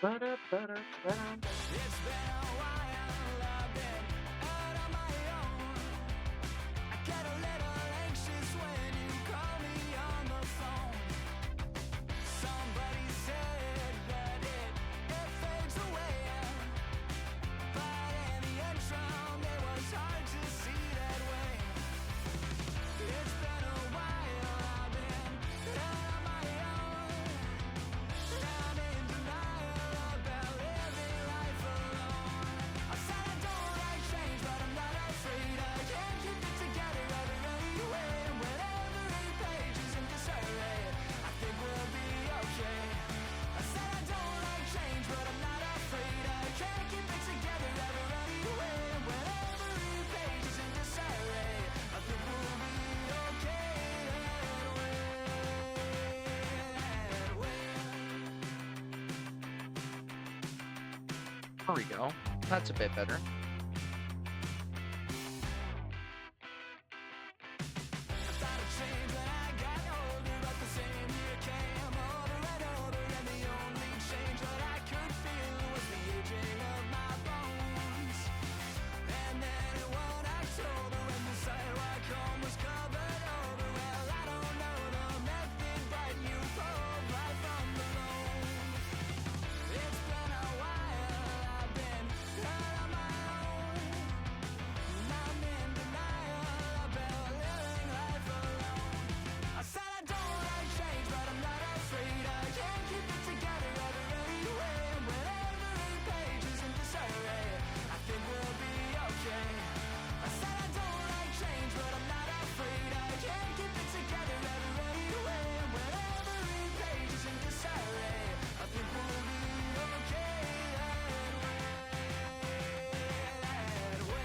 Ba-da-ba-da-ba-da. It's been a while, I've been out on my own. I get a little anxious when you call me on the phone. Somebody said that it fades away, but in the interim it was hard to see that way. It's been a while, I've been out on my own. I'm in denial about living life alone. I said I don't like change, but I'm not afraid. I can't keep it together ever anyway. And when every page is in disarray, I think we'll be okay. I said I don't like change, but I'm not afraid. I can't keep it together ever anyway. And when every page is in disarray, I think we'll be okay that way. There we go. That's a bit better. I started change when I got older, but the same year came over and over, and the only change that I could feel was the aging of my bones. And then one October, when the sidewalk home was covered over, well, I don't know the method, but you pulled right from the loan. It's been a while, I've been out on my own. I'm in denial about living life alone. I said I don't like change, but I'm not afraid. I can't keep it together ever anyway. And when every page is in disarray, I think we'll be okay. I said I don't like change, but I'm not afraid. I can't keep it together ever anyway. And when every page is in disarray, I think we'll be okay that way.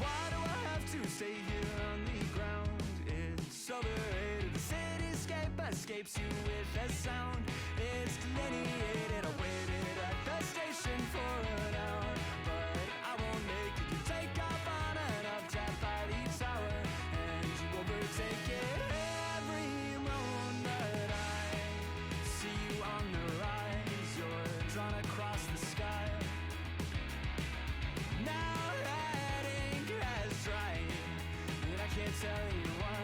Why do I have to stay here on the ground? It's overrated. The cityscape escapes you with a sound. It's delineated. I waited at the station for an hour, but I won't make it. You take off on an uptap by the tower, and you overtake it every moment. I see you on the rise. You're drawn across the sky. Now that ink has dried, and I can't tell you why.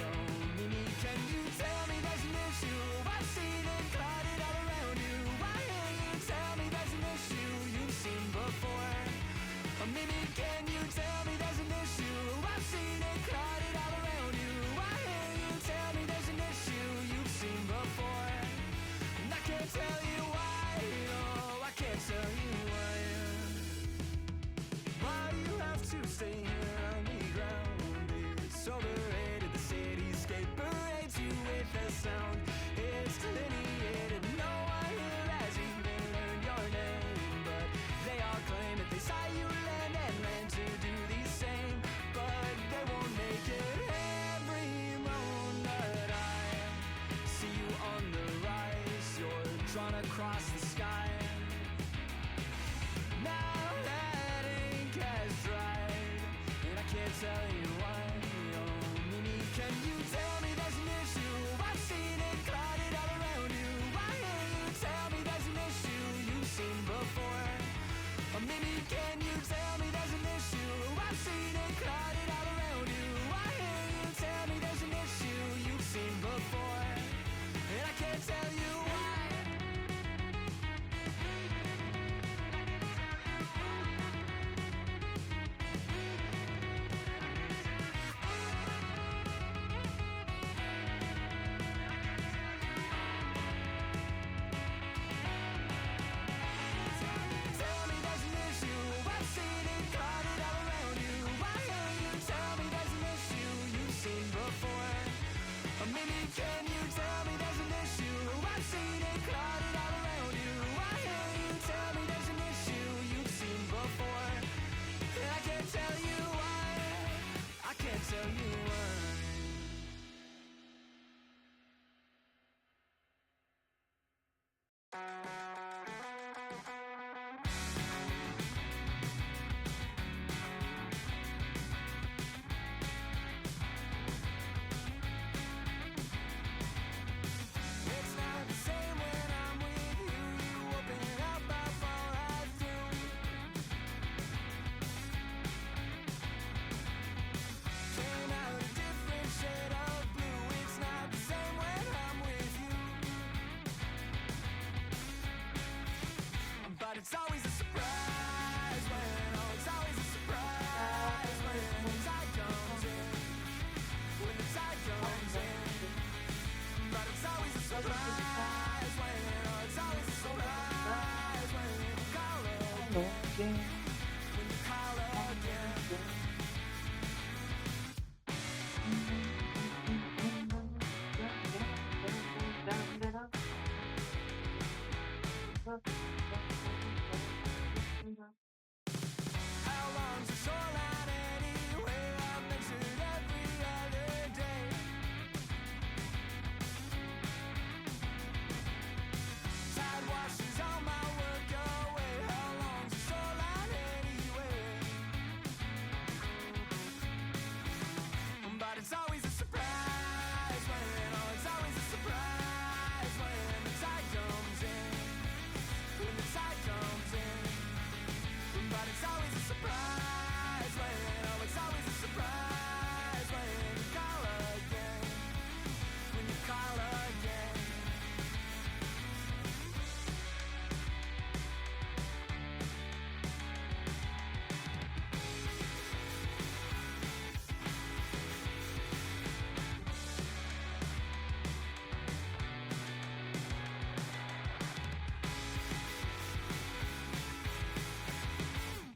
Oh, Mimi, can you tell me there's an issue? I've seen it clouded all around you. Why can't you tell me there's an issue you've seen before? Oh, Mimi, can you tell me there's an issue? I've seen it clouded all around you. Why can't you tell me there's an issue you've seen before? And I can't tell you why. No, I can't tell you why. Why you have to stay here on the ground? It's overrated. The cityscape parades you with a sound. It's delineated. No one here has even learned your name, but they all claim that they saw you land and land to do the same. But they won't make it every moment. I see you on the rise. You're drawn across the sky. Now that ink has dried, and I can't tell you why. Oh, Mimi, can you tell me there's an issue? I've seen it clouded all around you. Why can't you tell me there's an issue you've seen before? Oh, Mimi, can you tell me there's an issue? I've seen it clouded all around you. Why can't you tell me there's an issue you've seen before? And I can't tell you why. it's always a surprise when, oh, it's always a surprise when the tide comes in. When the tide comes in. But it's always a surprise when, oh, it's always a surprise when you call again. When you call again. How long's the shoreline anyway? I've measured every other day. Tide washes all my work away. How long's the shoreline anyway? But it's always a surprise when, oh, it's always a surprise when the tide comes in. When the tide comes in. But it's always a surprise when, oh, it's always a surprise when you call again. When you call again.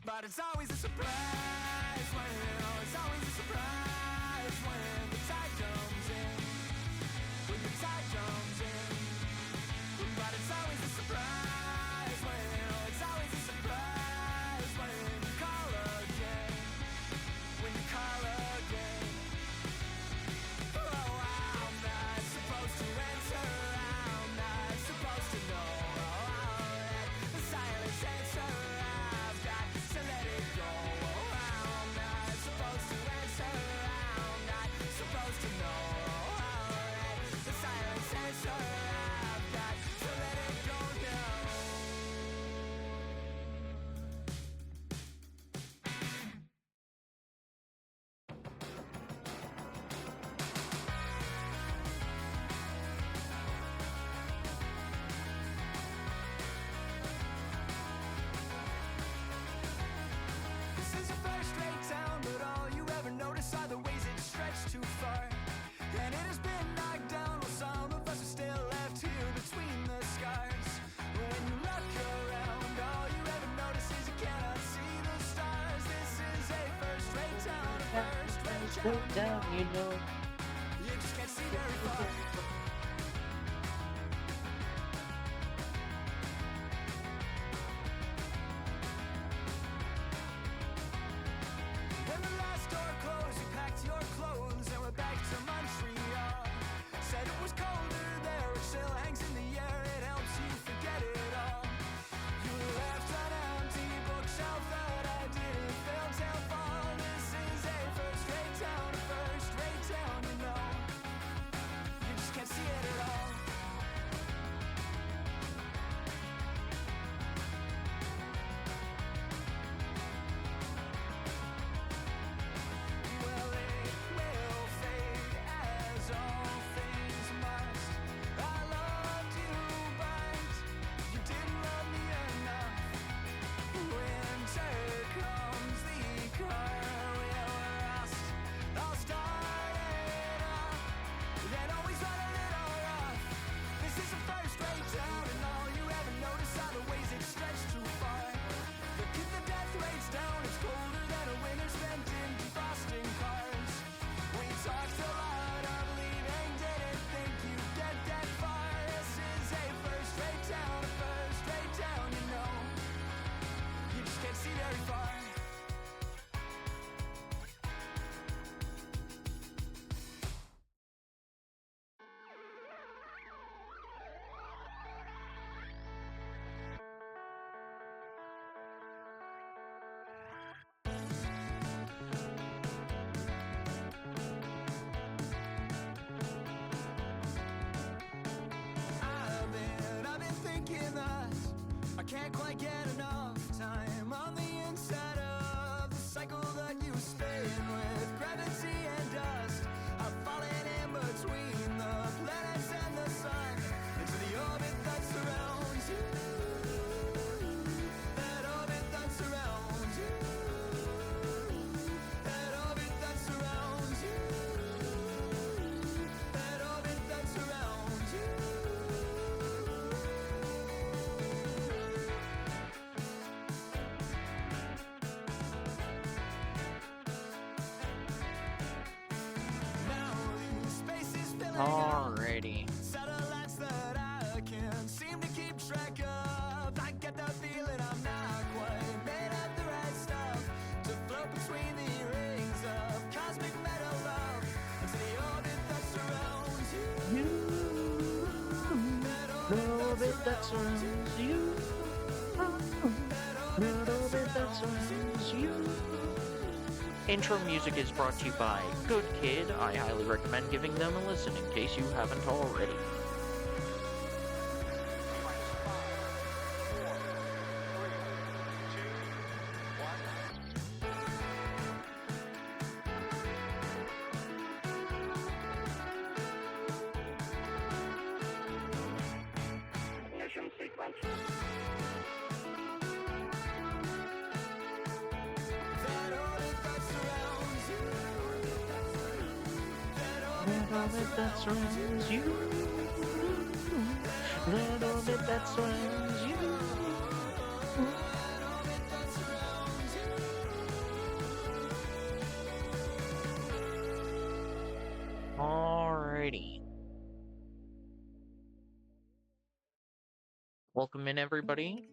But it's always a surprise when, oh, it's always a surprise when the tide comes in. When the tide comes in. But it's always a surprise when, oh, it's always a surprise when you call again. When you call again. Oh, I'm not supposed to answer. I'm not supposed to know. Oh, that the silence answer. I've got to let it go. Oh, I'm not supposed to answer. I'm not supposed to know. Oh, that the silence answer. I've got to let it go now. This is a first-rate town, but all you ever notice are the ways it stretched too far. And it has been knocked down while some of us are still left here between the scars. When you look around, all you ever notice is you cannot see the stars. This is a first-rate town, a first-rate town. Down, you know. You just can't see very far. When the last door closed, you packed your clothes and went back to Montreal. Said it was colder there, which still hangs in the air. It helps you forget it all. You left an empty bookshelf that I didn't fail till fall. This is a first-rate town, a first-rate town, Alrighty. Satellites that I can't seem to keep track of. I get the feeling I'm not quite made of the right stuff to float between the rings of cosmic metal love into the orbit that surrounds you. Little bit that surrounds you. Little bit that surrounds you. Intro music is brought to you by Good Kid. I highly recommend giving them a listen in case you haven't already. Little bit that surrounds you. Little bit that surrounds you. Alrighty. Welcome in, everybody.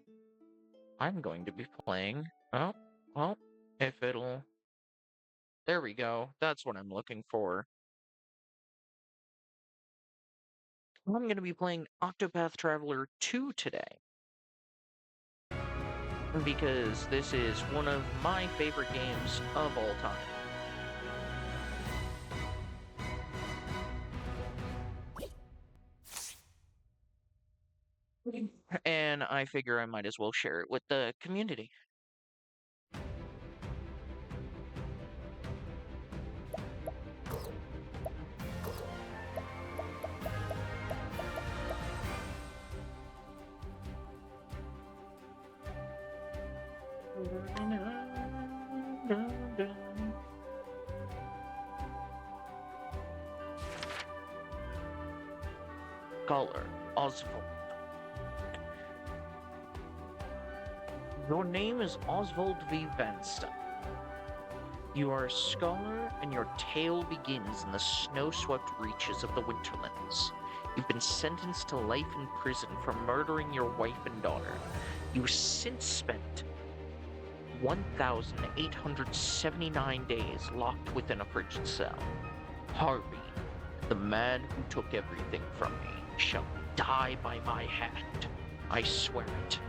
I'm going to be playing. Oh, well, if it'll. There we go. That's what I'm looking for. I'm going to be playing Octopath Traveler 2 today. Because this is one of my favorite games of all time. And I figure I might as well share it with the community. Scholar Oswald. Your name is Oswald V. Vanstein. You are a scholar, and your tale begins in the snow-swept reaches of the Winterlands. You've been sentenced to life in prison for murdering your wife and daughter. You've since spent 1,879 days locked within a frigid cell. Harvey, the man who took everything from me, shall die by my hand. I swear it.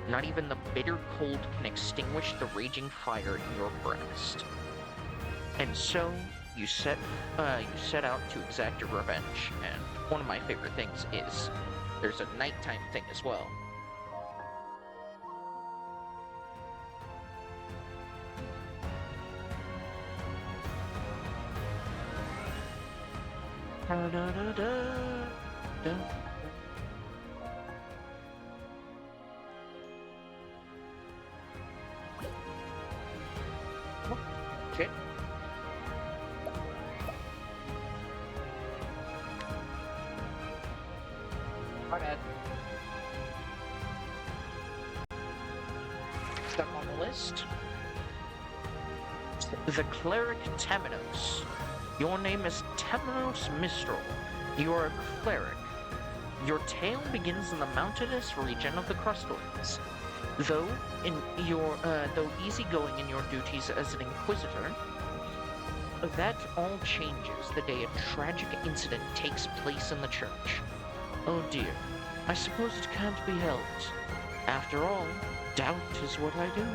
Not even the bitter cold can extinguish the raging fire in your breast. And so, you set out to exact your revenge, and one of my favorite things is there's a nighttime thing as well. Da, da, da, da, da. Okay. My bad. Step on the list. The cleric Temenos. Your name is Temenos Mistral. You are a cleric. Your tale begins in the mountainous region of the Crustlings. Though easygoing in your duties as an inquisitor, that all changes the day a tragic incident takes place in the church. Oh dear, I suppose it can't be helped. After all, doubt is what I do.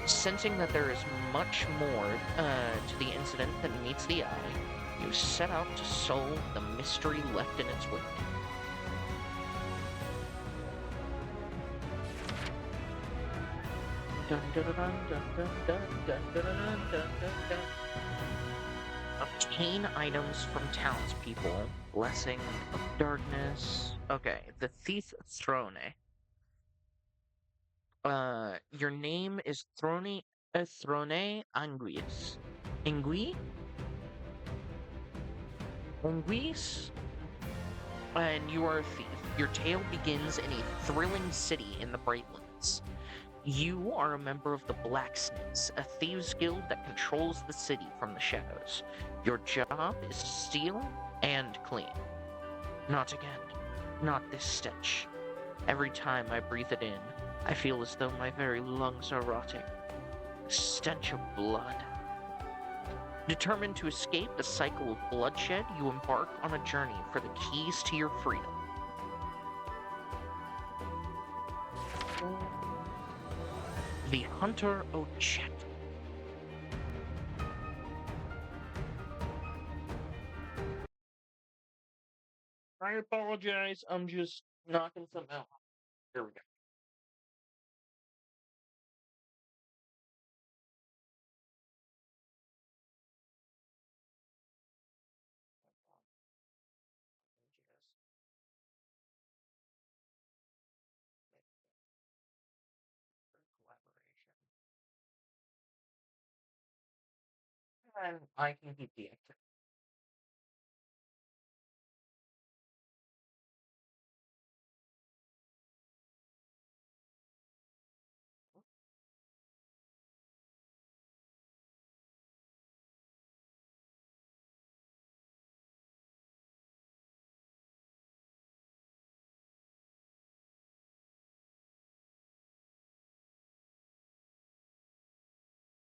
Sensing that there is much more to the incident than meets the eye, you set out to solve the mystery left in its wake. Dun, dun, dun, dun, dun, dun, dun, dun, dun, dun, dun. Obtain items from townspeople. Blessing of darkness. Okay, the thief Throne. Your name is Throne Anguis. Angui? Anguis? And you are a thief. Your tale begins in a thrilling city in the Brightlands. You are a member of the Blacksmiths, a thieves' guild that controls the city from the shadows. Your job is to steal and clean. Not again. Not this stench. Every time I breathe it in, I feel as though my very lungs are rotting. The stench of blood. Determined to escape the cycle of bloodshed, you embark on a journey for the keys to your freedom. The Hunter Ochet. I apologize, I'm just knocking some out. There we go. And I can keep the extra.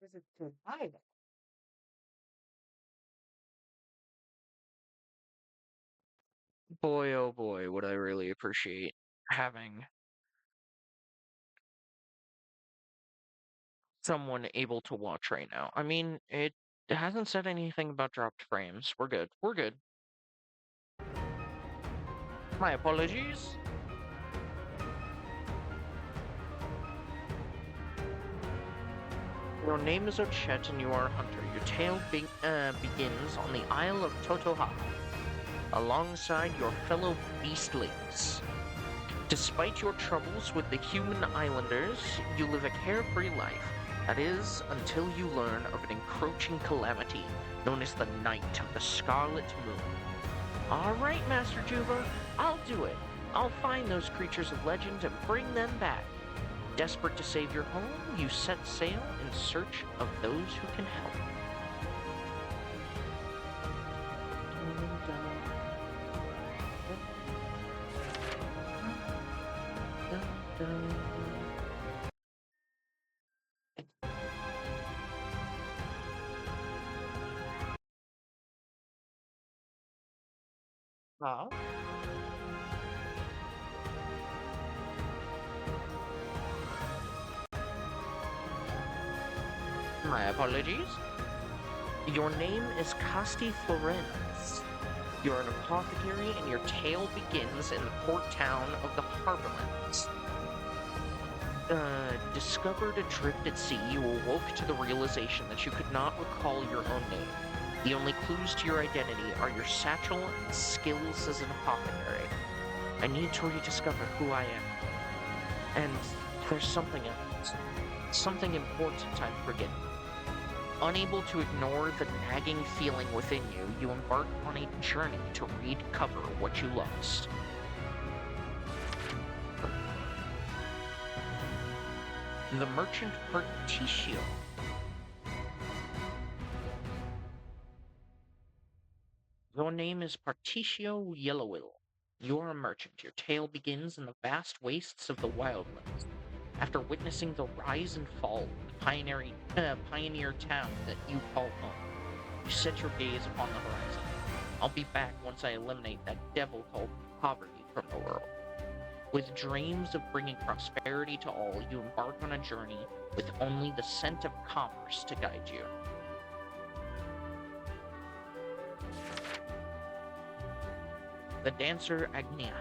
Is it too high? Boy, oh boy, would I really appreciate having someone able to watch right now. I mean, it hasn't said anything about dropped frames. We're good. We're good. My apologies. Your name is Ochet and you are a hunter. Your tale begins on the Isle of Totoha, alongside your fellow beastlings. Despite your troubles with the human islanders, you live a carefree life. That is, until you learn of an encroaching calamity known as the Night of the Scarlet Moon. Alright, Master Juba, I'll do it. I'll find those creatures of legend and bring them back. Desperate to save your home, you set sail in search of those who can help. Huh? My apologies. Your name is Casti Florence. You're an apothecary and your tale begins in the port town of the Harborlands. Discovered adrift at sea, you awoke to the realization that you could not recall your own name. The only clues to your identity are your satchel and skills as an apothecary. I need to rediscover who I am. And there's something else. Something important I'm forgetting. Unable to ignore the nagging feeling within you, you embark on a journey to recover what you lost. The Merchant Particio. Your name is Particio Yellowwill. You are a merchant. Your tale begins in the vast wastes of the wildlands. After witnessing the rise and fall of the pioneer town that you call home, you set your gaze upon the horizon. I'll be back once I eliminate that devil called poverty from the world. With dreams of bringing prosperity to all, you embark on a journey with only the scent of commerce to guide you. The Dancer Agnia.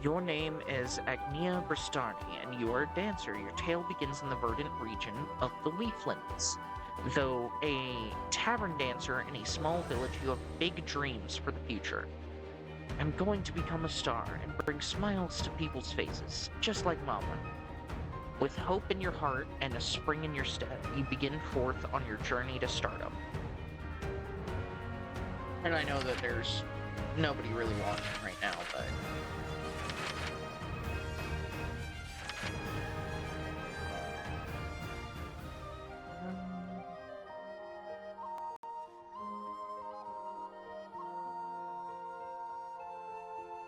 Your name is Agnia Bristani, and you are a dancer. Your tale begins in the verdant region of the Leaflands. Though a tavern dancer in a small village, you have big dreams for the future. I'm going to become a star and bring smiles to people's faces, just like Mama. With hope in your heart and a spring in your step, you begin forth on your journey to stardom. And I know that there's nobody really watching right now, but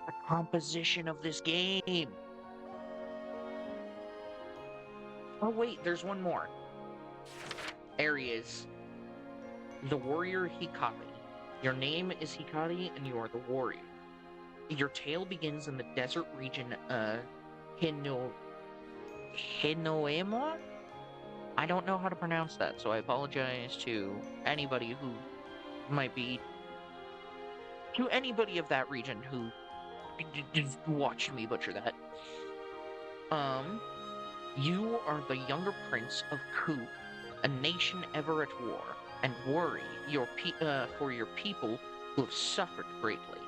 The composition of this game. Oh wait, there's one more. Areas. The warrior Hikari. Your name is Hikari and you are the warrior. Your tale begins in the desert region Hinoema? I don't know how to pronounce that, so I apologize to anybody who might be to anybody of that region who watched me butcher that. You are the younger prince of Ku, a nation ever at war, and worry for your people who have suffered greatly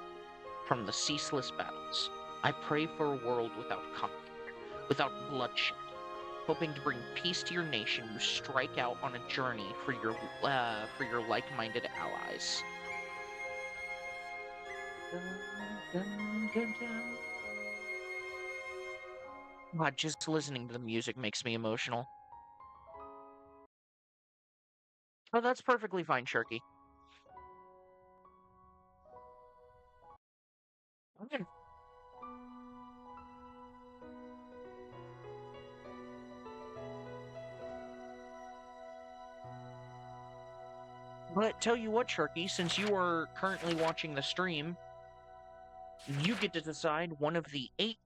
from the ceaseless battles. I pray for a world without conflict, without bloodshed, hoping to bring peace to your nation. You strike out on a journey for your like-minded allies. God, just listening to the music makes me emotional. Oh, that's perfectly fine, Sharky. Okay. But tell you what, Sharky, since you are currently watching the stream, you get to decide which of the 8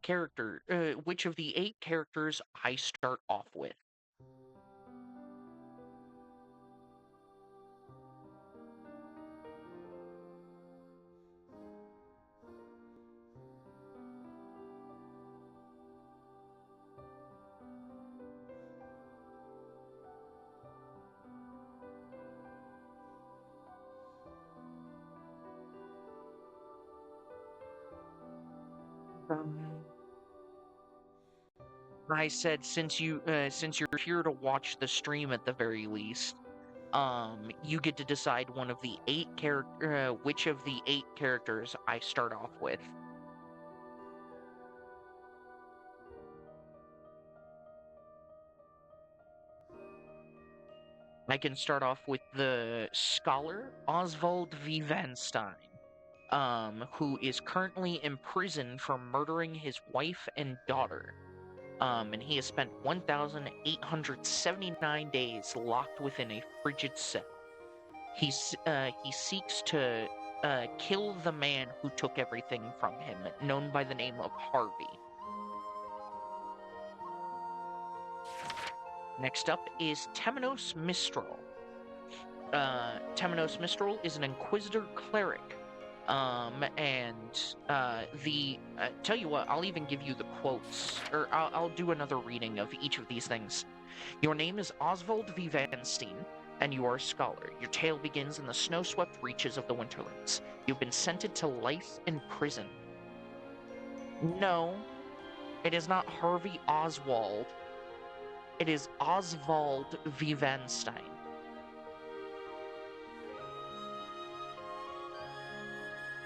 characters I start off with. Um, I said since you're here to watch the stream at the very least, you get to decide which of the 8 characters I start off with. I can start off with the scholar Oswald V. Van Stein, who is currently imprisoned for murdering his wife and daughter. And he has spent 1,879 days locked within a frigid cell. He seeks to kill the man who took everything from him, known by the name of Harvey. Next up is Temenos Mistral. Temenos Mistral is an Inquisitor cleric. Tell you what, I'll even give you the quotes, or I'll do another reading of each of these things. Your name is Oswald V. Vanstein, and you are a scholar. Your tale begins in the snow-swept reaches of the Winterlands. You've been sentenced to life in prison. No, it is not Harvey Oswald. It is Oswald V. Vanstein.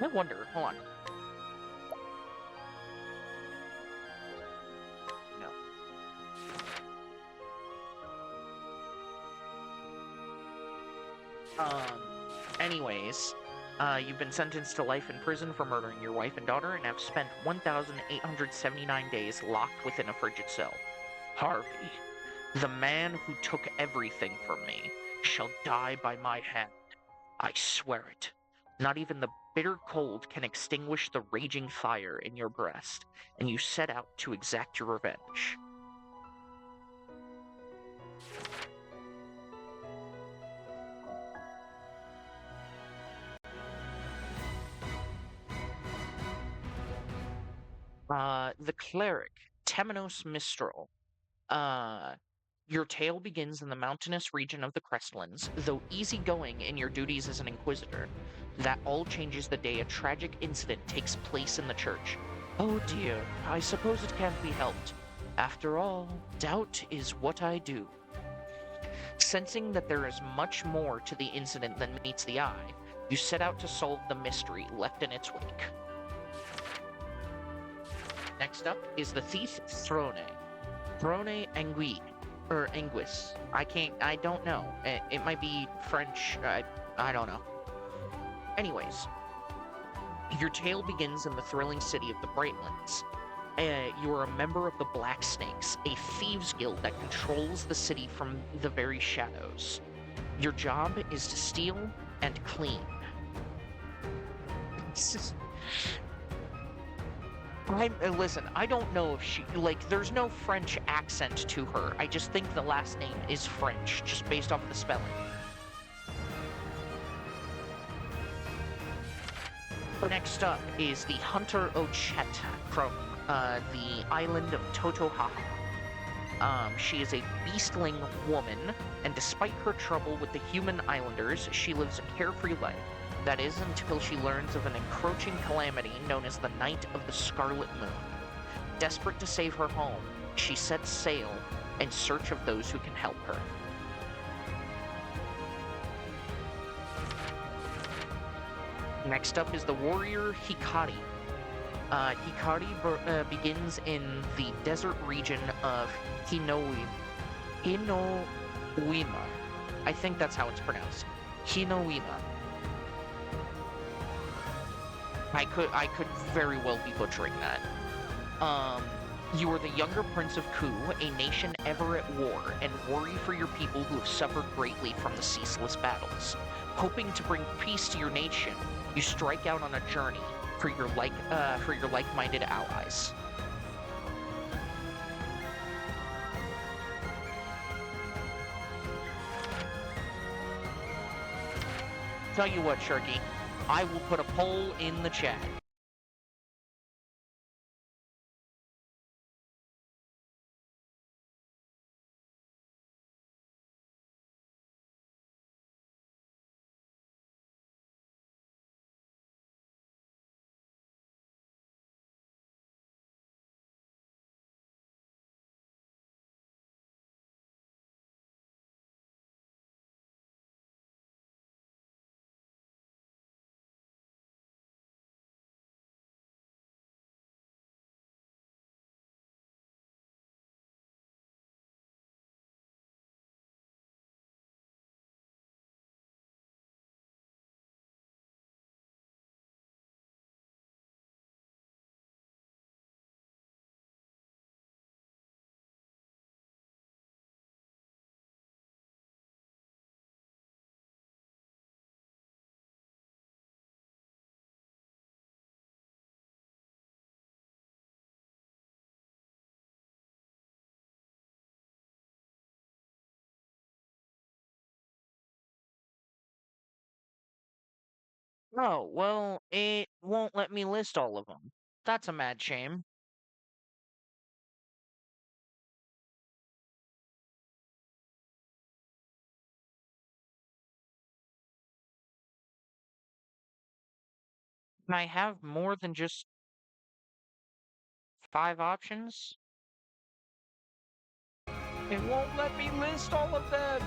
I wonder, hold on. No. Anyways, you've been sentenced to life in prison for murdering your wife and daughter and have spent 1,879 days locked within a frigid cell. Harvey, the man who took everything from me, shall die by my hand. I swear it. Not even the bitter cold can extinguish the raging fire in your breast, and you set out to exact your revenge. The cleric, Temenos Mistral. Your tale begins in the mountainous region of the Crestlands, though easygoing in your duties as an Inquisitor. That all changes the day a tragic incident takes place in the church. Oh dear, I suppose it can't be helped. After all, doubt is what I do. Sensing that there is much more to the incident than meets the eye, you set out to solve the mystery left in its wake. Next up is the thief Throne. Throne Anguille. Or Anguis. I don't know. It might be French. I don't know. Anyways, Your tale begins in the thrilling city of the Brightlands. You are a member of the Black Snakes, a thieves guild that controls the city from the very shadows. Your job is to steal and clean. Listen, I don't know if she, like, there's no French accent to her. I just think the last name is French, just based off the spelling. Next up is the Hunter Ochette from the island of Totohaha. She is a beastling woman, and despite her trouble with the human islanders, she lives a carefree life. That is until she learns of an encroaching calamity known as the Night of the Scarlet Moon. Desperate to save her home, she sets sail in search of those who can help her. Next up is the warrior Hikari. Hikari begins in the desert region of Hinoima. I think that's how it's pronounced. Hinoima. I could very well be butchering that. You are the younger prince of Ku, a nation ever at war, and worry for your people who have suffered greatly from the ceaseless battles. Hoping to bring peace to your nation, you strike out on a journey for your like-minded allies. Tell you what, Sharky, I will put a poll in the chat. Oh, well, it won't let me list all of them. That's a mad shame. I have more than just 5 options? It won't let me list all of them!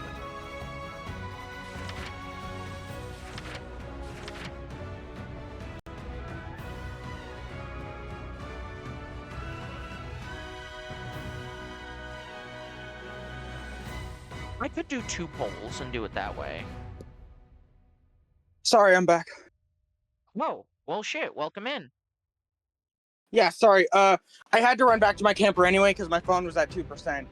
I could do 2 polls and do it that way. Sorry, I'm back. Whoa, well shit, welcome in. Yeah, sorry. I had to run back to my camper anyway because my phone was at 2%.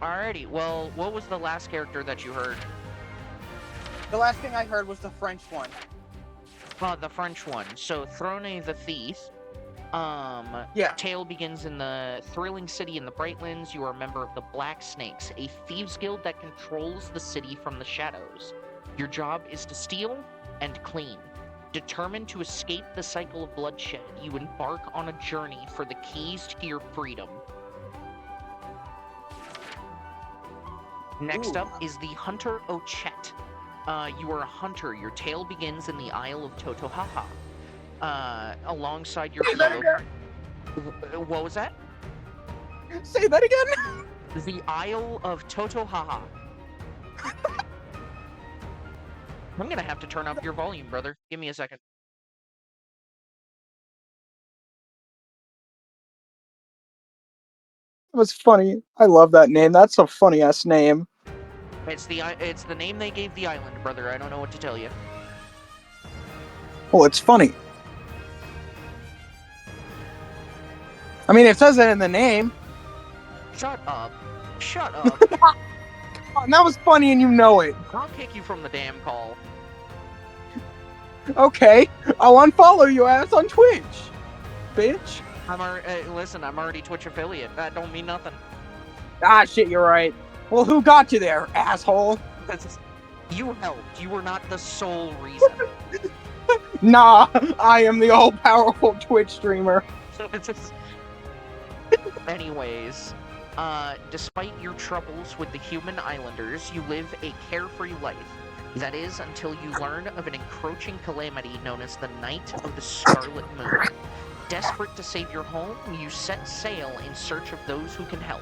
Alrighty, well, what was the last character that you heard? The last thing I heard was the French one. The French one. So, Throne the Thief. Yeah. Tale begins in the thrilling city in the Brightlands. You are a member of the Black Snakes, a thieves guild that controls the city from the shadows. Your job is to steal and clean. Determined to escape the cycle of bloodshed, you embark on a journey for the keys to your freedom. Next up is the Hunter Ochette. You are a hunter. Your tale begins in the Isle of Totohaha. Alongside your fellow... What was that? Say that again! The Isle of Totohaha. I'm gonna have to turn up your volume, brother. Give me a second. It was funny. I love that name. That's a funny-ass name. It's the name they gave the island, brother. I don't know what to tell you. Well, it's funny. I mean, it says it in the name. Shut up. Shut up. And that was funny, and you know it. I'll kick you from the damn call. Okay, I'll unfollow you ass on Twitch, bitch. Listen, I'm already Twitch affiliate. That don't mean nothing. Ah, shit, you're right. Well, who got you there, asshole? You helped. You were not the sole reason. Nah, I am the all-powerful Twitch streamer. Anyways, despite your troubles with the human islanders, you live a carefree life. That is, until you learn of an encroaching calamity known as the Night of the Scarlet Moon. Desperate to save your home, you set sail in search of those who can help.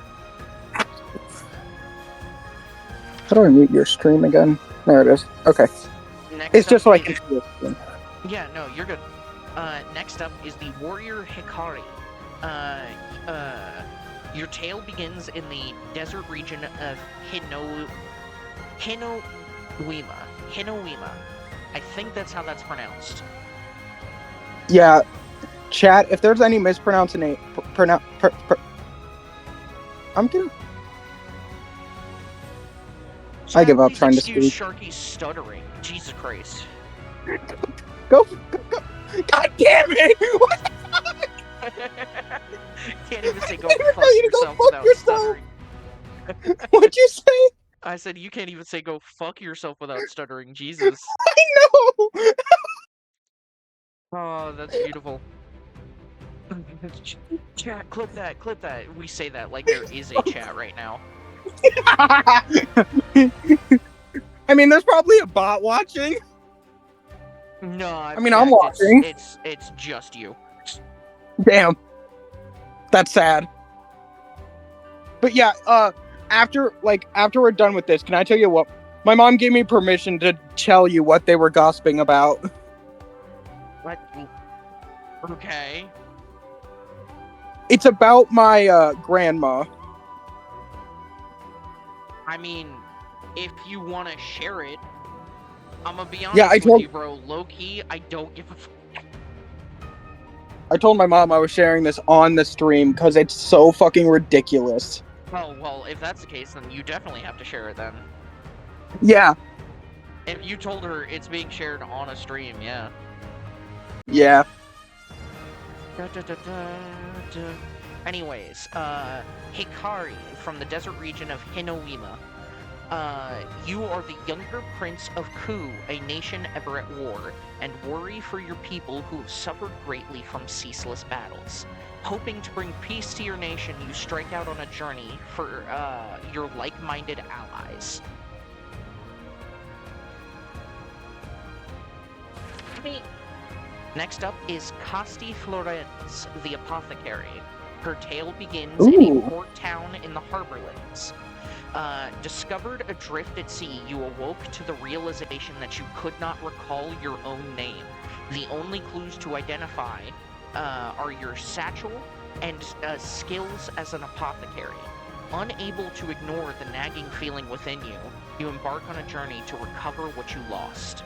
How do I mute your stream again? There it is. Okay. Next It's just up so I is- can see it. Yeah, no, you're good. Next up is the warrior Hikari. Your tale begins in the desert region of Hinowima. I think that's how that's pronounced. Yeah, chat. If there's any mispronunciation, I'm kidding. I give up Please trying to excuse speak. Sharky's stuttering. Jesus Christ. Go. God damn it! What? Can't even say go I didn't fuck tell you to go yourself fuck without yourself. stuttering. What'd you say? I said you can't even say go fuck yourself without stuttering. Jesus. I know. Oh, that's beautiful. Chat, clip that. We say that like there is a chat right now. I mean, there's probably a bot watching. No, I'm watching. It's just you. Damn. That's sad. But yeah, after we're done with this, can I tell you what? My mom gave me permission to tell you what they were gossiping about. What? Okay. It's about my grandma. I mean, if you want to share it, I'm gonna be honest Yeah, I with told- you, bro. Low key, I don't give a fuck. I told my mom I was sharing this on the stream because it's so fucking ridiculous. Oh, well, if that's the case, then you definitely have to share it then. Yeah, If you told her it's being shared on a stream, yeah. yeah. Anyways, Hikari from the desert region of Hinowima. You are the younger prince of Ku, a nation ever at war, and worry for your people who have suffered greatly from ceaseless battles. Hoping to bring peace to your nation, you strike out on a journey for your like-minded allies. Next up is Costi Florence, the apothecary. Her tale begins in Ooh. a port town in the Harborlands. Discovered adrift at sea, you awoke to the realization that you could not recall your own name. The only clues to identify are your satchel and skills as an apothecary. Unable to ignore the nagging feeling within you, you embark on a journey to recover what you lost.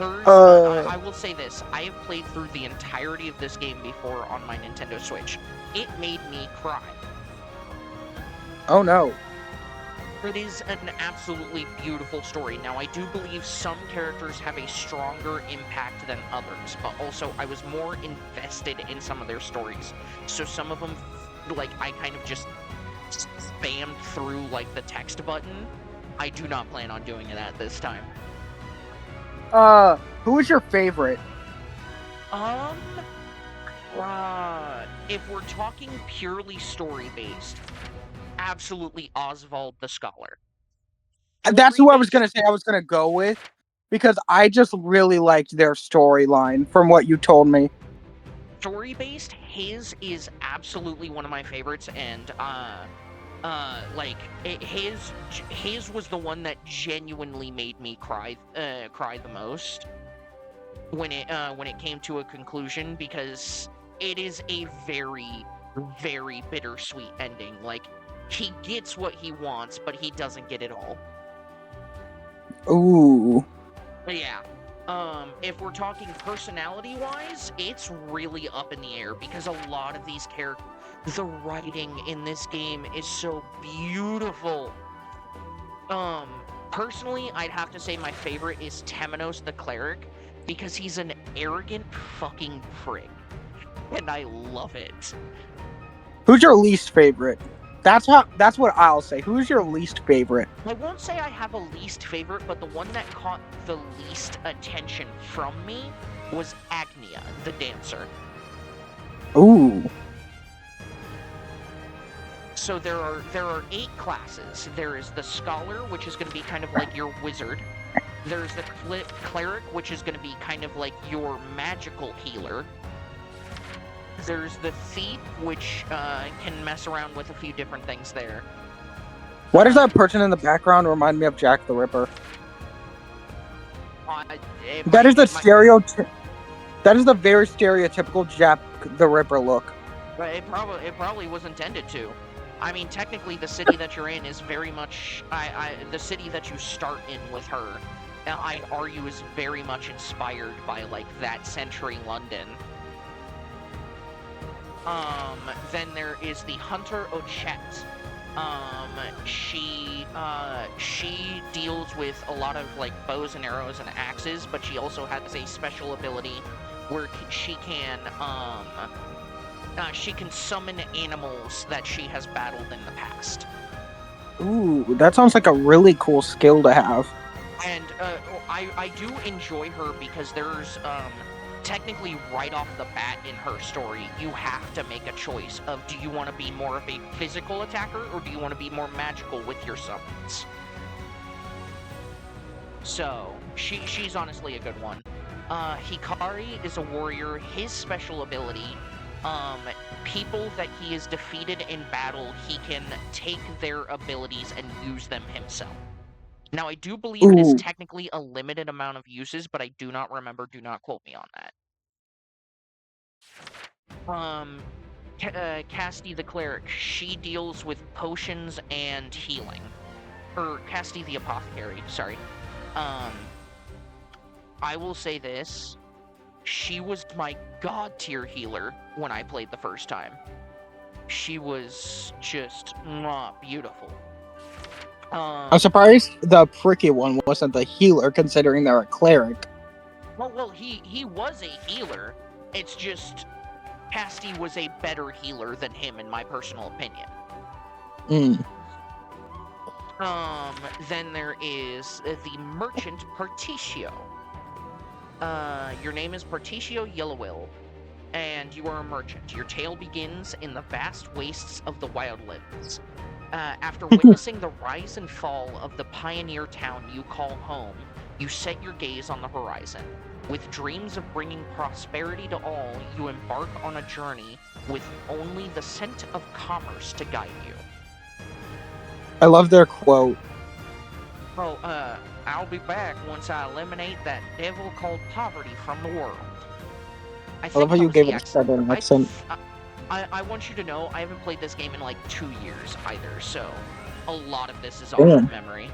I will say this, I have played through the entirety of this game before on my Nintendo Switch. It made me cry. Oh no. It is an absolutely beautiful story. Now, I do believe some characters have a stronger impact than others, but also I was more invested in some of their stories. So some of them, like, I kind of just spammed through, like, the text button. I do not plan on doing that this time. Who was your favorite? If we're talking purely story-based, absolutely Oswald the Scholar. That's who I was gonna say I was gonna go with, because I just really liked their storyline from what you told me. Story-based, his is absolutely one of my favorites, and his was the one that genuinely made me cry the most when it came to a conclusion, because it is a very, very bittersweet ending. Like, he gets what he wants, but he doesn't get it all. Ooh. But yeah. If we're talking personality-wise, it's really up in the air because a lot of these characters, the writing in this game is so beautiful. Personally, I'd have to say my favorite is Temenos the Cleric because he's an arrogant fucking prick, and I love it. Who's your least favorite? That's what I'll say. Who's your least favorite? I won't say I have a least favorite, but the one that caught the least attention from me was Agnia, the dancer. Ooh. So there are 8 classes. There is the Scholar, which is going to be kind of like your wizard. There's the Cleric, which is going to be kind of like your magical healer. There's the Thief, which can mess around with a few different things there. Why does that person in the background remind me of Jack the Ripper? That is the very stereotypical Jack the Ripper look. It probably was intended to. I mean, technically, the city that you're in is very much the city that you start in with her. I'd argue is very much inspired by like that century London. Then there is the Hunter Ochette. She deals with a lot of like bows and arrows and axes, but she also has a special ability where she can summon animals that she has battled in the past. Ooh, that sounds like a really cool skill to have. And I do enjoy her because there's technically right off the bat in her story, you have to make a choice of do you want to be more of a physical attacker or do you want to be more magical with your summons. So she's honestly a good one. Hikari is a warrior. His special ability, people that he is defeated in battle, he can take their abilities and use them himself. Now, I do believe it is technically a limited amount of uses, but I do not remember. Do not quote me on that. Cassidy the Cleric, she deals with potions and healing. Or Cassidy the Apothecary, sorry. I will say this. She was my god tier healer when I played the first time. She was just beautiful. I'm surprised the pricky one wasn't the healer, considering they're a cleric. Well, he was a healer. It's just Cassidy was a better healer than him, in my personal opinion. Then there is the merchant Particio. Your name is Particio Yellowwill, and you are a merchant. Your tale begins in the vast wastes of the Wildlands. After witnessing the rise and fall of the pioneer town you call home, you set your gaze on the horizon. With dreams of bringing prosperity to all, you embark on a journey with only the scent of commerce to guide you. I love their quote. Well, I'll be back once I eliminate that devil called poverty from the world. I love how you gave it a southern accent. I want you to know I haven't played this game in like 2 years either, so a lot of this is off of memory.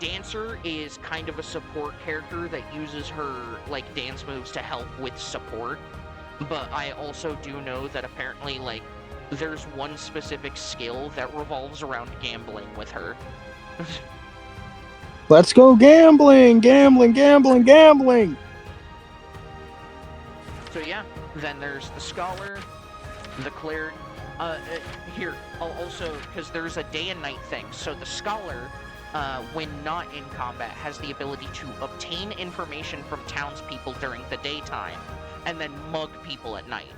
Dancer is kind of a support character that uses her like dance moves to help with support, but I also do know that apparently like there's one specific skill that revolves around gambling with her. Let's go gambling, gambling, gambling, gambling! So yeah, then there's the Scholar, the Cleric. Here, I'll also, because there's a day and night thing. So the Scholar, when not in combat, has the ability to obtain information from townspeople during the daytime, and then mug people at night.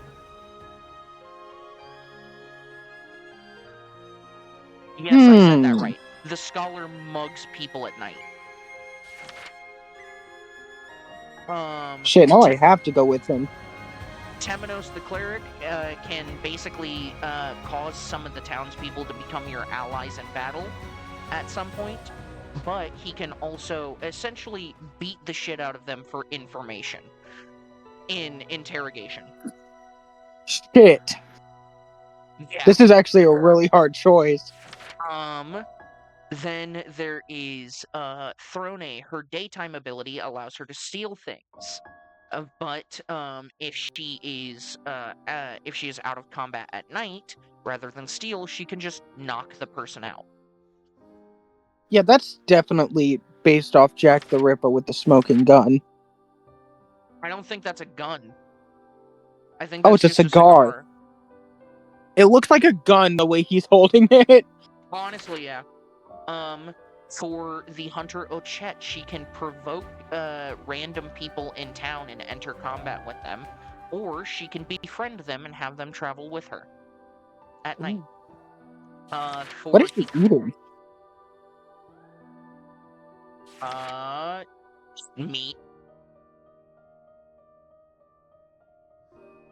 Yes, I said that right. The Scholar mugs people at night. Shit, now I have to go with him. Temenos the Cleric can basically cause some of the townspeople to become your allies in battle at some point, but he can also essentially beat the shit out of them for information in interrogation. Shit. Yeah. This is actually a really hard choice. Then there is Throne. Her daytime ability allows her to steal things. But if she is out of combat at night, rather than steal, she can just knock the person out. Yeah, that's definitely based off Jack the Ripper with the smoking gun. I don't think that's a gun. I think Oh, that's it's a just a cigar. cigar. It looks like a gun the way he's holding it. Honestly, yeah. For the Hunter Ochette, she can provoke random people in town and enter combat with them, or she can befriend them and have them travel with her at night. What For is he eating? meat.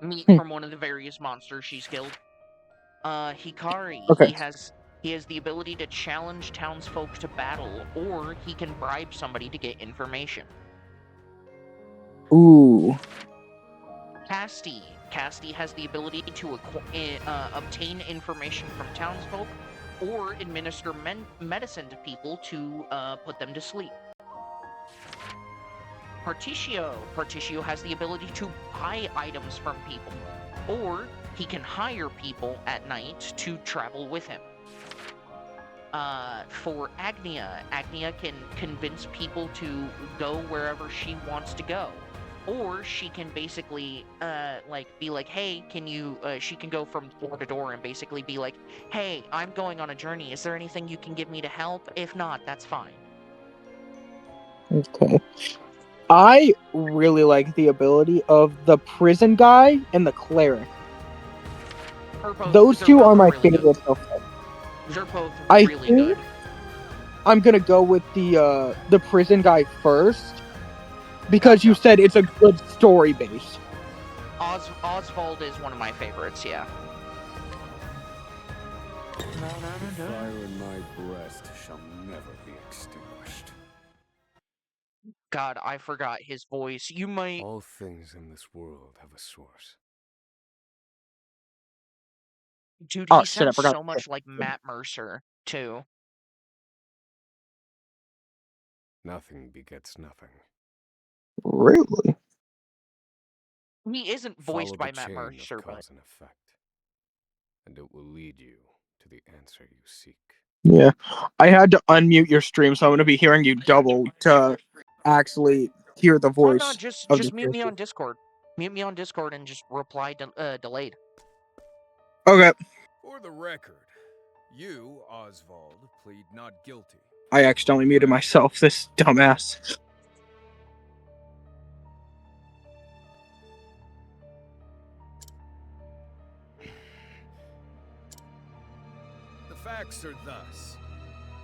Meat Hmm. from one of the various monsters she's killed. Hikari, Okay. he has the ability to challenge townsfolk to battle, or he can bribe somebody to get information. Ooh. Casti has the ability to obtain information from townsfolk, or administer medicine to people to put them to sleep. Particio has the ability to buy items from people, or he can hire people at night to travel with him. For Agnia can convince people to go wherever she wants to go. Or she can basically, be like, hey, can you, she can go from door to door and basically be like, hey, I'm going on a journey. Is there anything you can give me to help? If not, that's fine. Okay. I really like the ability of the prison guy and the cleric. Those They're two both are my really good. favorites so far. They're both I really think good. I'm gonna go with the prison guy first because you Gotcha. said it's a good story base. Oswald is one of my favorites, yeah. The fire in my breast shall never be extinguished. God, I forgot his voice. You might. All things in this world have a source. Dude, Oh he shit! I sounds forgot. so much like Matt Mercer, too. Nothing begets nothing. Really? He isn't Follow voiced the by Matt chain Mercer, of but cause and effect, and it will lead you to the answer you seek. Yeah. I had to unmute your stream, so I'm gonna be hearing you double to actually hear the oh no, voice of the just mute me character. on Discord. Mute me on Discord and just reply delayed. Okay. For the record, you, Oswald, plead not guilty. I accidentally muted myself. This dumbass. The facts are thus.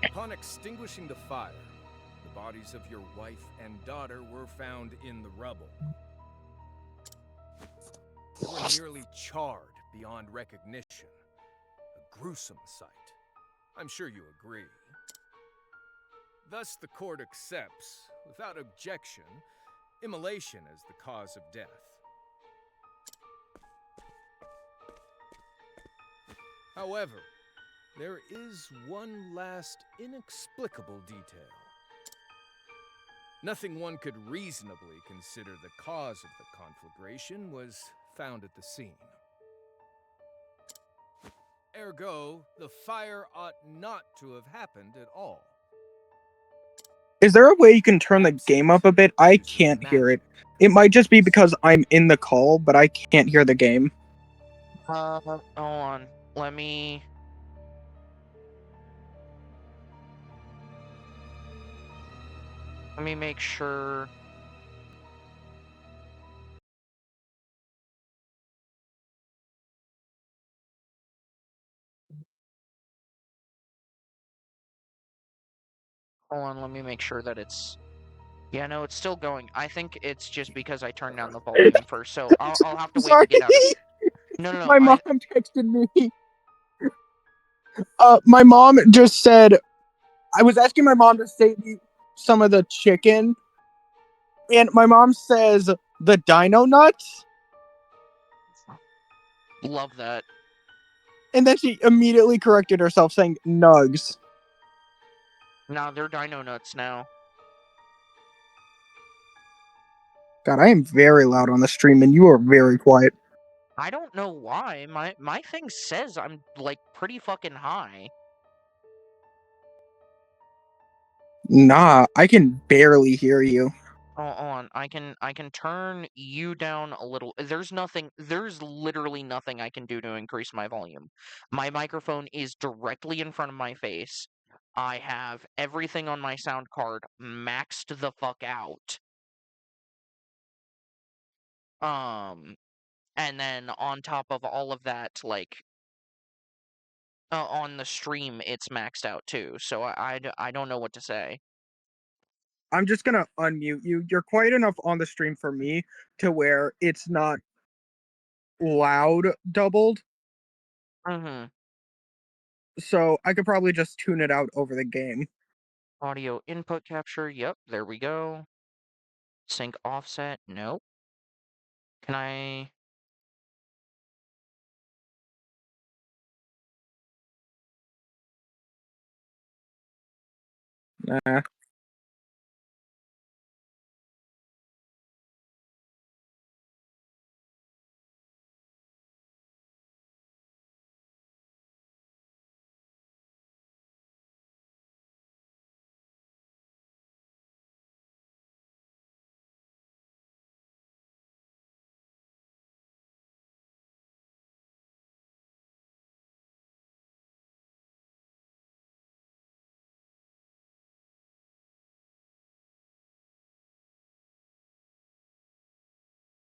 Upon extinguishing the fire, the bodies of your wife and daughter were found in the rubble. They were nearly charred beyond recognition. A gruesome sight. I'm sure you agree. Thus, the court accepts, without objection, immolation as the cause of death. However, there is one last inexplicable detail. Nothing one could reasonably consider the cause of the conflagration was found at the scene. Ergo, the fire ought not to have happened at all. Is there a way you can turn the game up a bit? I can't hear it. It might just be because I'm in the call, but I can't hear the game. Hold on. Let me make sure. Hold on, let me make sure that it's. Yeah, no, it's still going. I think it's just because I turned down the volume first, so I'll have to wait Sorry. to get out of. No. My mom texted me. My mom just said I was asking my mom to save me some of the chicken, and my mom says the dino nuts. Love that. And then she immediately corrected herself, saying nugs. Nah, they're dino nuts now. God, I am very loud on the stream, and you are very quiet. I don't know why. My thing says I'm like pretty fucking high. Nah, I can barely hear you. Oh, on. I can turn you down a little. There's literally nothing I can do to increase my volume. My microphone is directly in front of my face. I have everything on my sound card maxed the fuck out. Um, and then on top of all of that, like on the stream, it's maxed out too. So I don't know what to say. I'm just gonna unmute you. You're quiet enough on the stream for me to where it's not loud doubled. Mm-hmm. So I could probably just tune it out over the game. Audio input capture. Yep, there we go. Sync offset. Nope. Can I? Nah.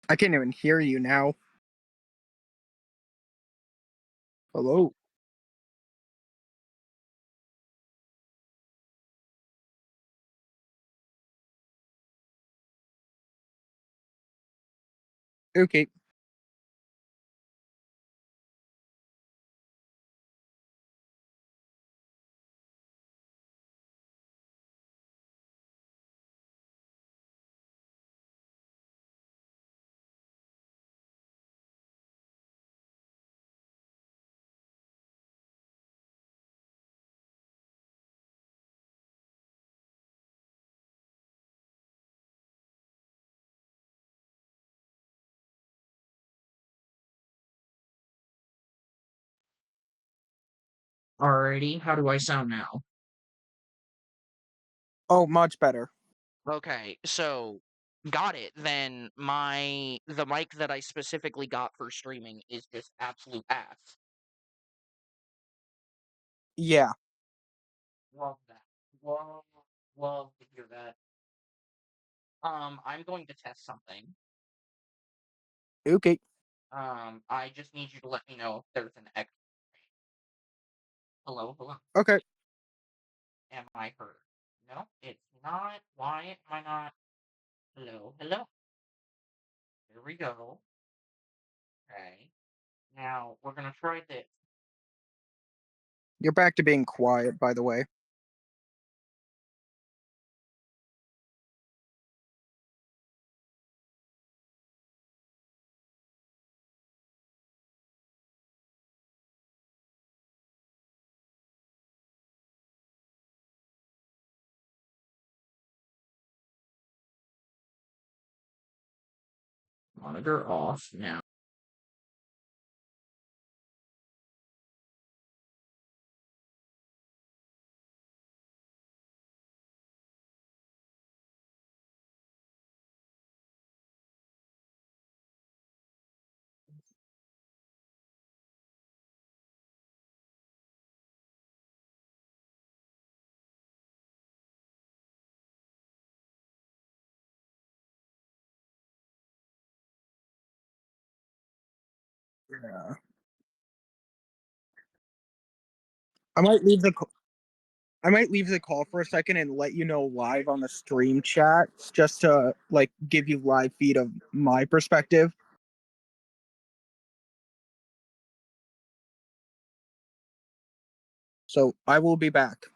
I can't even hear you now. Hello. Okay. Alrighty, how do I sound now? Oh, much better. Okay, so got it. Then the mic that I specifically got for streaming is just absolute ass. Yeah. Love that. Love, love to hear that. I'm going to test something. Okay. I just need you to let me know if there's an echo. Hello, hello. Okay. Am I heard? No, it's not. Why am I not? Hello, hello. Here we go. Okay. Now we're gonna try this. You're back to being quiet, by the way. Monitor off now. Yeah. I might leave the I might leave the call for a second and let you know live on the stream chat just to like give you live feed of my perspective. So I will be back.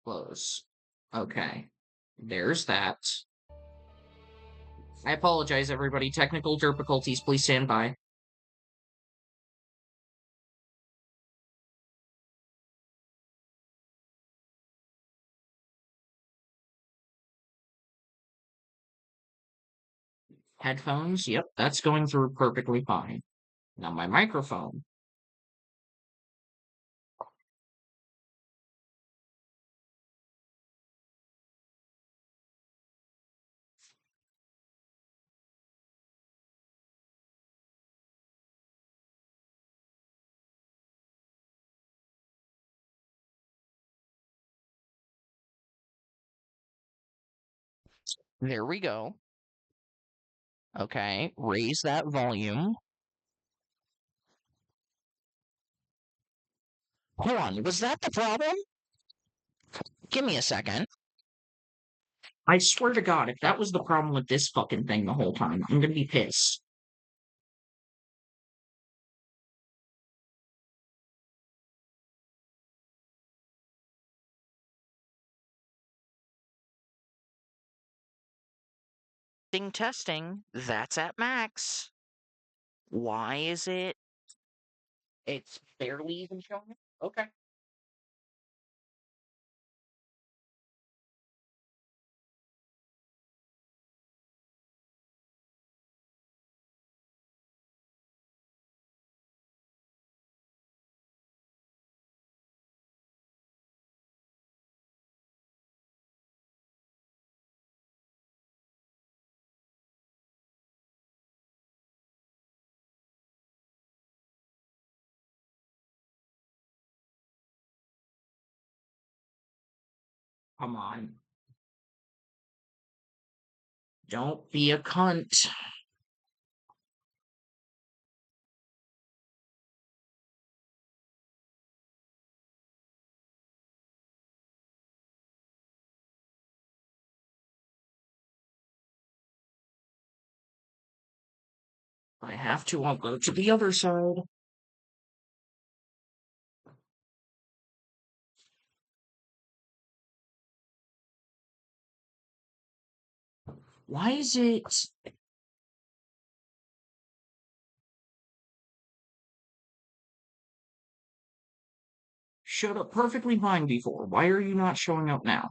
Close. Okay. There's that. I apologize, everybody. Technical difficulties, please stand by. Headphones, yep, that's going through perfectly fine. Now my microphone. There we go. Okay, raise that volume. Hold on, was that the problem? Give me a second. I swear to God, if that was the problem with this fucking thing the whole time, I'm gonna be pissed. Testing, that's at max. Why is it? It's barely even showing. Okay. Come on. Don't be a cunt. I have to, I'll go to the other side. Why is it? Showed up perfectly fine before. Why are you not showing up now?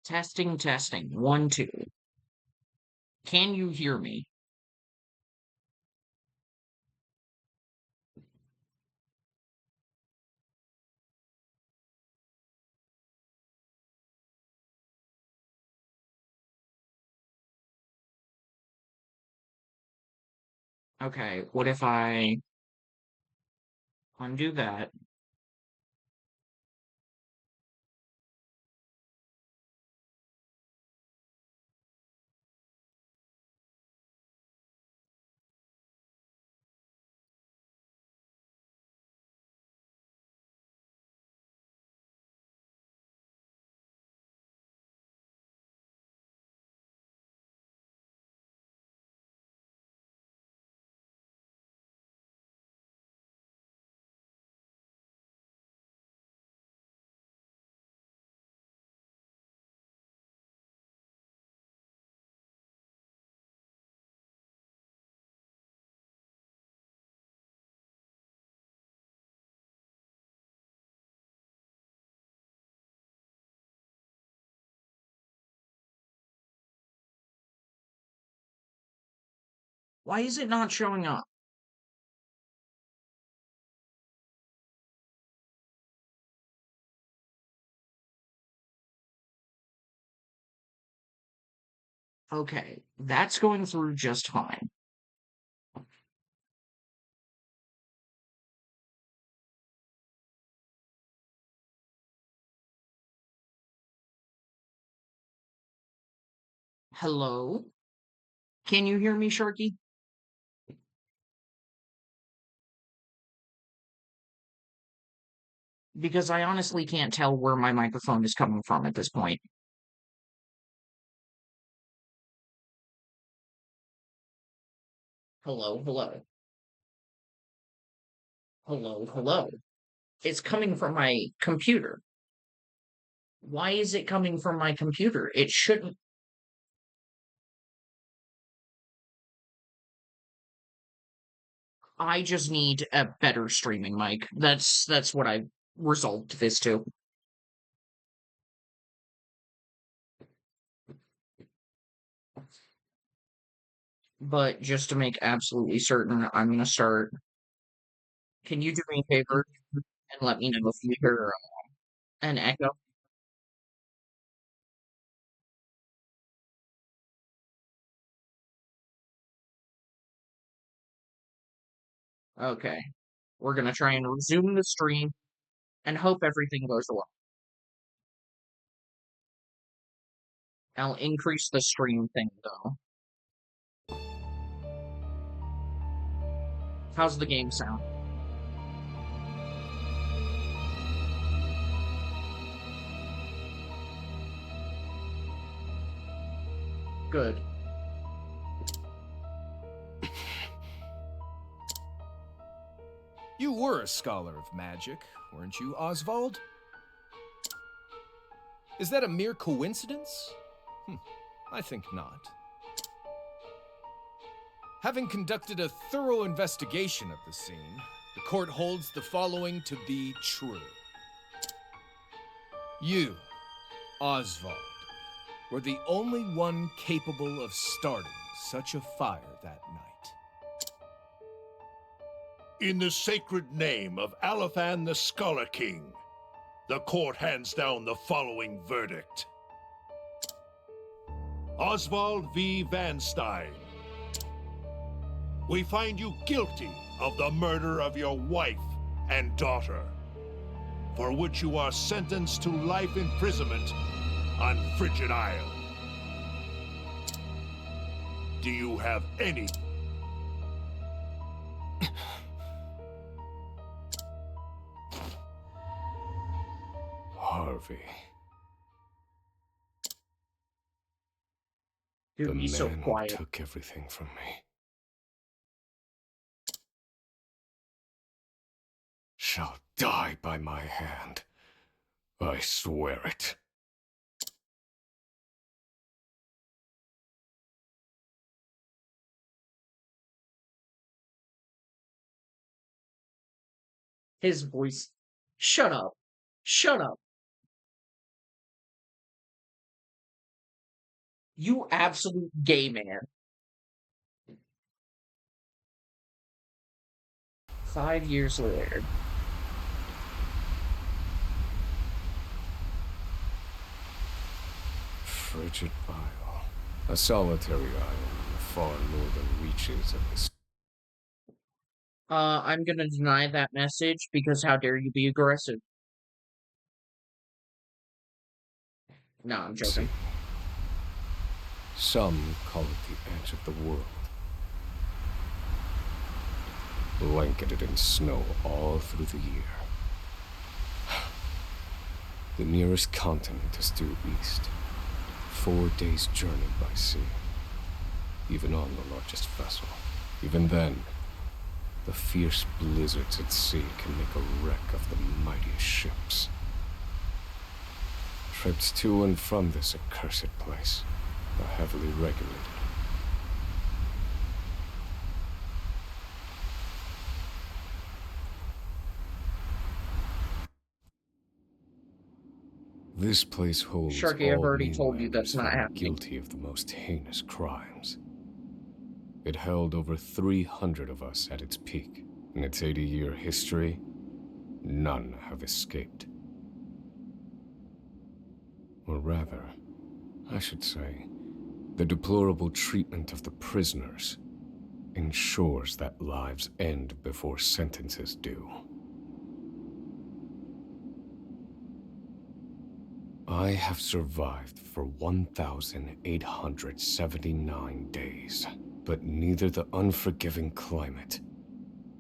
Testing, testing. 1, 2. Can you hear me? Okay, what if I undo that? Why is it not showing up? Okay, that's going through just fine. Hello? Can you hear me, Sharky? Because I honestly can't tell where my microphone is coming from at this point. Hello, hello. Hello, hello. It's coming from my computer. Why is it coming from my computer? It shouldn't. I just need a better streaming mic. That's what I resolved this to. But just to make absolutely certain, I'm gonna start. Can you do me a favor and let me know if you hear an echo? Okay. We're gonna try and resume the stream and hope everything goes well. I'll increase the stream thing though. How's the game sound? Good. You were a scholar of magic, weren't you, Oswald? Is that a mere coincidence? I think not. Having conducted a thorough investigation of the scene, the court holds the following to be true. You, Oswald, were the only one capable of starting such a fire that night. In the sacred name of Alephan the Scholar King, the court hands down the following verdict. Oswald V. Van Stein, we find you guilty of the murder of your wife and daughter, for which you are sentenced to life imprisonment on Frigid Isle. Do you have any... Harvey, Dude, the be so man who quiet. took everything from me, shall die by my hand. I swear it. His voice. Shut up. Shut up. You absolute gay man. 5 years later. Frigid Isle, a solitary isle in the far northern reaches of the I'm gonna deny that message because how dare you be aggressive? No, I'm joking. Some call it the edge of the world. Blanketed in snow all through the year. The nearest continent is due east. 4 days' journey by sea. Even on the largest vessel. Even then, the fierce blizzards at sea can make a wreck of the mightiest ships. Trips to and from this accursed place are heavily regulated. This place holds Sharky, I've all already told you mainlanders that's not found happening. guilty of the most heinous crimes. It held over 300 of us at its peak. In its 80-year history, none have escaped. Or rather, I should say, the deplorable treatment of the prisoners ensures that lives end before sentences do. I have survived for 1,879 days, but neither the unforgiving climate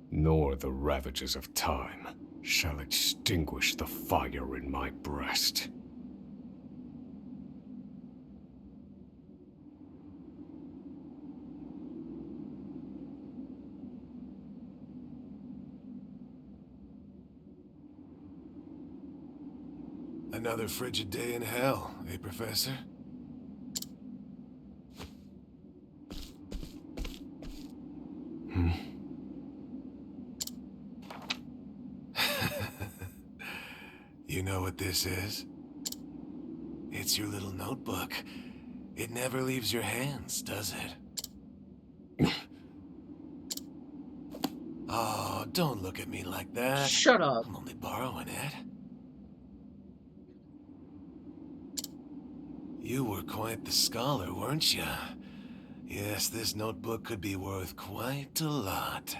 nor the ravages of time shall extinguish the fire in my breast. Another frigid day in hell, eh, Professor? You know what this is? It's your little notebook. It never leaves your hands, does it? Oh, don't look at me like that. Shut up. I'm only borrowing it. You were quite the scholar, weren't you? Yes, this notebook could be worth quite a lot.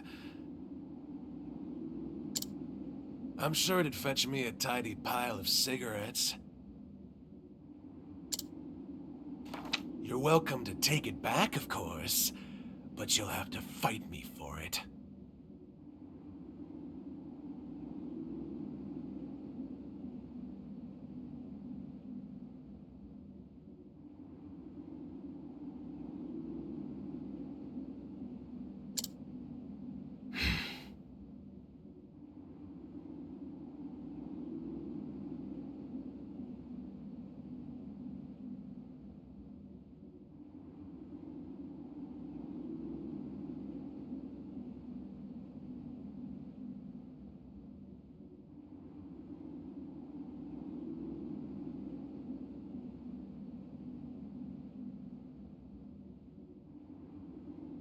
I'm sure it'd fetch me a tidy pile of cigarettes. You're welcome to take it back, of course, but you'll have to fight me for it.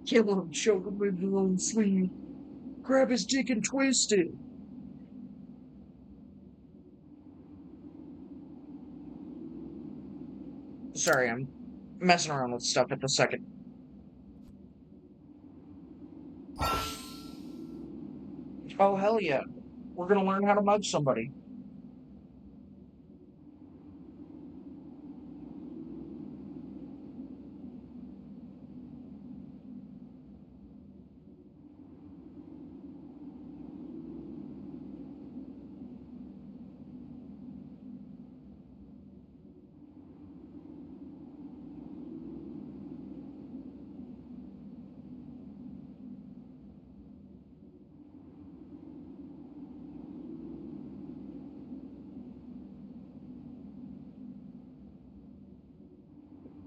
Kill him, choke him in your own sleeve. Grab his dick and twist it. Sorry, I'm messing around with stuff at the second. Oh, hell yeah. We're gonna learn how to mug somebody.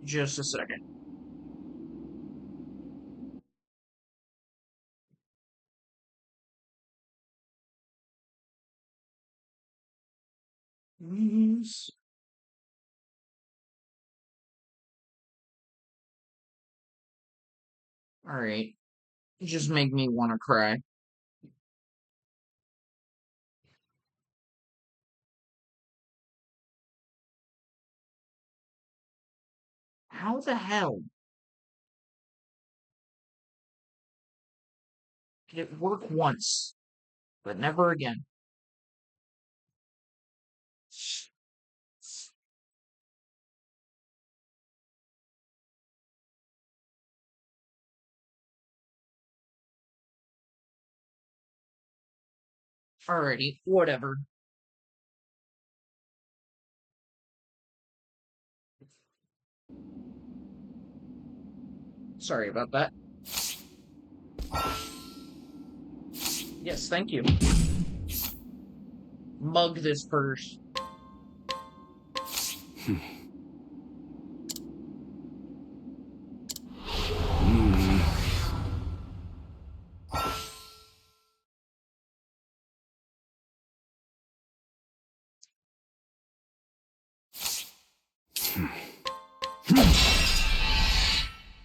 Just a second. Please. Alright. Just make me want to cry. How the hell It worked once, but never again. Alrighty, whatever. Sorry about that. Yes, thank you. Mug this purse.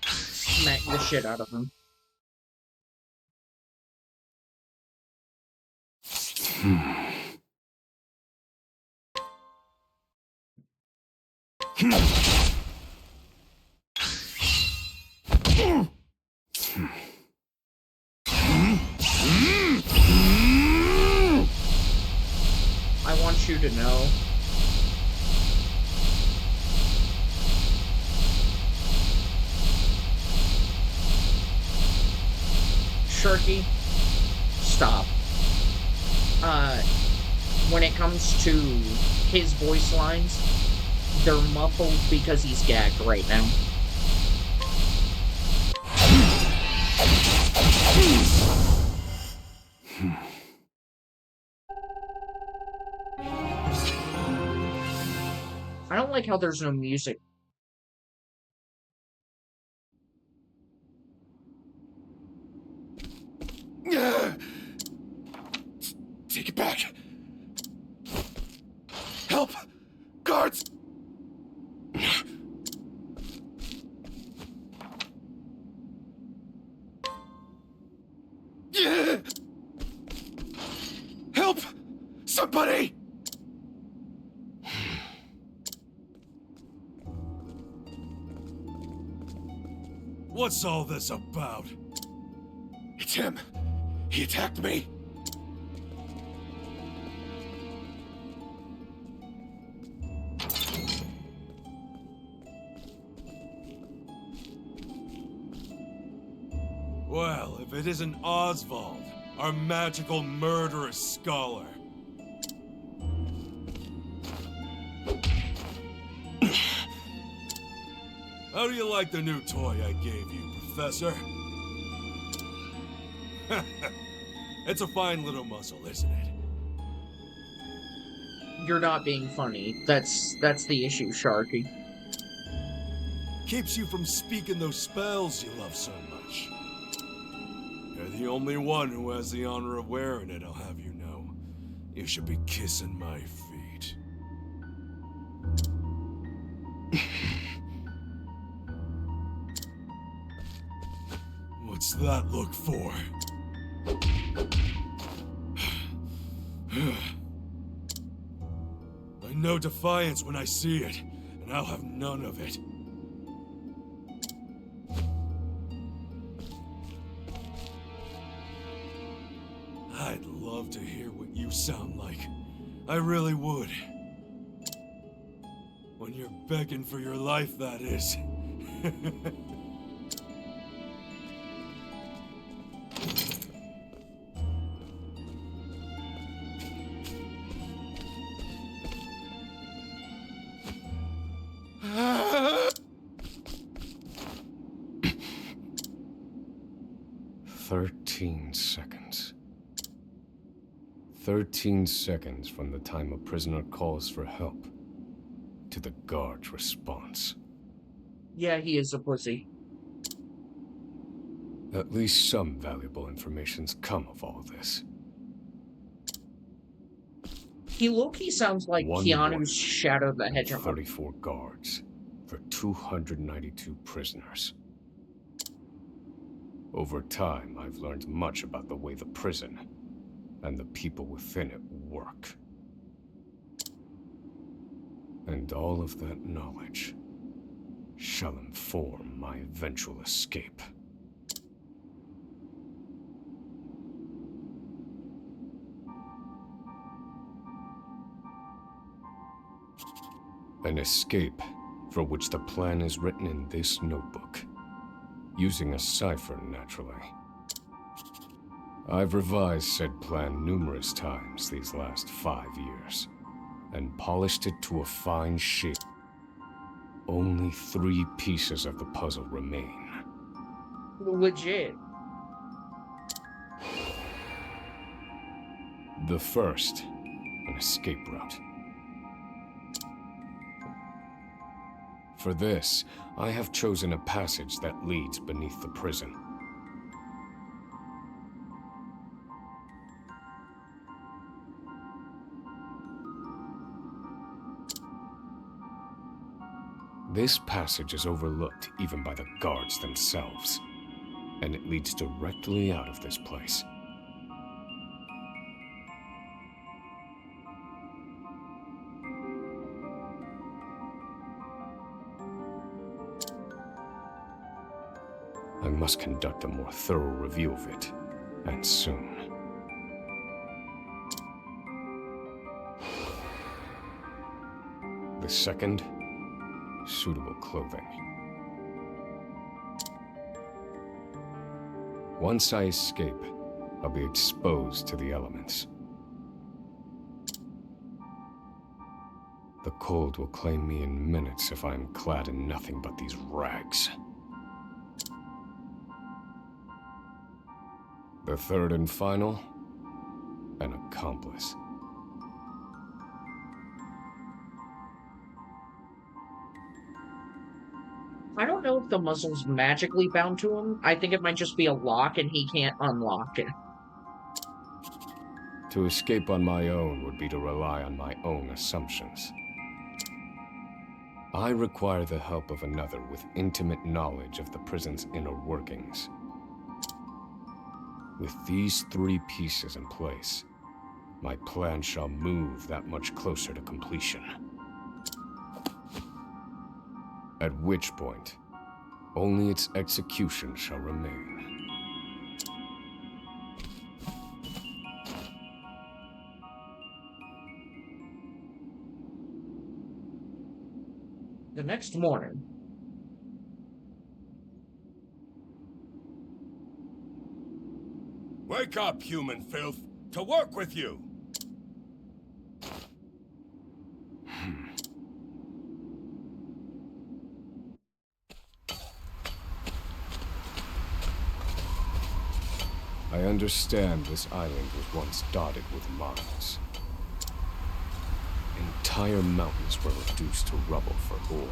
Smack the shit out of him. I want you to know. Sharky, stop. When it comes to his voice lines, they're muffled because he's gagged right now. I don't like how there's no music. Take it back. Help! Guards! Help! Somebody! What's all this about? It's him. He attacked me. Well, if it isn't Oswald, our magical murderous scholar. How do you like the new toy I gave you, Professor? It's a fine little muscle, isn't it? You're not being funny. That's the issue, Sharky. Keeps you from speaking those spells you love so much. You're the only one who has the honor of wearing it, I'll have you know. You should be kissing my feet. What's that look for? I know defiance when I see it, and I'll have none of it. I'd love to hear what you sound like. I really would. When you're begging for your life, that is. Seconds. 13 seconds from the time a prisoner calls for help to the guard's response. Yeah, he is a pussy. At least some valuable information's come of all this. He low-key sounds like One Keanu's warden Shadow the and Hedgehog. 34 guards for 292 prisoners. Over time, I've learned much about the way the prison and the people within it work. And all of that knowledge shall inform my eventual escape. An escape for which the plan is written in this notebook. Using a cipher, naturally. I've revised said plan numerous times these last 5 years, and polished it to a fine shape. Only 3 pieces of the puzzle remain. Legit. The first, an escape route. For this, I have chosen a passage that leads beneath the prison. This passage is overlooked even by the guards themselves, and it leads directly out of this place. I must conduct a more thorough review of it, and soon. The second, suitable clothing. Once I escape, I'll be exposed to the elements. The cold will claim me in minutes if I am clad in nothing but these rags. The third and final, an accomplice. I don't know if the muzzle's magically bound to him. I think it might just be a lock and he can't unlock it. To escape on my own would be to rely on my own assumptions. I require the help of another with intimate knowledge of the prison's inner workings. With these 3 pieces in place, my plan shall move that much closer to completion. At which point, only its execution shall remain. The next morning, Wake up, human filth! To work with you! I understand this island was once dotted with mines. Entire mountains were reduced to rubble for ore,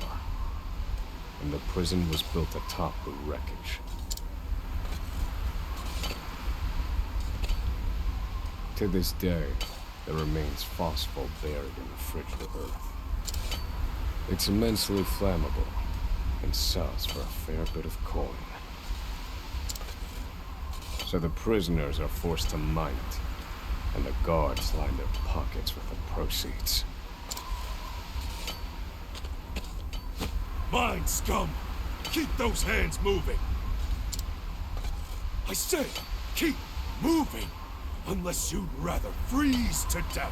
and the prison was built atop the wreckage. To this day, there remains phosphor buried in the frigid earth. It's immensely flammable, and sells for a fair bit of coin. So the prisoners are forced to mine it, and the guards line their pockets with the proceeds. Mine, scum! Keep those hands moving! I said, keep moving! Unless you'd rather freeze to death!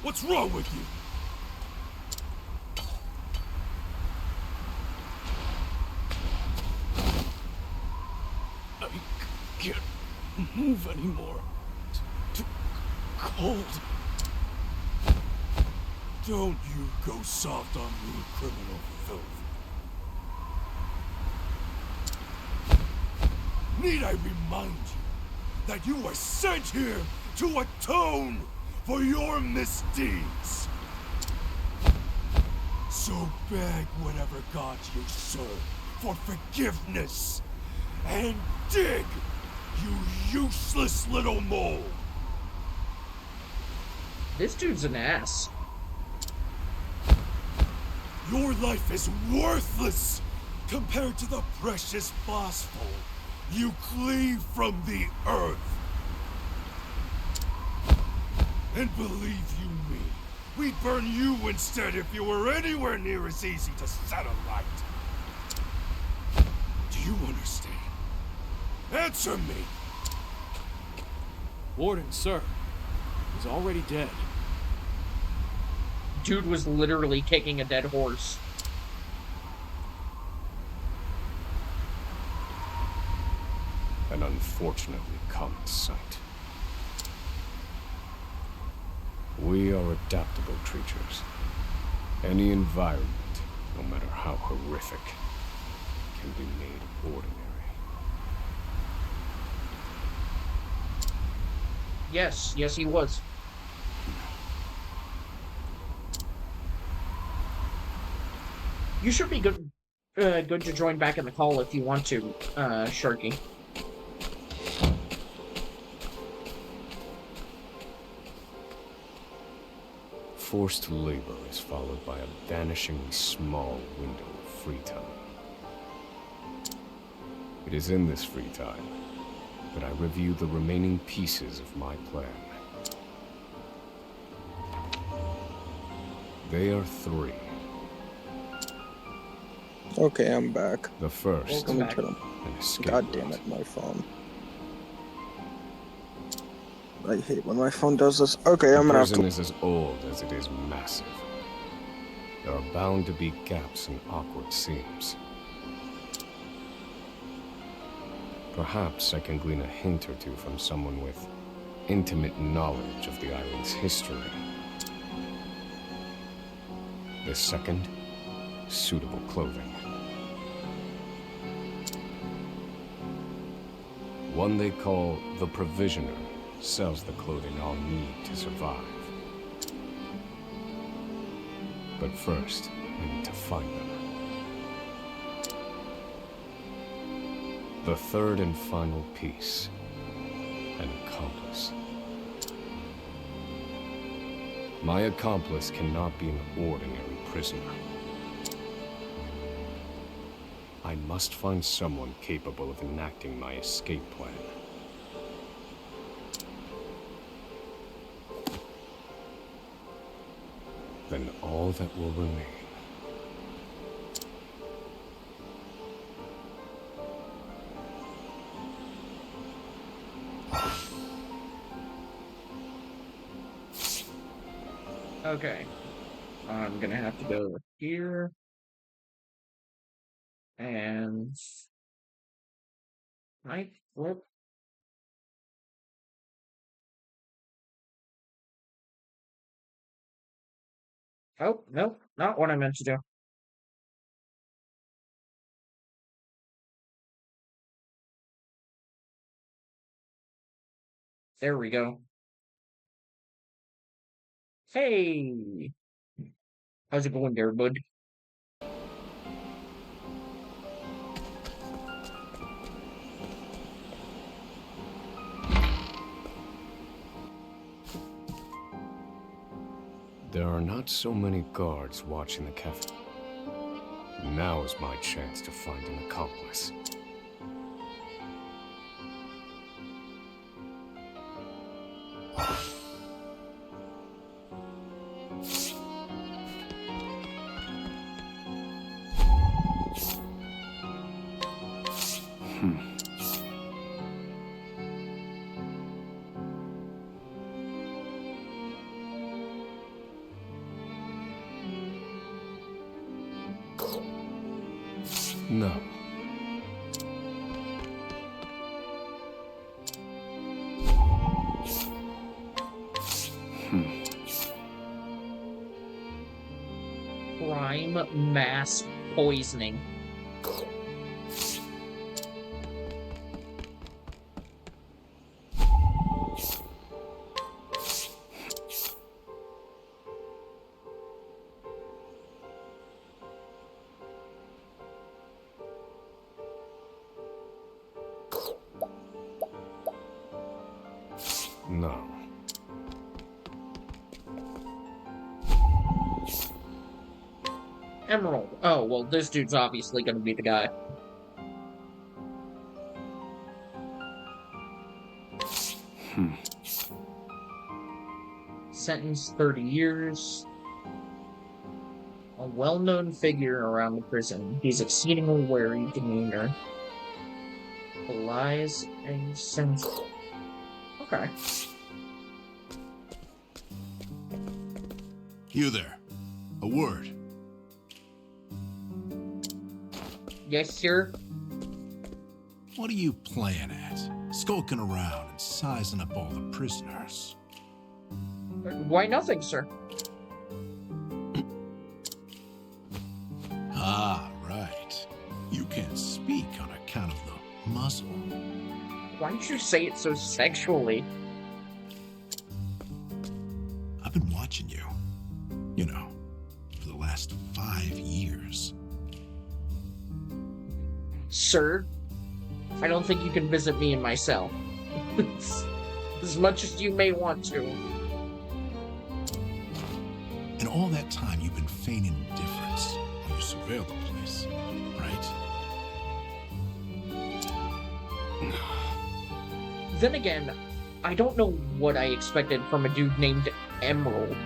What's wrong with you? I can't move anymore. Too cold. Don't you go soft on me, criminal filth. Need I remind you that you were sent here to atone for your misdeeds? So beg whatever gods you serve for forgiveness, and dig, you useless little mole! this dude's an ass. Your life is worthless compared to the precious phosphor you cleave from the earth. And believe you me, we'd burn you instead if you were anywhere near as easy to set alight. Do you understand? Answer me! Warden, sir. He's already dead. Dude was literally kicking a dead horse. An unfortunately common sight. We are adaptable creatures. Any environment, no matter how horrific, can be made ordinary. Yes, yes, he was. You should be good to join back in the call if you want to, Sharky. Forced labor is followed by a vanishingly small window of free time. It is in this free time that I review the remaining pieces of my plan. They are 3. Okay, I'm back. The first, Welcome back. Turn on. an escape God damn route. it, my phone. I hate when my phone does this. Okay, The I'm gonna have prison to. is as old as it is massive. There are bound to be gaps and awkward seams. Perhaps I can glean a hint or two from someone with intimate knowledge of the island's history. The second, suitable clothing. One they call the Provisioner sells the clothing I'll need to survive. But first, I need to find them. The third and final piece, an accomplice. My accomplice cannot be an ordinary prisoner. I must find someone capable of enacting my escape plan. Then all that will remain Okay. I'm gonna have to go here. And... Right flip. Oh, no, not what I meant to do. There we go. Hey! How's it going there, bud? There are not so many guards watching the cafe. Now is my chance to find an accomplice. No. Prime mass poisoning. No. Emerald. Oh, well, this dude's obviously gonna be the guy. Sentenced 30 years. A well-known figure around the prison. He's exceedingly wary demeanor. Lies and sense. Okay. You there. A word. Yes, sir. What are you playing at? Skulking around and sizing up all the prisoners. Why nothing, sir? Ah, right. You can't speak on account of the muzzle. Why'd you say it so sexually? I've been watching you. You know, for the last 5 years. Sir, I don't think you can visit me in my cell. As much as you may want to. And all that time you've been feigning indifference while you surveil the place, right? Then again, I don't know what I expected from a dude named Emerald.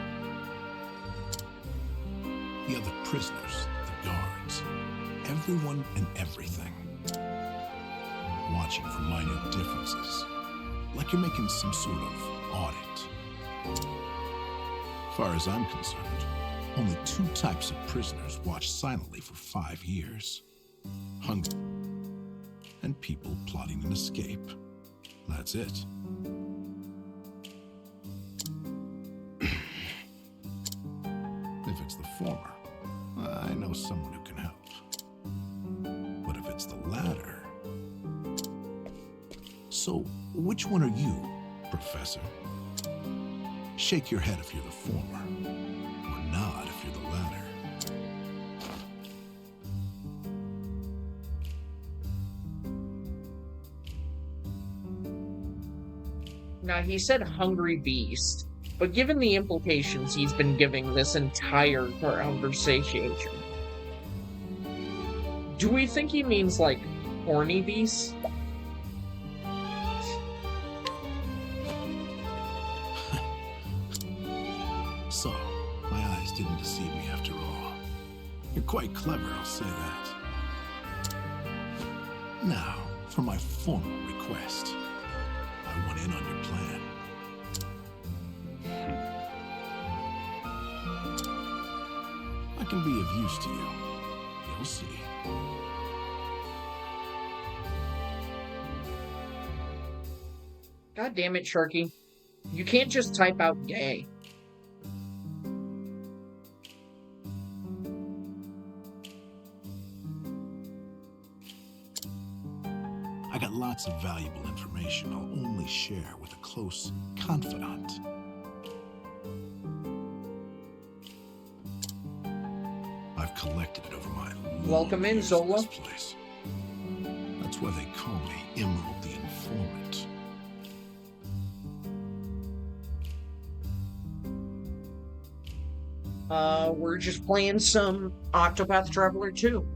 The other prisoners, the guards, everyone and everything. Watching for minute differences, like you're making some sort of audit. As far as I'm concerned, only 2 types of prisoners watch silently for 5 years. Hungry and people plotting an escape. That's it. If it's the former, I know someone who can help. But if it's the latter... So, which one are you, Professor? Shake your head if you're the former, or nod if you're the latter. Now, he said hungry beast, but given the implications he's been giving this entire conversation, do we think he means, like, horny beast? So, my eyes didn't deceive me after all. You're quite clever, I'll say that. Now, for my formal request. I want in on your plan. I can be of use to you. You'll see. God damn it, Sharky. You can't just type out gay. I got lots of valuable information I'll only share with a close confidant. I've collected it over my Welcome in, years Zola. this place. That's why they call me Emerald the Informant. We're just playing some Octopath Traveler 2.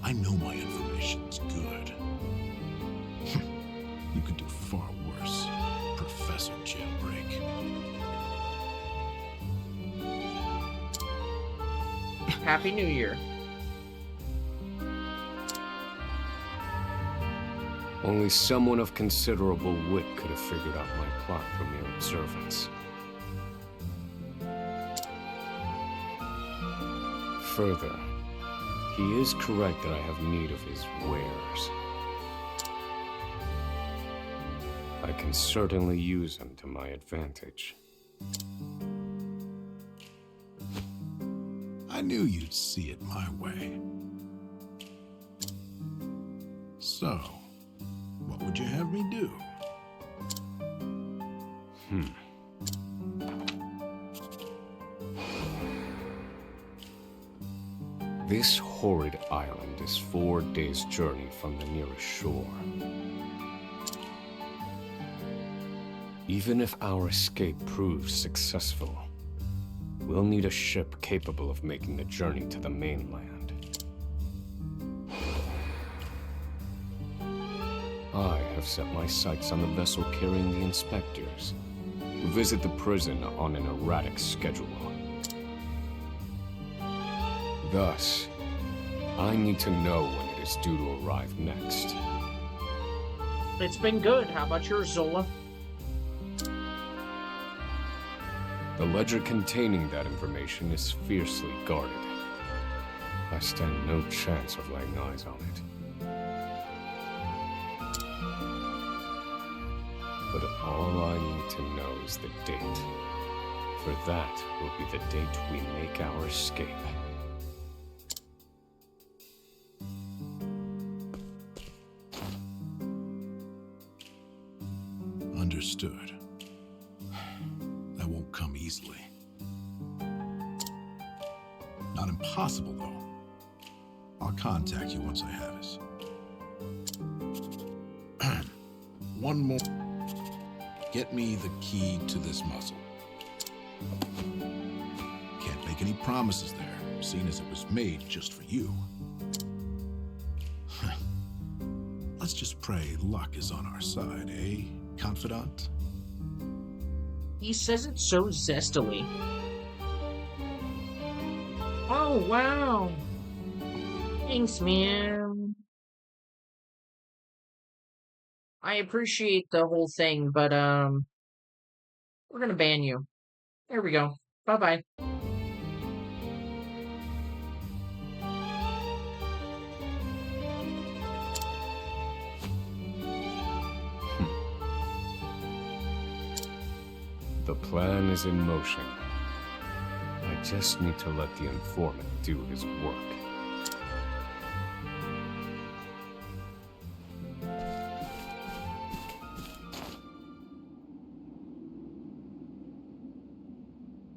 I know my information's good. You could do far worse, Professor Jailbreak. Happy New Year. Only someone of considerable wit could have figured out my plot from mere observance. Further, he is correct that I have need of his wares. I can certainly use him to my advantage. I knew you'd see it my way. So, what would you have me do? This horrid island is 4 days' journey from the nearest shore. Even if our escape proves successful, we'll need a ship capable of making the journey to the mainland. I have set my sights on the vessel carrying the inspectors, who visit the prison on an erratic schedule. Thus, I need to know when it is due to arrive next. It's been good. How about yours, Zola? The ledger containing that information is fiercely guarded. I stand no chance of laying eyes on it. But all I need to know is the date. For that will be the date we make our escape. Understood. That won't come easily. Not impossible, though. I'll contact you once I have it. One more. Get me the key to this muzzle. Can't make any promises there, seeing as it was made just for you. Let's just pray luck is on our side, eh, confidant? He says it so zestily. Oh, wow. Thanks, man. I appreciate the whole thing, but, we're gonna ban you. There we go. Bye-bye. The plan is in motion. I just need to let the informant do his work.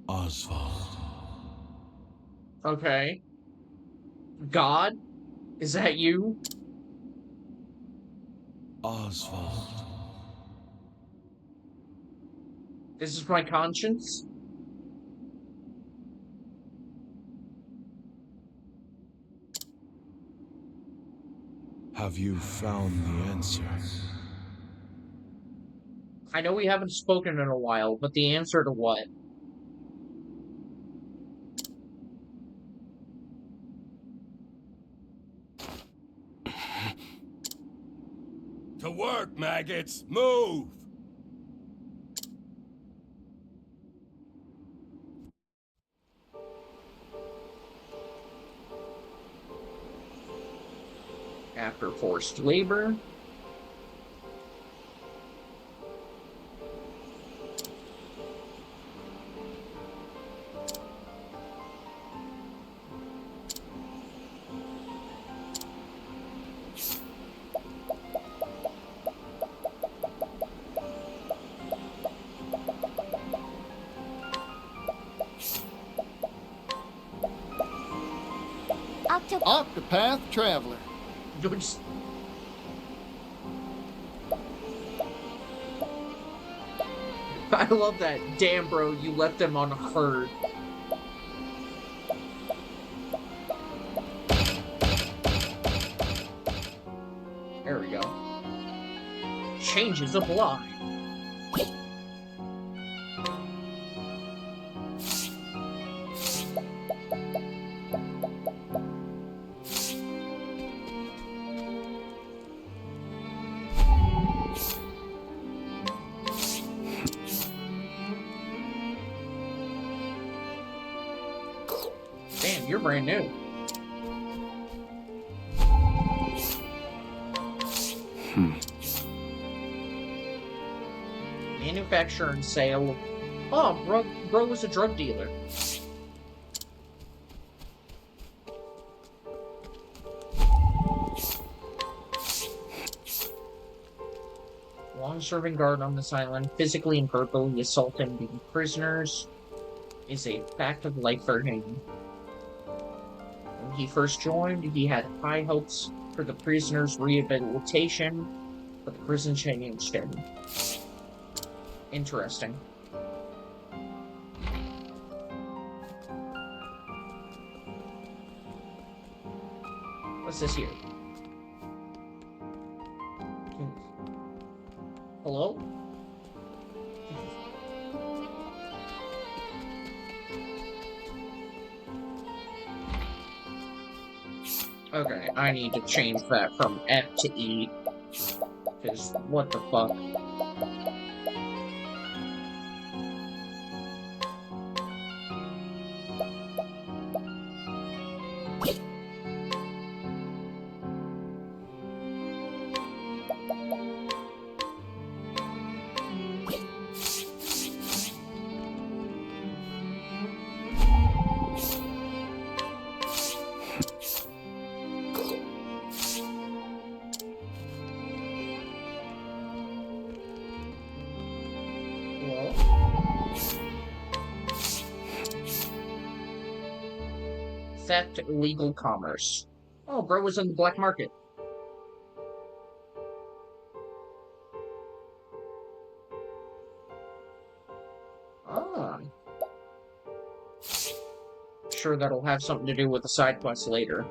Oswald. Okay. God? Is that you? Oswald. This is my conscience? Have you found the answer? I know we haven't spoken in a while, but the answer to what? To work, maggots! Move! After forced labor. Octopath Traveler. Just... I love that. Damn, bro, you left them on a herd. There we go. Changes apply. Damn, you're brand new. Manufacture and sale. Oh, bro was a drug dealer. Long-serving guard on this island, physically and verbally assaulting the prisoners is a fact of life for him. When he first joined, he had high hopes for the prisoners' rehabilitation, but the prison changed him. Interesting. What's this here? Hello? Okay, I need to change that from F to E. Because what the fuck? Oh. Theft, illegal commerce. Oh, bro was in the black market. Ah. Sure that'll have something to do with the side quest later.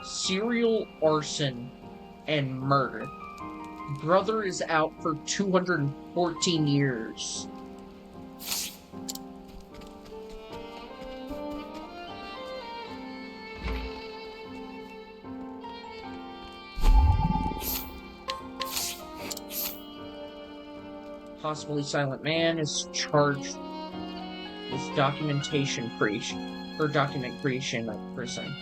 Serial arson and murder. Brother is out for 214 years. Possibly Silent Man is charged with document creation at prison.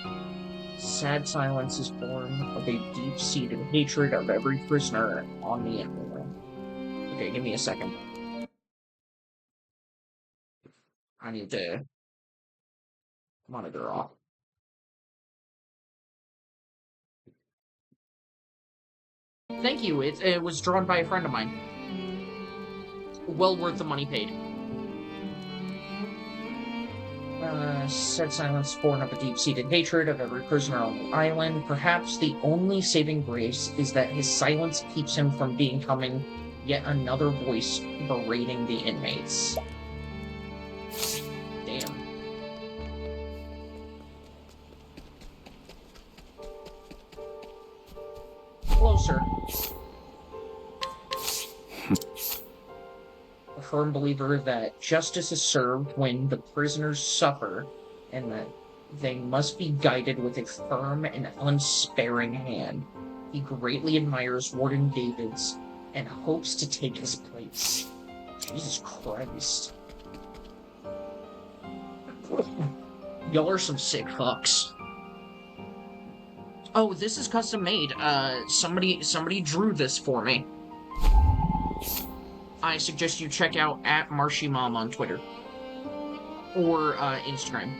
Sad silence is born of a deep-seated hatred of every prisoner on the island. Okay, give me a second. I need to monitor off. Thank you. It was drawn by a friend of mine. Well worth the money paid. Said silence born of a deep-seated hatred of every prisoner on the island. Perhaps the only saving grace is that his silence keeps him from becoming yet another voice berating the inmates. Damn. Closer. A firm believer that justice is served when the prisoners suffer, and that they must be guided with a firm and unsparing hand. He greatly admires Warden Davids and hopes to take his place. Jesus Christ. Y'all are some sick fucks. Oh, this is custom made. Somebody drew this for me. I suggest you check out @MarshyMom on Twitter. Or, Instagram.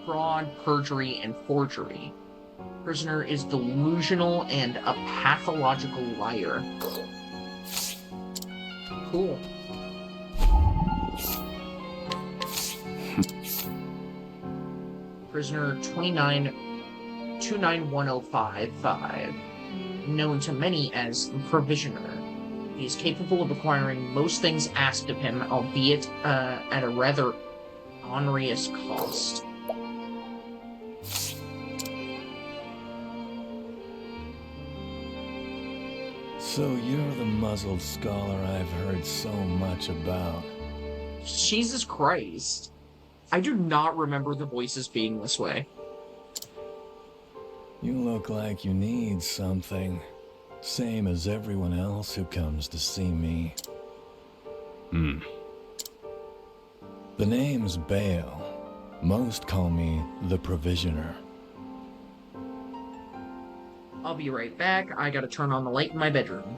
Fraud, perjury, and forgery. Prisoner is delusional and a pathological liar. Cool. Prisoner 2910555, known to many as Provisioner. He is capable of acquiring most things asked of him, albeit at a rather onerous cost. So you're the muzzled scholar I've heard so much about. Jesus Christ. I do not remember the voices being this way. You look like you need something. Same as everyone else who comes to see me. The name's Bale. Most call me the Provisioner. I'll be right back. I gotta turn on the light in my bedroom.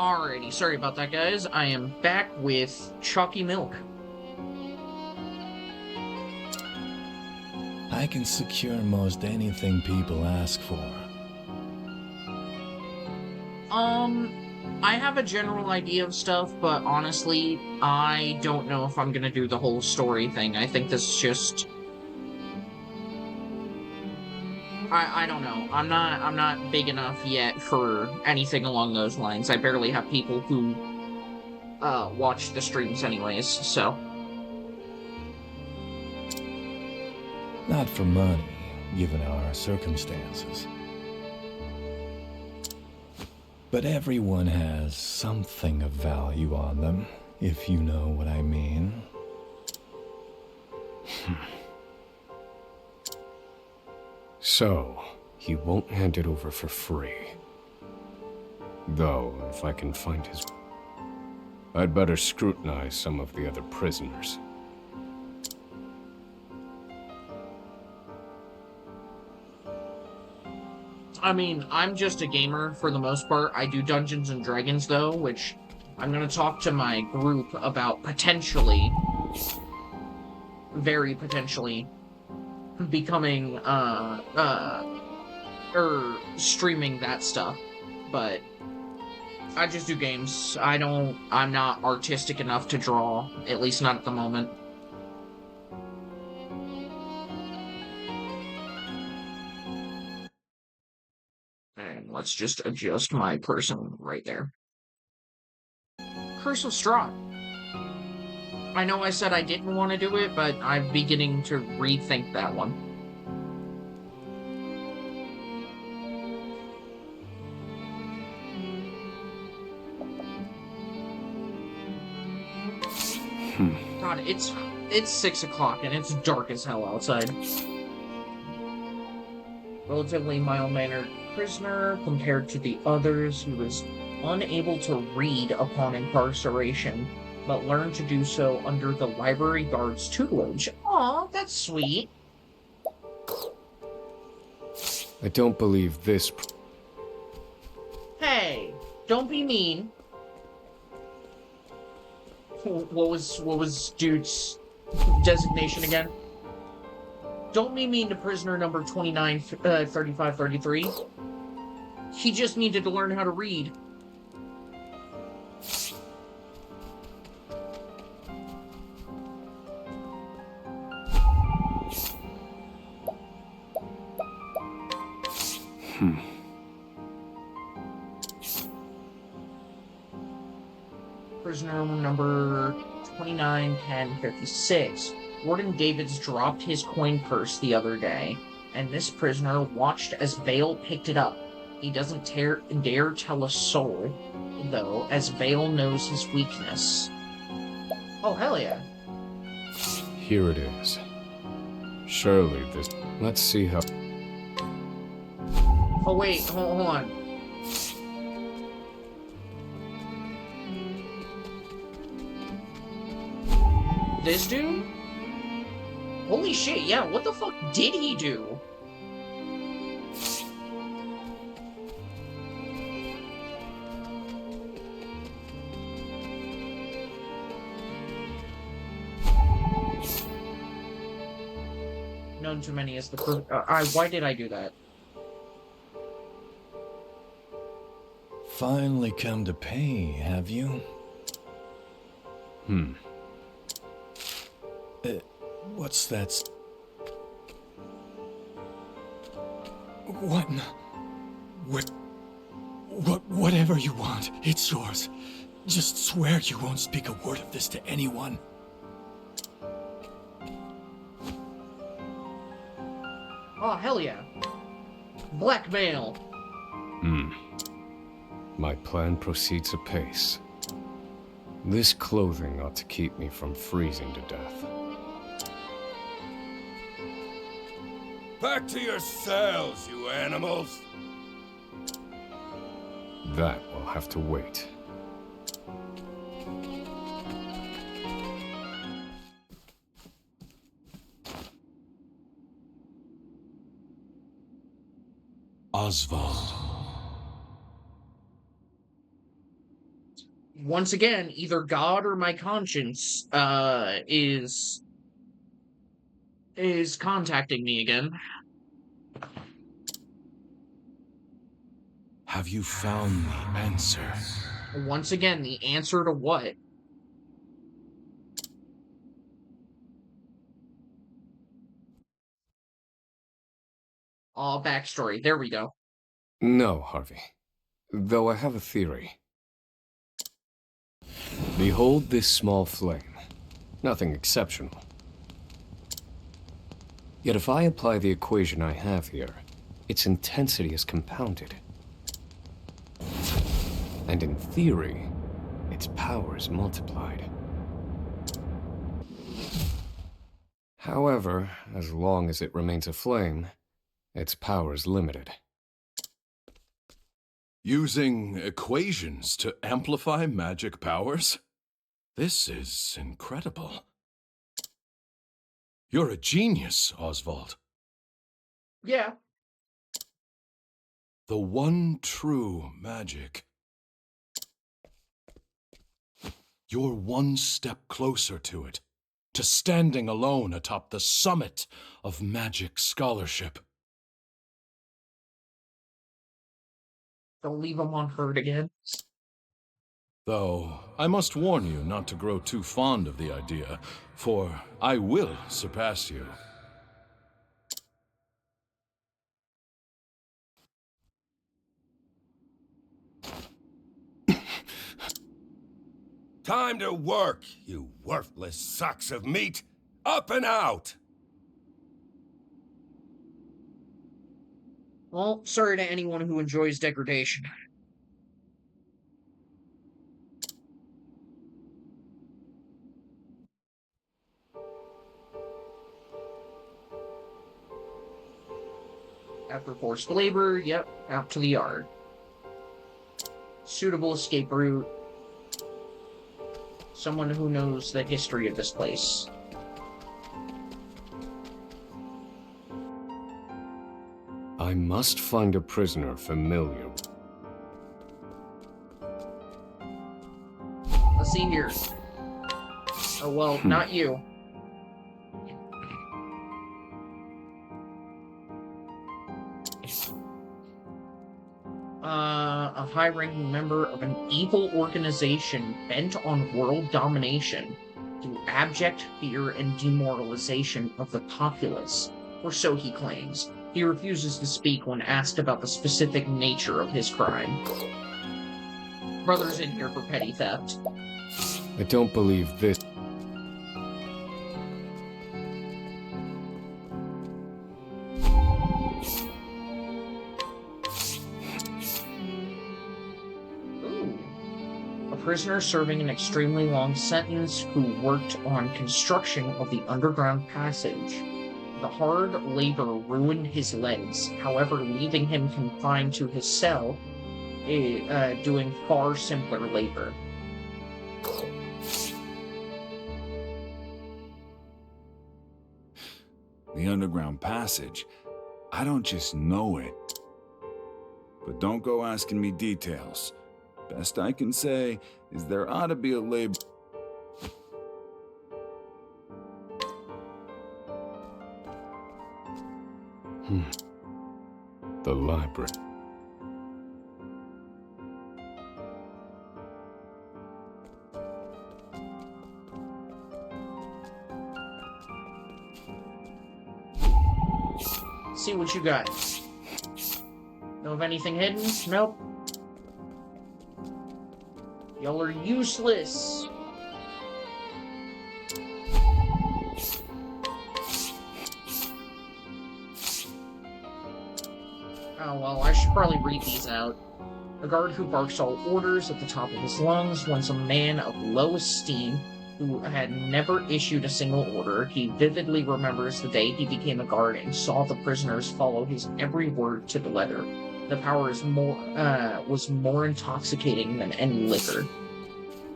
Alrighty, sorry about that, guys. I am back with chalky milk. I can secure most anything people ask for. I have a general idea of stuff, but honestly, I don't know if I'm gonna do the whole story thing. I think this is just... I don't know. I'm not big enough yet for anything along those lines. I barely have people who watch the streams anyways, so... Not for money, given our circumstances. But everyone has something of value on them, if you know what I mean. So, he won't hand it over for free. Though, if I can find his... I'd better scrutinize some of the other prisoners. I mean, I'm just a gamer for the most part. I do Dungeons and Dragons though, which I'm gonna talk to my group about potentially, very potentially, becoming, streaming that stuff. But I just do games. I'm not artistic enough to draw, at least not at the moment. And let's just adjust my person right there. Curse of Strahd. I know I said I didn't want to do it, but I'm beginning to rethink that one. God, it's 6 o'clock and it's dark as hell outside. Relatively mild-mannered prisoner compared to the others who was unable to read upon incarceration, but learned to do so under the library guard's tutelage. Aw, that's sweet. I don't believe this... Hey, don't be mean. What was dude's designation again? Don't be mean to prisoner number 293533. He just needed to learn how to read. Prisoner number 291056. Warden Davids dropped his coin purse the other day, and this prisoner watched as Vale picked it up. He doesn't dare tell a soul, though, as Vale knows his weakness. Oh, hell yeah. Here it is. Surely this... Let's see how... Oh, wait, hold on. This dude? Holy shit, yeah, what the fuck did he do? Known to many as the why did I do that? Finally come to pay, have you? What's that? What? Whatever you want, it's yours. Just swear you won't speak a word of this to anyone. Oh, hell yeah. Blackmail. My plan proceeds apace. This clothing ought to keep me from freezing to death. Back to your cells, you animals! That will have to wait. Oswald. once again, either God or my conscience is contacting me again. Have you found the answer? Once again, the answer to what? All backstory. There we go. No, Harvey. Though I have a theory. Behold this small flame. Nothing exceptional. Yet if I apply the equation I have here, its intensity is compounded. And in theory, its power is multiplied. However, as long as it remains a flame, its power is limited. Using equations to amplify magic powers? This is incredible. You're a genius, Oswald. Yeah. The one true magic. You're one step closer to it, to standing alone atop the summit of magic scholarship. Don't leave him on hurt again. Though, I must warn you not to grow too fond of the idea, for I will surpass you. Time to work, you worthless sacks of meat! Up and out! Well, sorry to anyone who enjoys degradation. After forced labor, yep, out to the yard. Suitable escape route. Someone who knows the history of this place. I must find a prisoner familiar. Let's see here. Oh, well, not you. A high-ranking member of an evil organization bent on world domination through abject fear and demoralization of the populace, or so he claims. He refuses to speak when asked about the specific nature of his crime. Brother's in here for petty theft. I don't believe this. Ooh. A prisoner serving an extremely long sentence who worked on construction of the underground passage. The hard labor ruined his legs, however, leaving him confined to his cell, doing far simpler labor. The underground passage, I don't just know it. But don't go asking me details. Best I can say is there ought to be a label. The library. See what you got. Know of anything hidden? Nope. Y'all are useless. Oh well, I should probably read these out. A guard who barks all orders at the top of his lungs, once a man of low esteem who had never issued a single order. He vividly remembers the day he became a guard and saw the prisoners follow his every word to the letter. The power was more intoxicating than any liquor.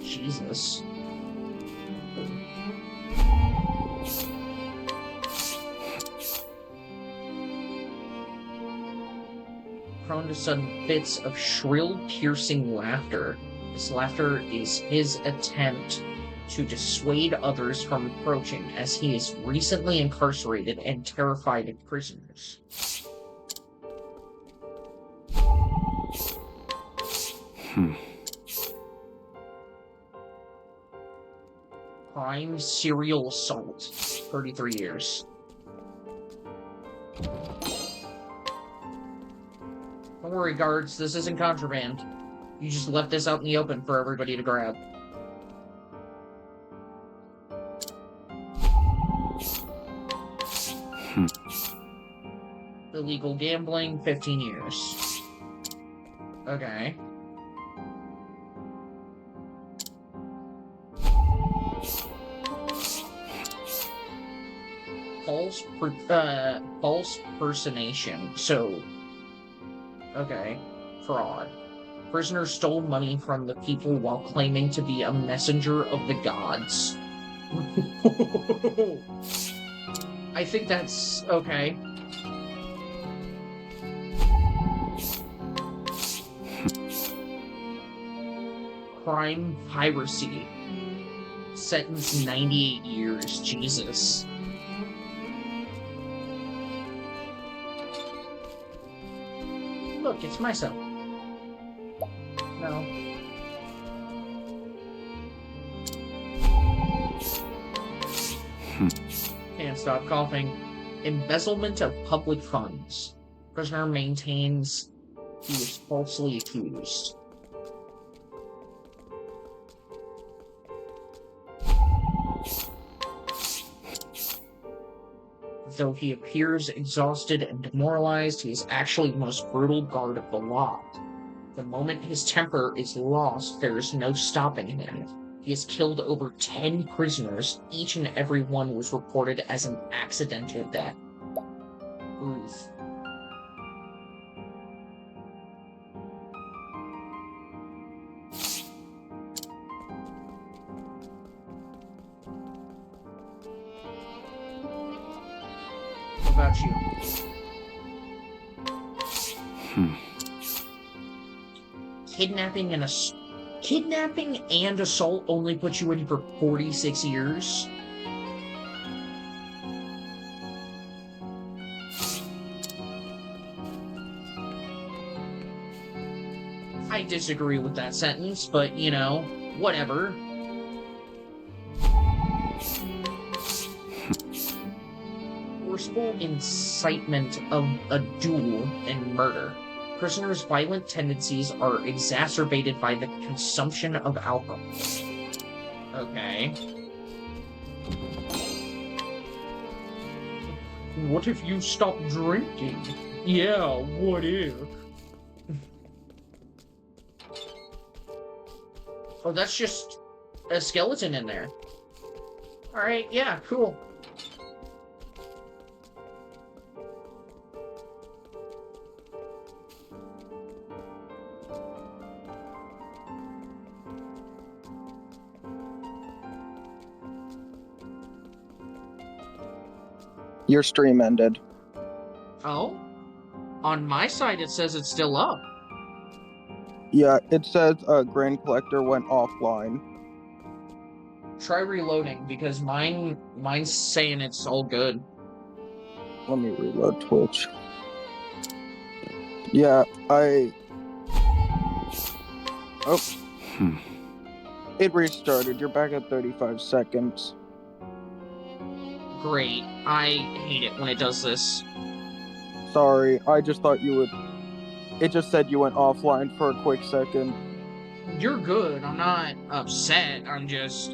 Jesus. Prone to sudden fits of shrill, piercing laughter, This laughter is his attempt to dissuade others from approaching, as he is recently incarcerated and terrified of prisoners. Crime, serial assault, 33 years. Don't worry, guards, this isn't contraband. You just left this out in the open for everybody to grab. Illegal gambling, 15 years. Okay. False personation. So, okay. Fraud. Prisoner stole money from the people while claiming to be a messenger of the gods. I think that's okay. Crime, piracy. Sentence 98 years. Jesus. Look, it's myself. No. Can't stop coughing. Embezzlement of public funds. Prisoner maintains he was falsely accused. Though he appears exhausted and demoralized, he is actually the most brutal guard of the lot. The moment his temper is lost, there is no stopping him. He has killed over 10 prisoners. Each and every one was reported as an accidental death. Oof. What about you? Kidnapping and assault only put you in for 46 years? I disagree with that sentence, but, you know, whatever. Forcible incitement of a duel and murder. Prisoners' violent tendencies are exacerbated by the consumption of alcohol. Okay. What if you stop drinking? Yeah, what if? Oh, that's just a skeleton in there. Alright, yeah, cool. Your stream ended. Oh? On my side, it says it's still up. Yeah, it says Grand Collector went offline. Try reloading, because mine's saying it's all good. Let me reload Twitch. Yeah, Oh. It restarted. You're back at 35 seconds. Great. I hate it when it does this. Sorry, I just thought you would... It just said you went offline for a quick second. You're good. I'm not upset. I'm just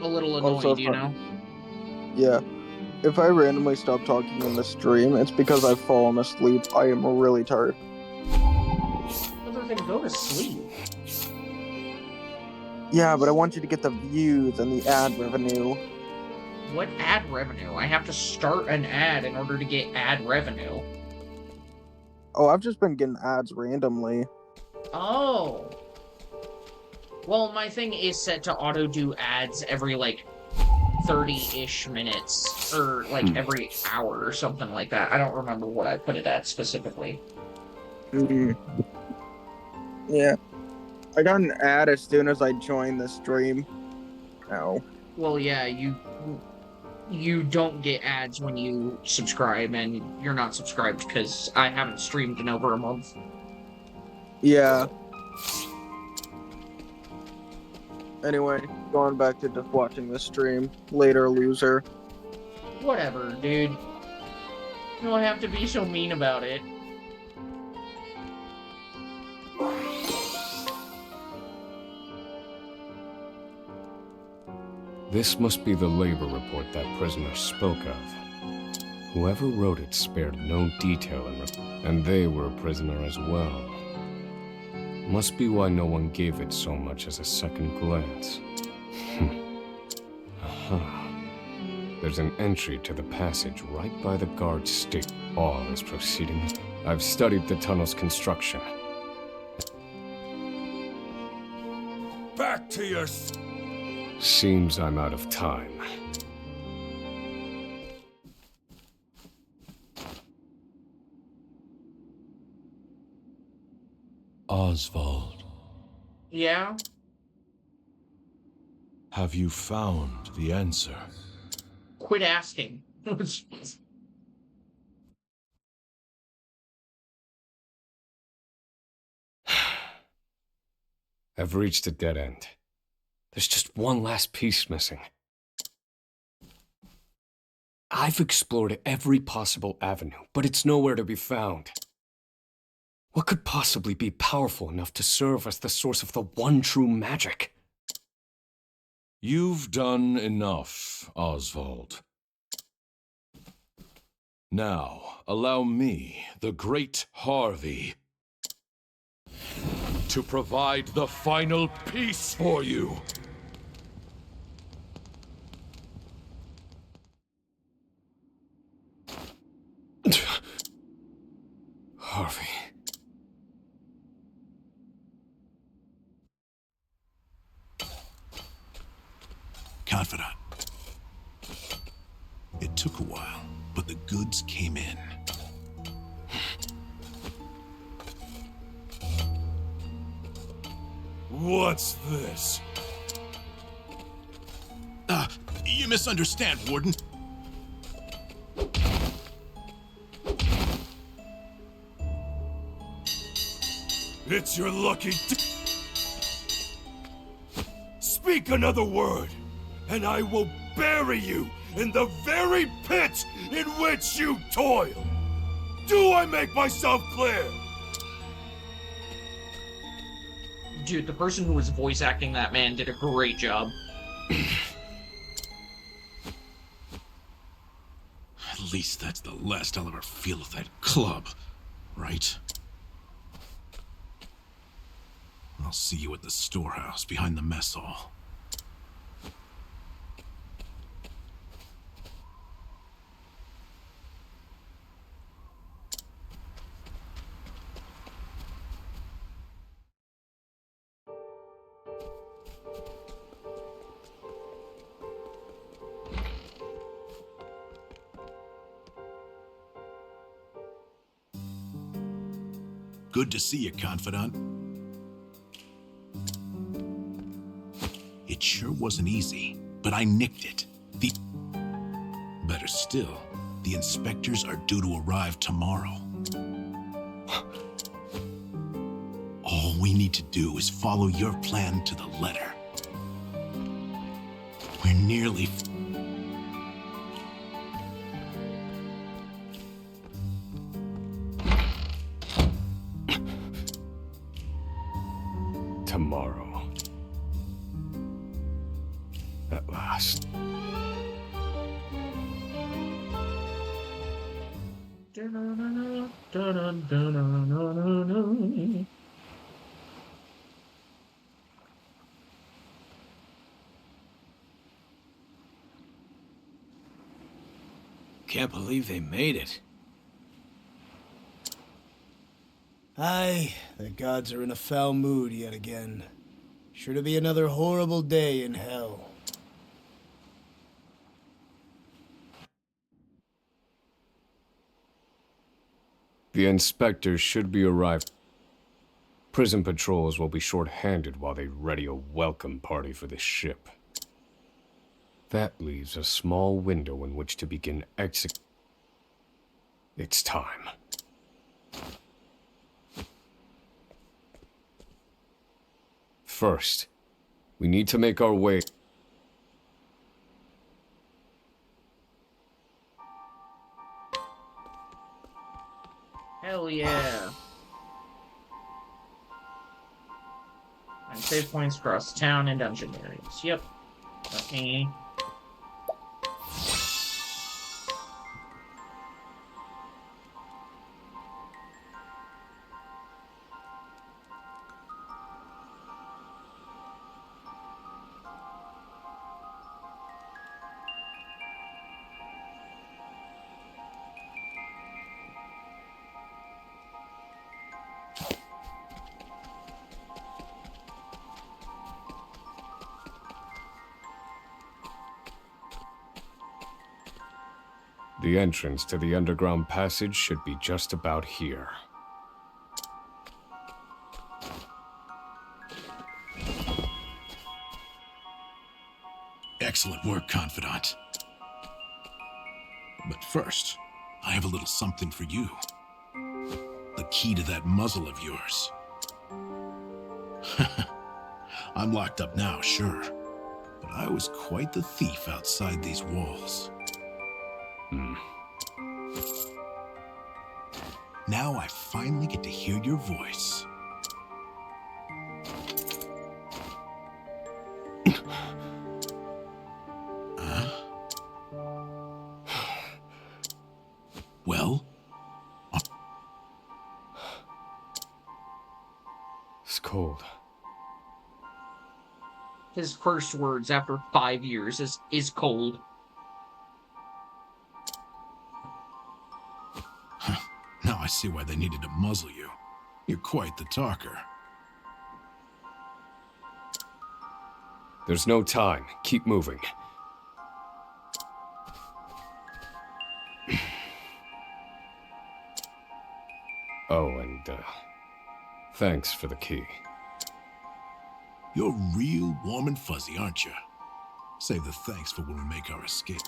a little annoyed, Also, you know? Yeah. If I randomly stop talking in the stream, it's because I've fallen asleep. I am really tired. Other than go to sleep. Yeah, but I want you to get the views and the ad revenue. What ad revenue? I have to start an ad in order to get ad revenue. Oh, I've just been getting ads randomly. Oh. Well, my thing is set to auto-do ads every, like, 30-ish minutes. Or, like, every hour or something like that. I don't remember what I put it at specifically. Mm, yeah. I got an ad as soon as I joined the stream. Ow. Well, yeah, you don't get ads when you subscribe, and you're not subscribed because I haven't streamed in over a month. Yeah. Anyway, going back to just watching the stream. Later, loser. Whatever, dude. You don't have to be so mean about it. This must be the labor report that prisoner spoke of. Whoever wrote it spared no detail and they were a prisoner as well. Must be why no one gave it so much as a second glance. Aha. There's an entry to the passage right by the guard's stick. All is proceeding. I've studied the tunnel's construction. Back to your... Seems I'm out of time. Oswald, Yeah? have you found the answer? Quit asking. I've reached a dead end. There's just one last piece missing. I've explored every possible avenue, but it's nowhere to be found. What could possibly be powerful enough to serve as the source of the one true magic? You've done enough, Oswald. Now, allow me, the great Harvey, to provide the final piece for you. Harvey. Confidant. It took a while, but the goods came in. What's this? You misunderstand, Warden. It's your lucky Speak another word, and I will bury you in the very pit in which you toil. Do I make myself clear? Dude, the person who was voice acting that man did a great job. At least that's the last I'll ever feel of that club, right? I'll see you at the storehouse behind the mess hall. Good to see you, Confidant. It sure wasn't easy, but I nicked it. Better still, the inspectors are due to arrive tomorrow. All we need to do is follow your plan to the letter. We're nearly... Tomorrow. At last. Can't believe they made it. Aye, the gods are in a foul mood yet again. Sure to be another horrible day in hell. The inspectors should be arrived. Prison patrols will be short-handed while they ready a welcome party for this ship. That leaves a small window in which to begin It's time. First, we need to make our way. Hell yeah. And save points across town and dungeon areas. Yep. Let me. The entrance to the underground passage should be just about here. Excellent work, Confidant. But first, I have a little something for you. The key to that muzzle of yours. I'm locked up now, sure. But I was quite the thief outside these walls. Now I finally get to hear your voice. Huh? Well? It's cold. His first words after 5 years is cold. Now I see why they needed to muzzle you. You're quite the talker. There's no time. Keep moving. Oh, and, thanks for the key. You're real warm and fuzzy, aren't you? Save the thanks for when we make our escape.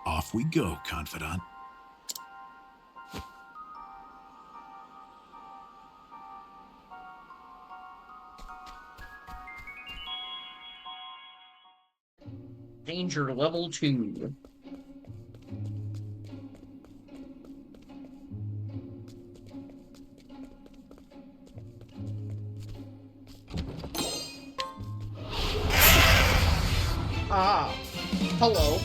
Off we go, Confidant. Danger level 2. Ah, hello.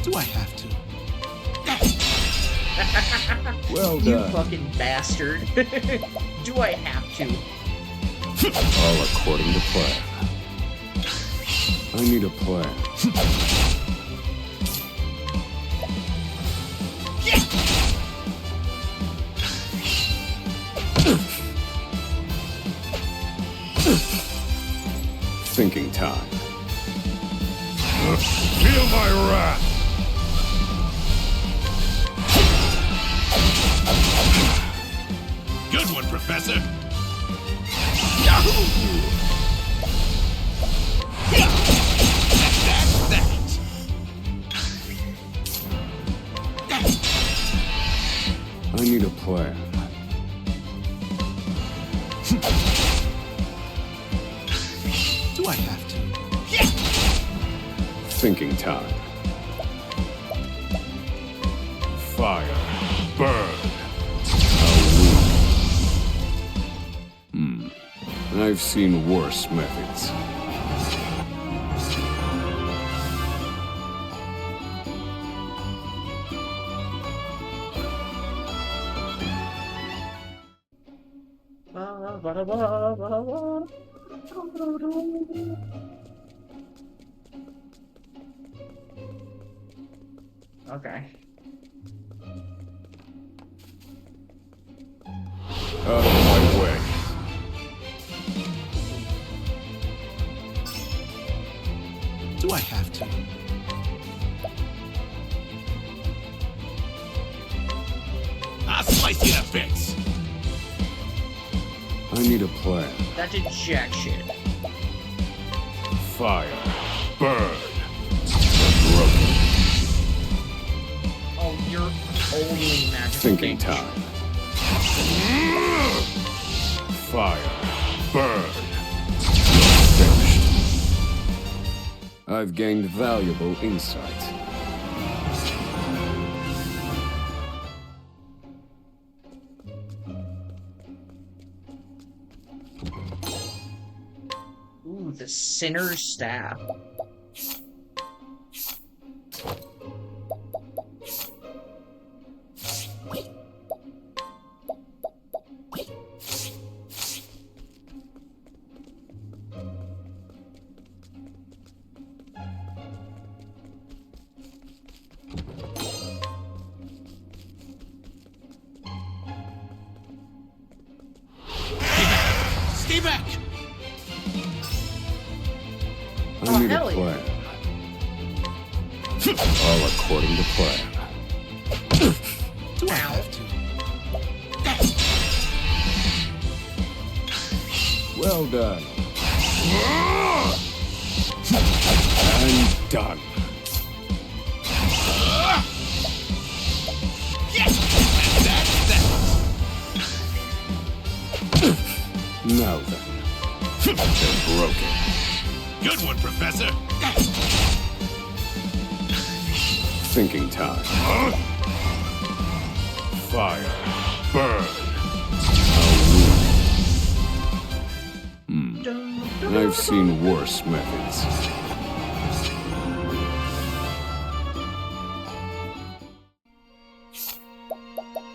Do I have to? Well You done. fucking bastard. Do I have to? All according to plan. I need a plan. Thinking time. Feel my wrath! Good one, Professor. I need a plan. Do I have to? Thinking time. Fire. Burn. I've seen worse methods. Okay. Out of my way. Do I have to? I'll slice you to bits. I need a plan. That did jack shit. Fire. Burn. Broken. Oh, you're only magical Thinking damage. time. Fire. Burn. Finished. I've gained valuable insight. Ooh, the Sinner's Staff. Stay back! I need a hell yeah. plan. All according to plan. Do I have to? Well done. And done. Yes! That's that! Now then. They're broken. Good one, Professor! Thinking time. Fire. Burn. I've seen worse methods.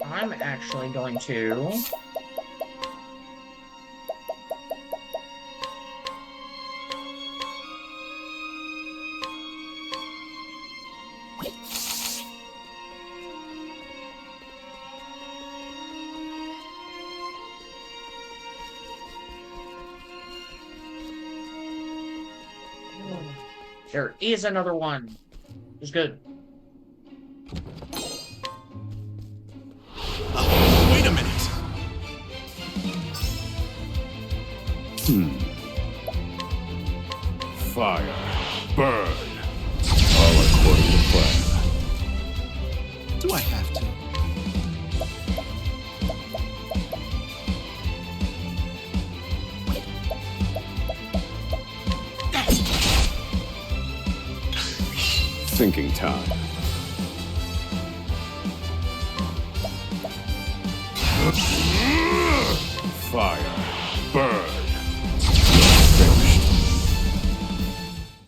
I'm actually going to... There is another one. It's good. Wait a minute! Fire. Burn. All according to plan. Do I have to? Thinking time. Fire. Burn. Finished.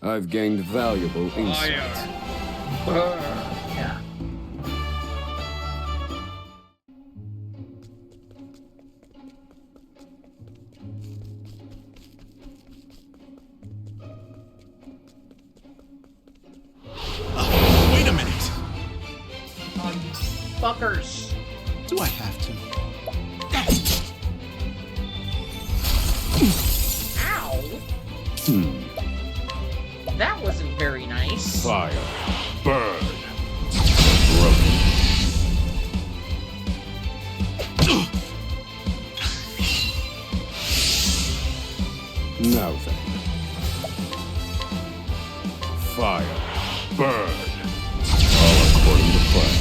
I've gained valuable insight. Yeah. Wait a minute! Fuckers. Do I have to? Ow. That wasn't very nice. Fire. Burn. Broken. Now then. Fire. Burn. All according to plan.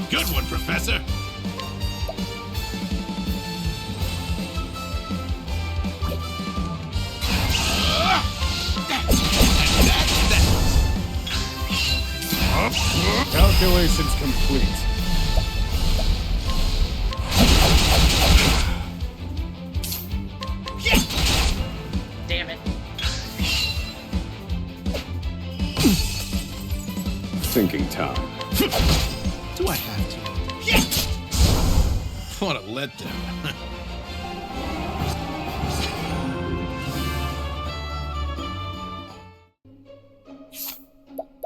Good one, Professor! Calculations complete. Damn it. Thinking time. Do I have to? What a letdown.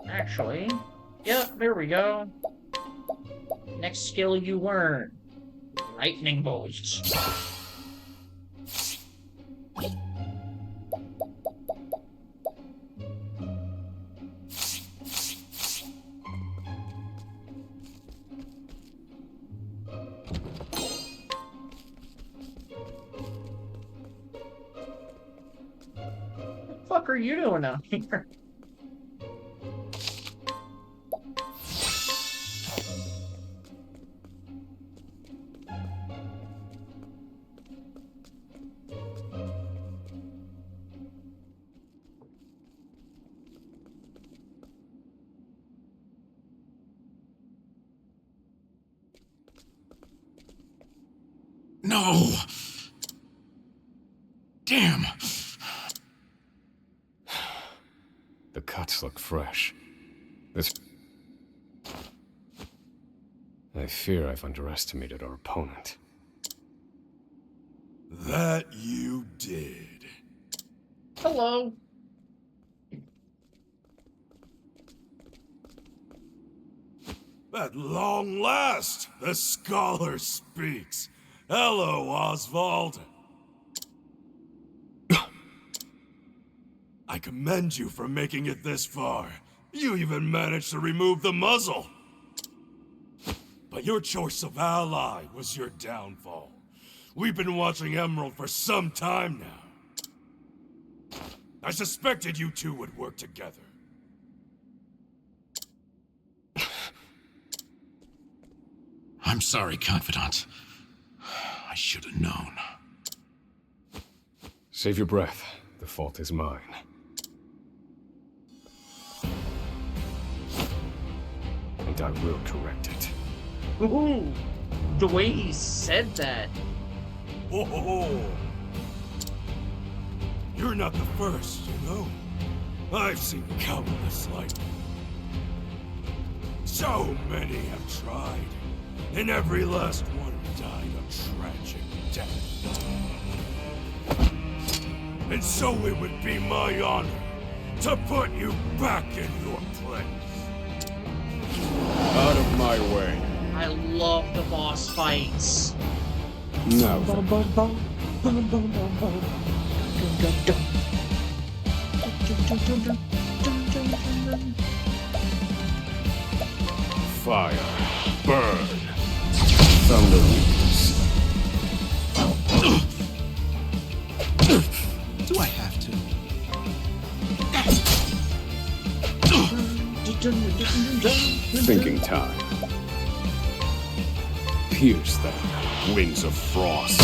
Actually, yep, there we go. Next skill you learn. Lightning bolts. fuck are you doing out here? No! Damn! The cuts look fresh. This... I fear I've underestimated our opponent. That you did. Hello. At long last, the scholar speaks. Hello, Oswald. I commend you for making it this far. You even managed to remove the muzzle. But your choice of ally was your downfall. We've been watching Emerald for some time now. I suspected you two would work together. I'm sorry, Confidant. I should have known. Save your breath. The fault is mine. And I will correct it. Ooh, the way he said that. Oh, you're not the first, you know. I've seen countless like you. So many have tried, and every last one died a tragic death. And so it would be my honor to put you back in your place. Out of my way. I love the boss fights. Now fire, burn. Found a weakness. Do I have to? Thinking time. Pierce them. Wings of frost.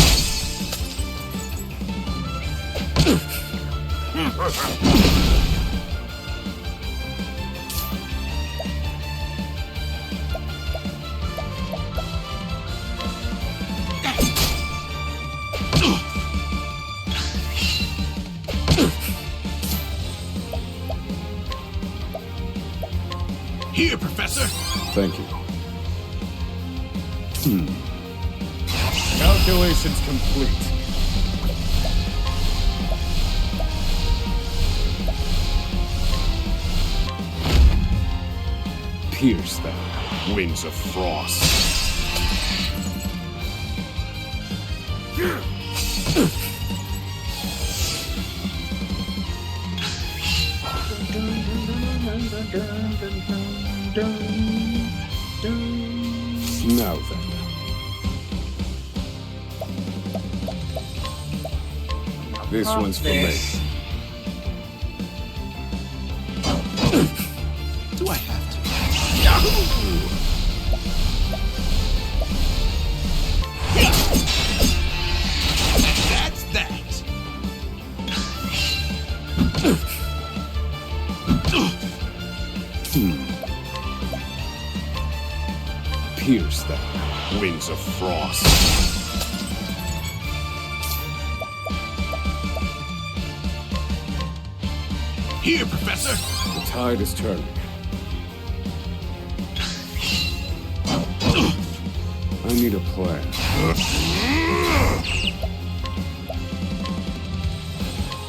Here, Professor! Thank you. Calculations complete. Pierce them. Wings of frost. Now then. This one's for me. Do I have to? That's that! Pierce them. Wings of frost. Here, Professor! The tide is turning. I need a plan.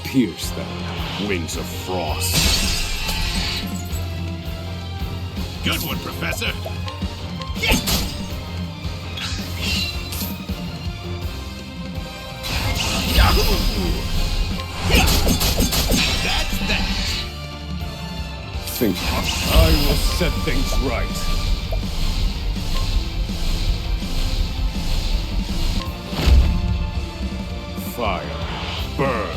Pierce them. Wings of frost. Good one, Professor! That's that! Think. I will set things right. Fire. Burn.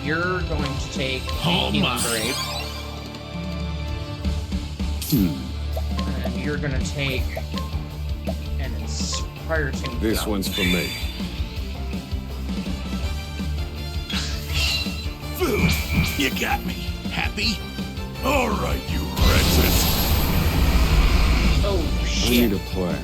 you're going to take a healing break. And you're going to take an Inspire Tank. This one's for me. Food! You got me. Happy? All right, you wretches. Oh, I need shit. a plan.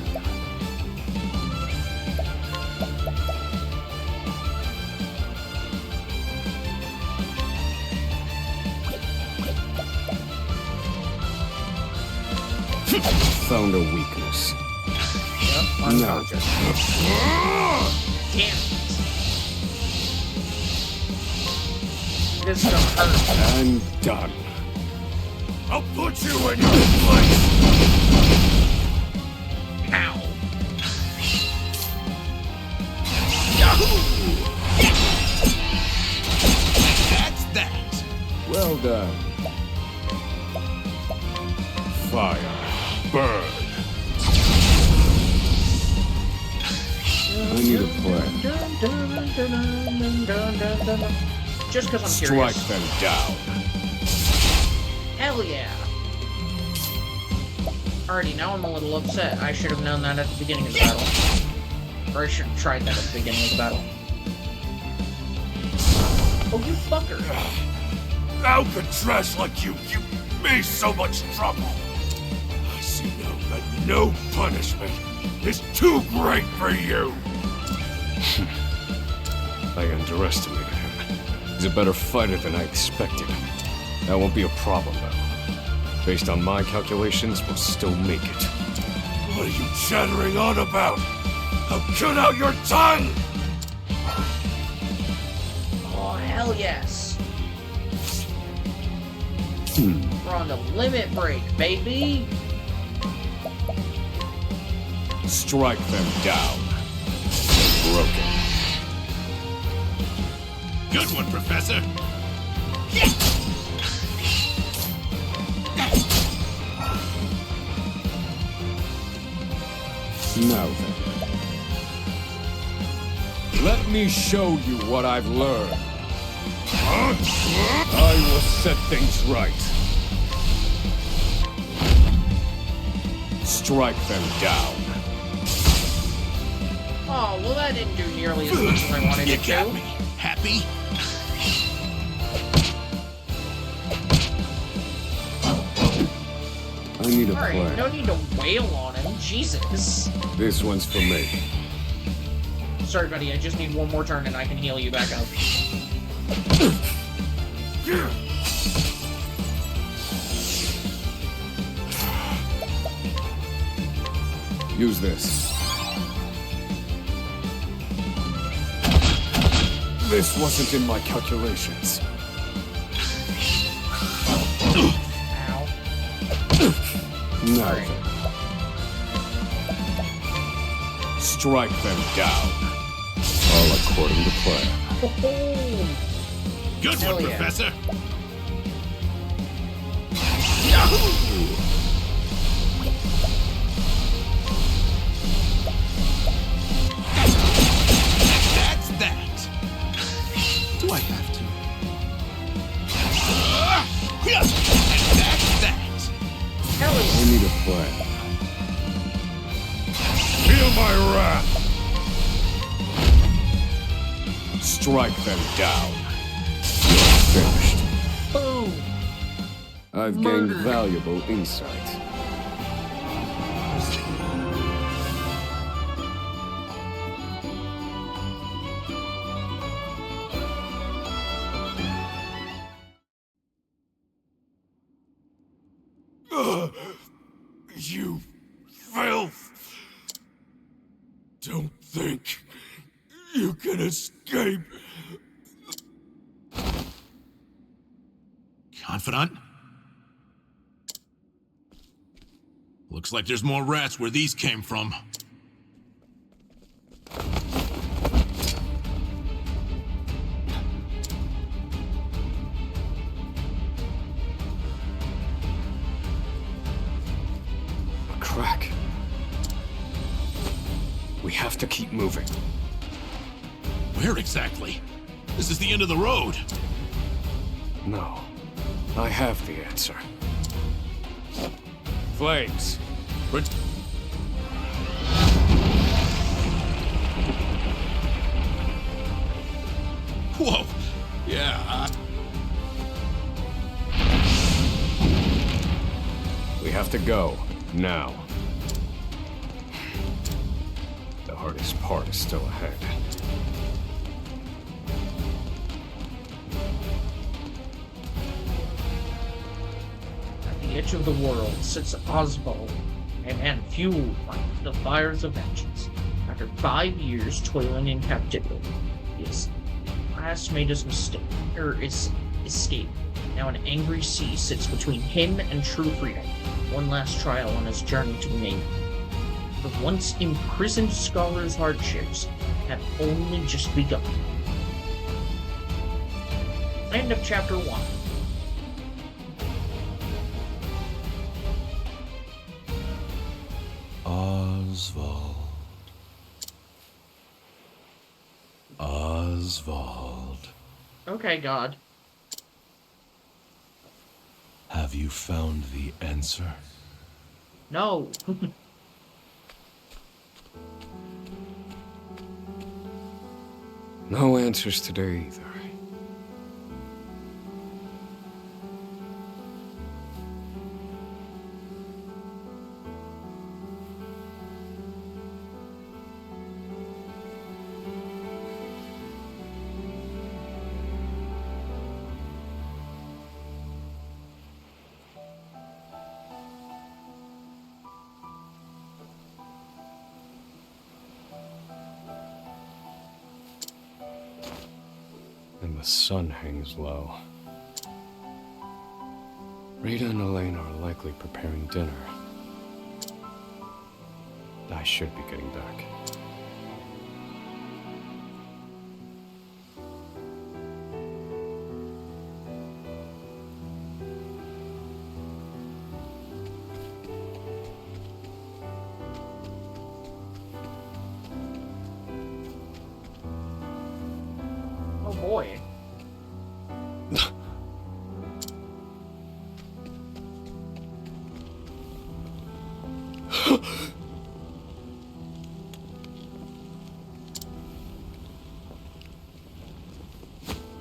Found a weakness. Yep, No. unconscious. Damn it. This is gonna hurt. I'm done. I'll put you in your place. Ow. That's that. Well done. Fire. Burn. I need a plan. Just because I'm Strike curious. them down. Hell yeah. Alrighty, now I'm a little upset. I should have known that at the beginning of the battle. Or I should have tried that at the beginning of the battle. Oh, you fucker. How could trash like you give me so much trouble? I see now that no punishment is too great for you. I underestimated him. He's a better fighter than I expected. That won't be a problem, though. Based on my calculations, we'll still make it. What are you chattering on about? I'll cut out your tongue! Oh, hell yes. We're on the limit break, baby. Strike them down. Broken. Good one, Professor. Now then. Let me show you what I've learned. I will set things right. Strike them down. Oh, well that didn't do nearly as much as I wanted You it got to. me. Happy? I need a Alright, plan. no need to wail on him. Jesus. This one's for me. Sorry, buddy, I just need one more turn and I can heal you back up. Use this. This wasn't in my calculations. Ow. Now Alright. then. Strike them down. All according to plan. Oh, Good Hell one, yeah. Professor. That's that. Do I have to? And that's that. hell I yeah. need a plan. Feel my wrath! Strike them down. You're finished. Boom. I've gained Murdered. valuable insight. You filth! Don't think you can escape. Confidant? Looks like there's more rats where these came from. A crack. We have to keep moving. Where exactly? This is the end of the road. No. I have the answer. Flames! Whoa! Yeah, We have to go. Now. The hardest part is still ahead. At the edge of the world sits Oswald, a man fueled by the fires of vengeance. After 5 years toiling in captivity, he has last made his escape. Now an angry sea sits between him and true freedom. One last trial on his journey to Maine. The once imprisoned scholar's hardships have only just begun. End of chapter 1. Oswald. Oswald. Okay, God. Have you found the answer? No. No answers today either. And the sun hangs low. Rita and Elaine are likely preparing dinner. I should be getting back. Oh boy.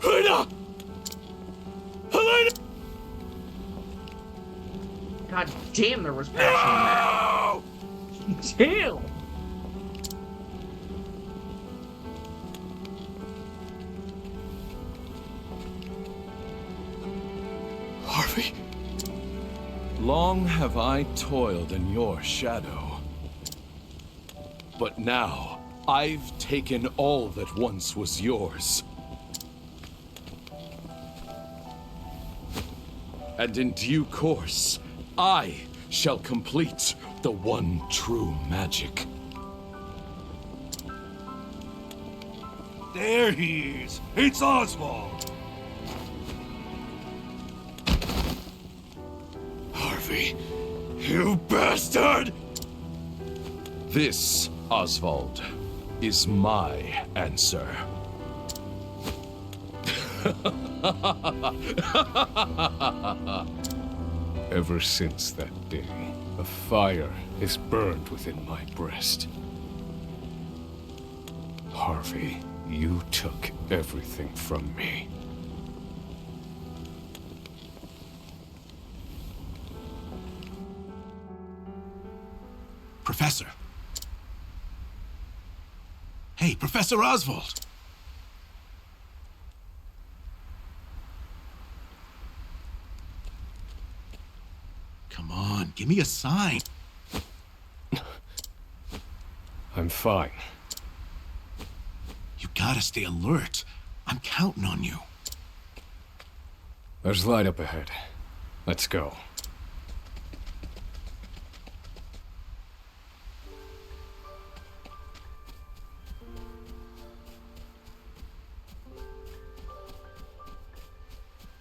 Helena! Helena! God damn, there was passion in that. Damn! Harvey? Long have I toiled in your shadow. But now, I've taken all that once was yours. And in due course, I shall complete the one true magic. There he is! It's Oswald! Harvey, You bastard! this, Oswald, is my answer. Ever since that day, a fire is burned within my breast. Harvey, you took everything from me. Professor. Hey, Professor Oswald. Come on, give me a sign. I'm fine. You gotta stay alert. I'm counting on you. There's light up ahead. Let's go.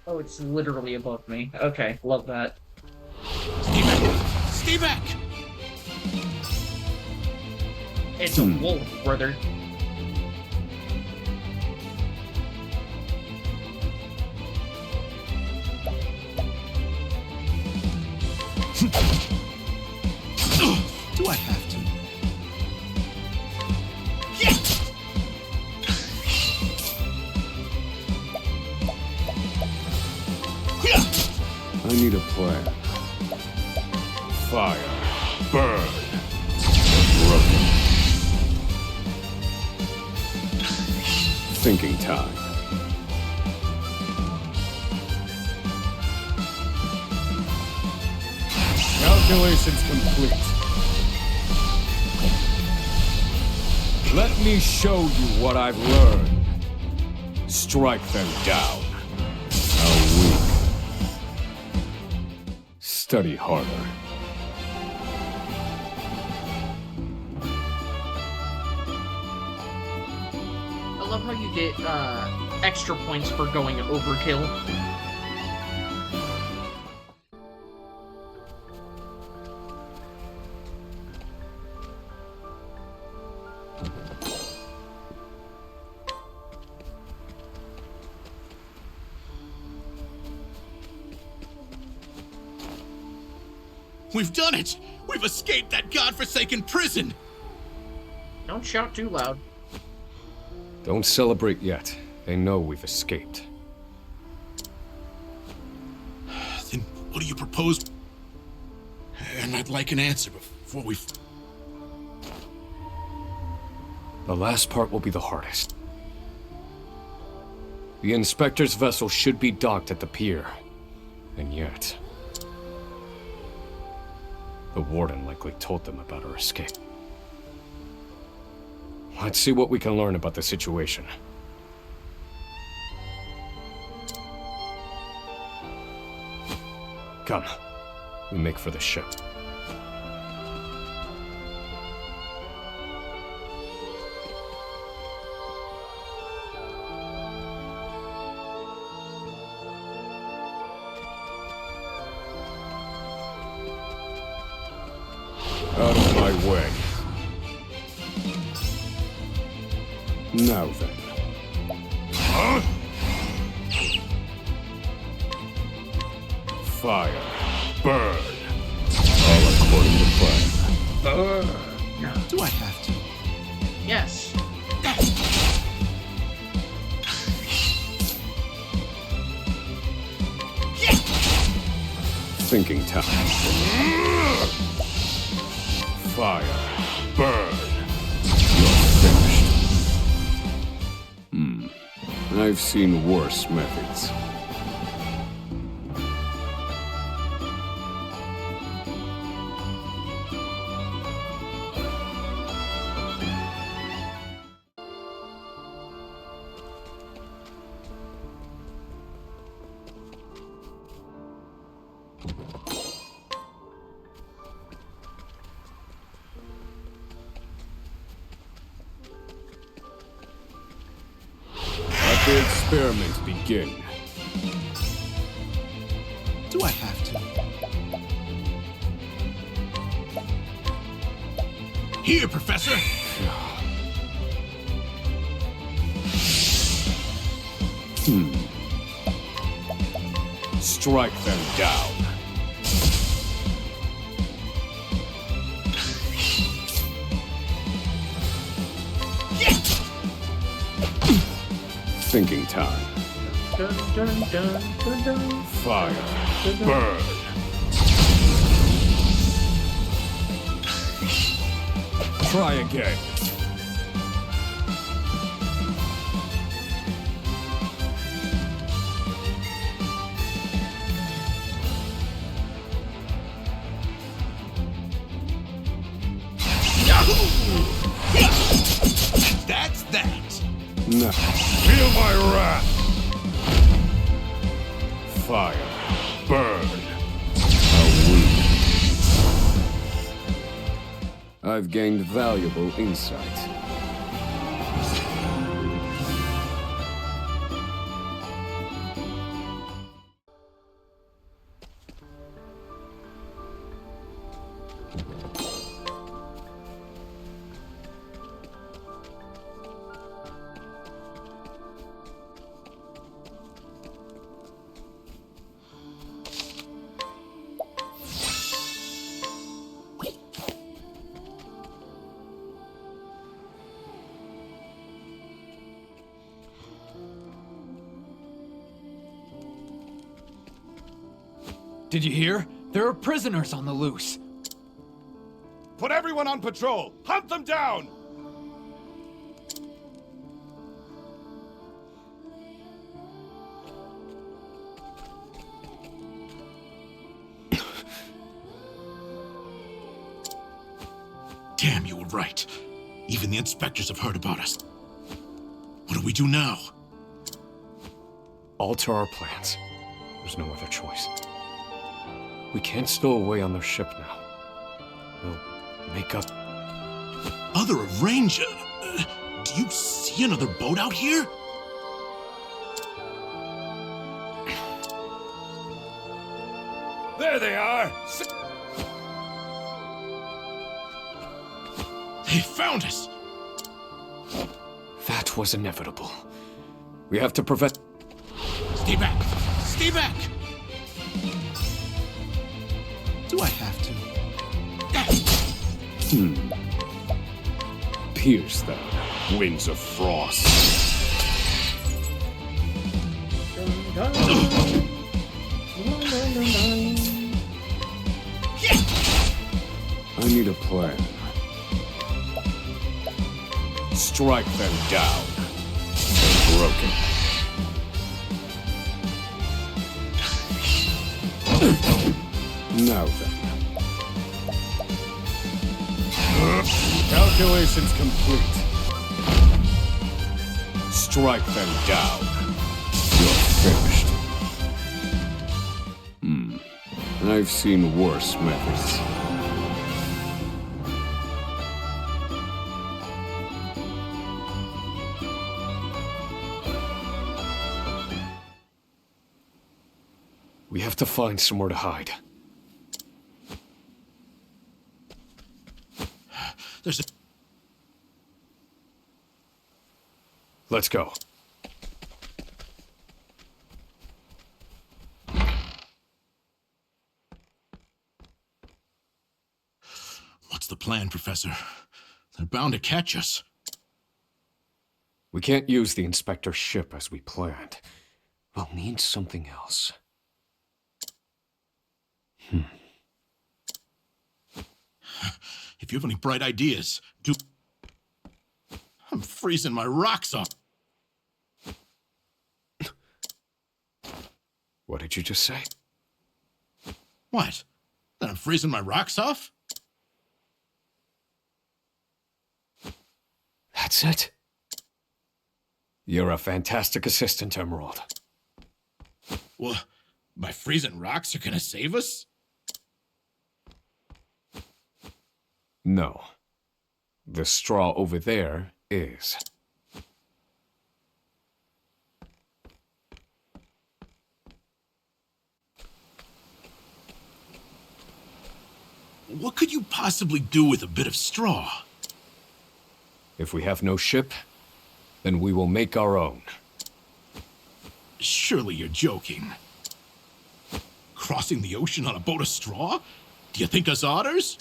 Oh, it's literally above me. Okay, love that. Stay back! Stay back! It's a wolf, brother. Do I have to? I need a plan. Fire, burn, broken. Thinking time. Calculations complete. Let me show you what I've learned. Strike them down. How weak. Study harder. I love how you get extra points for going overkill. We've done it! We've escaped that godforsaken prison! Don't shout too loud. Don't celebrate yet. They know we've escaped. Then what do you propose? And I'd like an answer before we... The last part will be the hardest. The inspector's vessel should be docked at the pier. And yet... the warden likely told them about our escape. Let's see what we can learn about the situation. Come. We make for the ship. Out of my way. Now then. Huh? Fire. Burn. All according to plan. Do I have to? Yes. Thinking time. Fire. Burn. You're finished. I've seen worse methods. Let the experiment begin. Do I have to? Here, Professor! Strike them down. Thinking time. Dun, dun, dun, dun, dun. Fire. Burn. Try again. That's that! No. Feel my wrath! Fire. Burn. How weak. I've gained valuable insight. Did you hear? There are prisoners on the loose. Put everyone on patrol! Hunt them down! Damn, you were right. Even the inspectors have heard about us. What do we do now? Alter our plans. There's no other choice. We can't stow away on their ship now. We'll make up. Other Ranger? Do you see another boat out here? There they are! They found us! That was inevitable. We have to prevent. Stay back! Stay back! Do I have to? Pierce them, winds of frost. I need a plan. Strike them down. They're broken. Now then. Calculations complete. Strike them down. You're finished. I've seen worse methods. We have to find somewhere to hide. There's a... Let's go. What's the plan, Professor? They're bound to catch us. We can't use the inspector's ship as we planned. We'll need something else. If you have any bright ideas, do... I'm freezing my rocks off. What did you just say? What? That I'm freezing my rocks off? That's it. You're a fantastic assistant, Emerald. Well, my freezing rocks are gonna save us? No. The straw over there is. What could you possibly do with a bit of straw? If we have no ship, then we will make our own. Surely you're joking. Crossing the ocean on a boat of straw? Do you think us otters?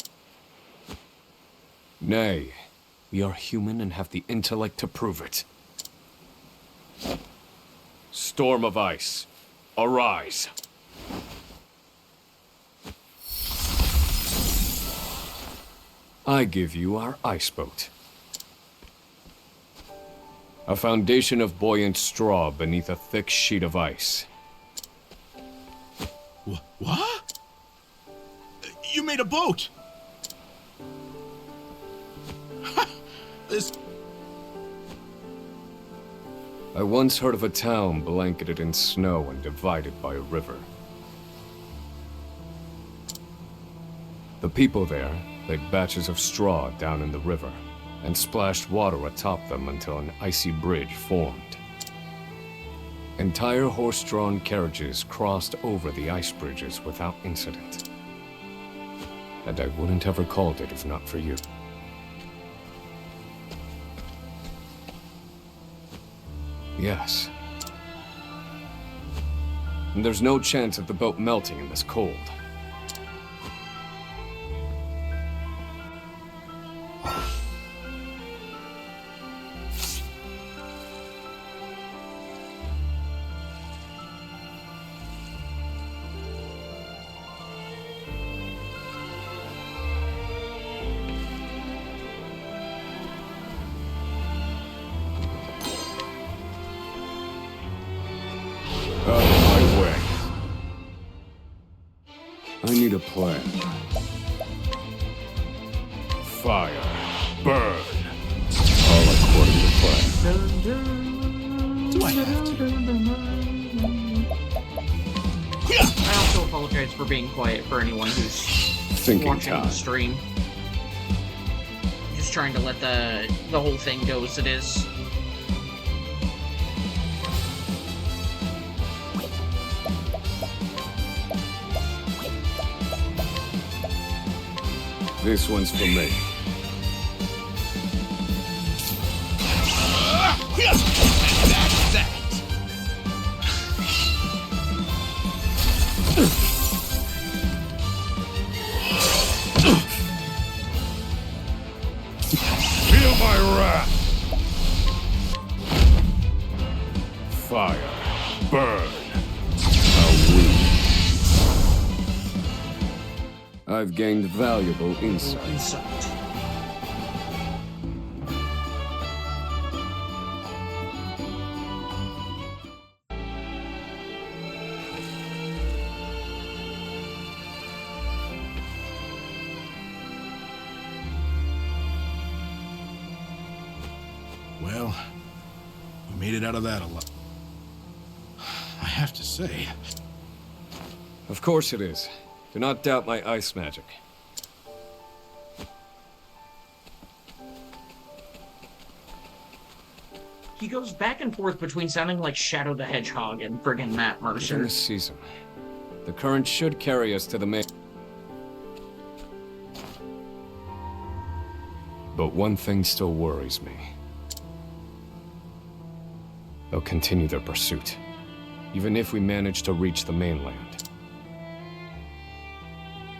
Nay, we are human and have the intellect to prove it. Storm of ice, arise. I give you our ice boat. A foundation of buoyant straw beneath a thick sheet of ice. What? You made a boat! This... I once heard of a town blanketed in snow and divided by a river. The people there laid batches of straw down in the river and splashed water atop them until an icy bridge formed. Entire horse-drawn carriages crossed over the ice bridges without incident. And I wouldn't have recalled it if not for you. Yes. And there's no chance of the boat melting in this cold. I need a plan. Fire. Burn. All according to plan. Do I have to? I also apologize for being quiet for anyone who's Thinking watching the time. stream. Just trying to let the whole thing go as it is. This one's for me. That's that. Feel my wrath! Fire. Burn. A win. I've gained valuable insight. Well, we made it out of that alive. I have to say, Of course it is. Do not doubt my ice magic. He goes back and forth between sounding like Shadow the Hedgehog and friggin' Matt Within Mercer. a season. The current should carry us to the main. But one thing still worries me. They'll continue their pursuit, even if we manage to reach the mainland.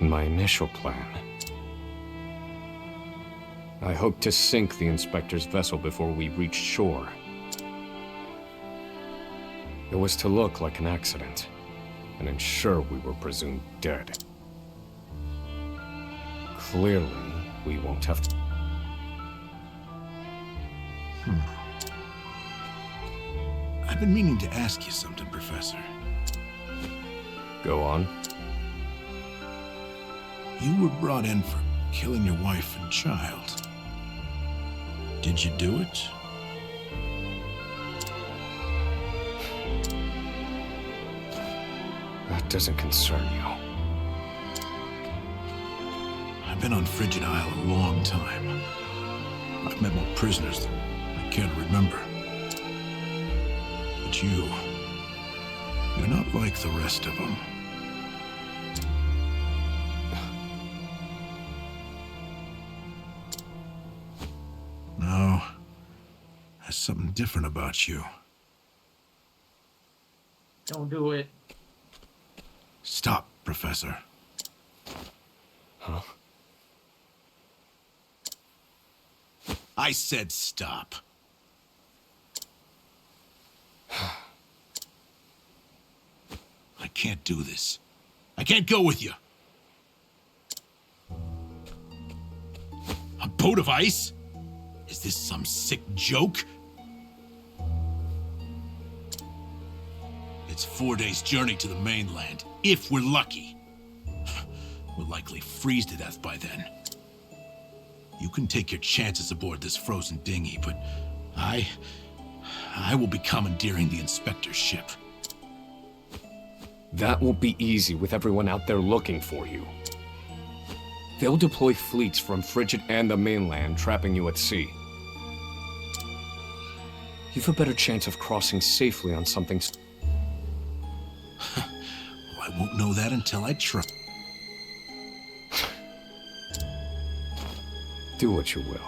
In my initial plan, I hoped to sink the Inspector's vessel before we reached shore. It was to look like an accident, and ensure we were presumed dead. Clearly, we won't have to. I've been meaning to ask you something, Professor. Go on. You were brought in for killing your wife and child. Did you do it? That doesn't concern you. I've been on Frigid Isle a long time. I've met more prisoners than I care to remember. But you're not like the rest of them. No, there's something different about you. Don't do it. Stop, Professor. Huh? I said stop. I can't do this. I can't go with you. A boat of ice? Is this some sick joke? It's 4 days' journey to the mainland, if we're lucky. We'll likely freeze to death by then. You can take your chances aboard this frozen dinghy, but I will be commandeering the Inspector's ship. That won't be easy with everyone out there looking for you. They'll deploy fleets from Frigid and the mainland, trapping you at sea. You've a better chance of crossing safely on something. Well, I won't know that until I try. Do what you will.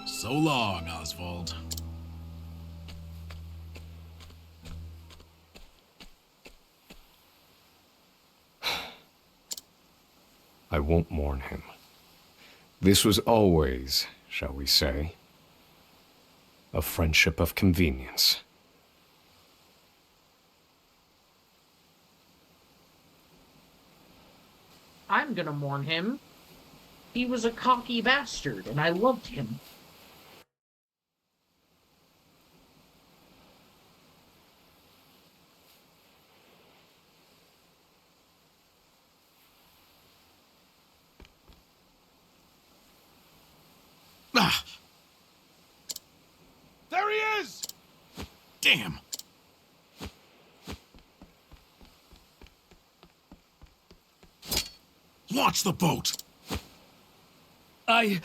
So long, Oswald. I won't mourn him. This was always, shall we say, a friendship of convenience. I'm gonna mourn him. He was a cocky bastard, and I loved him. Ah! There he is! Damn! Launch the boat! I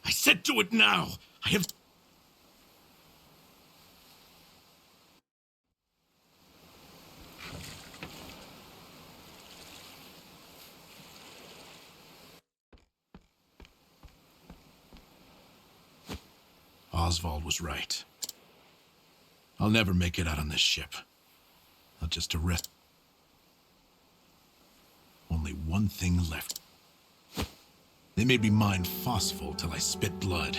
said do it now! I have... Oswald was right. I'll never make it out on this ship. I'll just arrest... Only one thing left. They made me mine phosphol till I spit blood.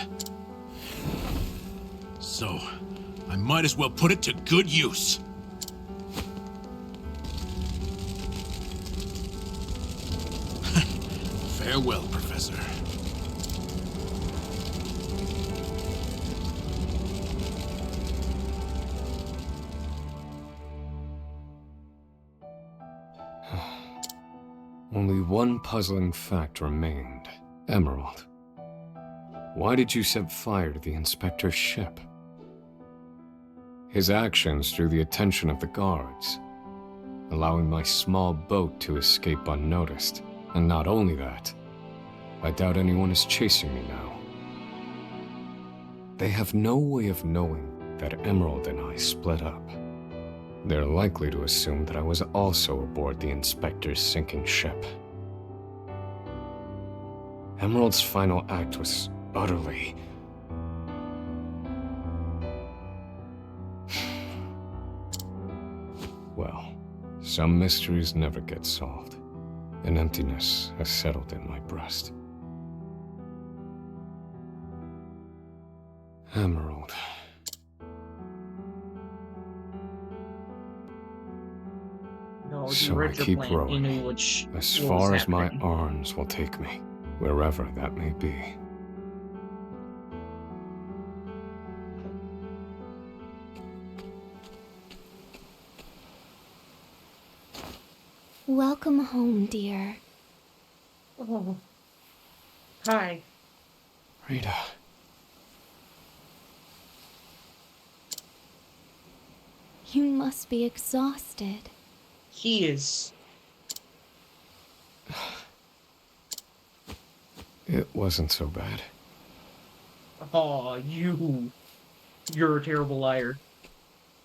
So, I might as well put it to good use. Farewell, Professor. Only one puzzling fact remained. Emerald. Why did you set fire to the inspector's ship? His actions drew the attention of the guards, allowing my small boat to escape unnoticed. And not only that, I doubt anyone is chasing me now. They have no way of knowing that Emerald and I split up. They're likely to assume that I was also aboard the inspector's sinking ship. Emerald's final act was utterly... Well, some mysteries never get solved. An emptiness has settled in my breast. Emerald. No, you So I read your keep plan. You rowing, knew as what was far as my happening. arms will take me, wherever that may be. Welcome home, dear. Oh. Hi. Rita. You must be exhausted. He is. It wasn't so bad. Aw, you're a terrible liar.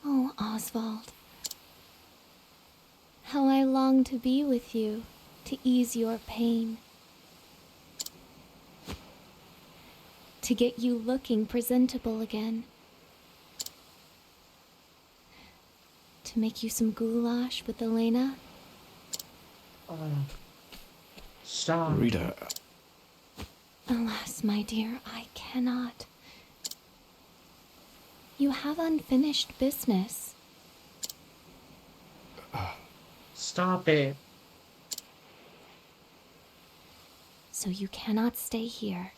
Oh, Oswald. How I long to be with you, to ease your pain. To get you looking presentable again. To make you some goulash with Elena. Stop. Rita. Alas, my dear, I cannot. You have unfinished business. Stop it. So you cannot stay here.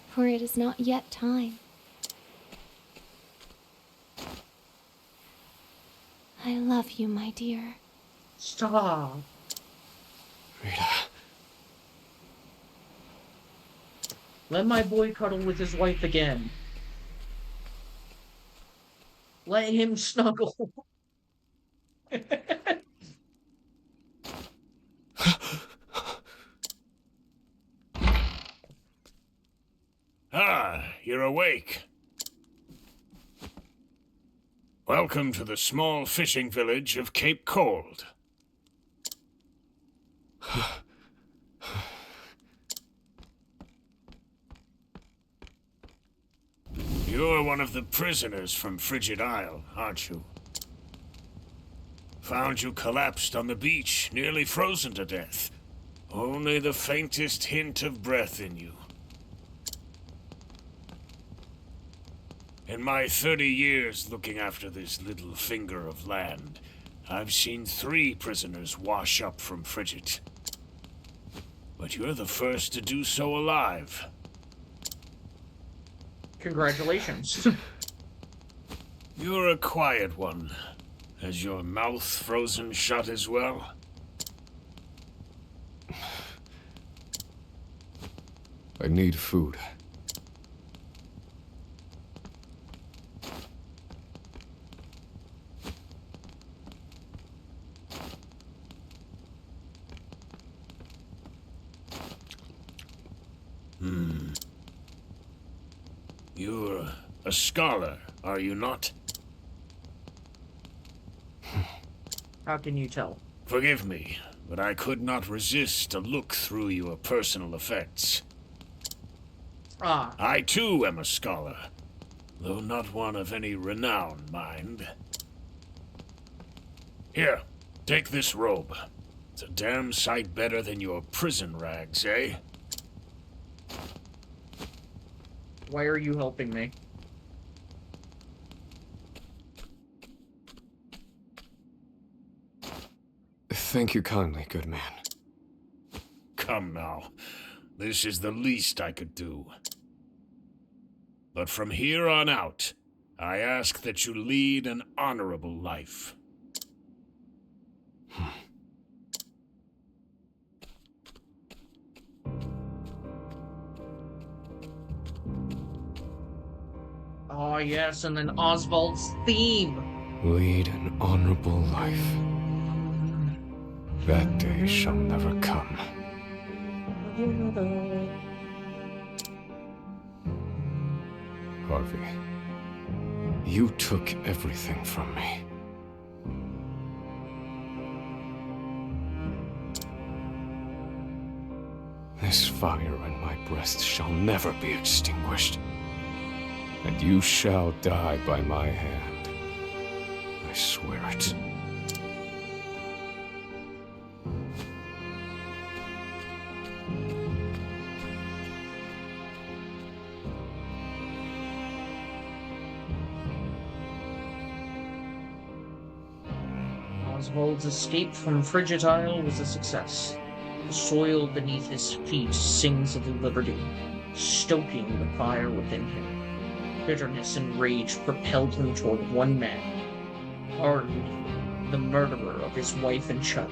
For it is not yet time. I love you, my dear. Stop. Rita. Let my boy cuddle with his wife again. Let him snuggle. Ah, you're awake. Welcome to the small fishing village of Cape Cold. You're one of the prisoners from Frigid Isle, aren't you? Found you collapsed on the beach, nearly frozen to death. Only the faintest hint of breath in you. In my 30 years looking after this little finger of land, I've seen 3 prisoners wash up from Frigid. But you're the first to do so alive. Congratulations. You're a quiet one, Has your mouth frozen shut as well? I need food. You're a scholar, are you not? How can you tell? Forgive me, but I could not resist to look through your personal effects. Ah. I too am a scholar, though not one of any renown, mind. Here, take this robe. It's a damn sight better than your prison rags, eh? Why are you helping me? Thank you kindly, good man. Come now. This is the least I could do. But from here on out, I ask that you lead an honorable life. Oh yes, and then Oswald's theme. Lead an honorable life. That day shall never come. Harvey, you took everything from me. This fire in my breast shall never be extinguished. And you shall die by my hand. I swear it. Oswald's escape from Frigid Isle was a success. The soil beneath his feet sings of liberty, stoking the fire within him. Bitterness and rage propelled him toward one man, Harvey, the murderer of his wife and child.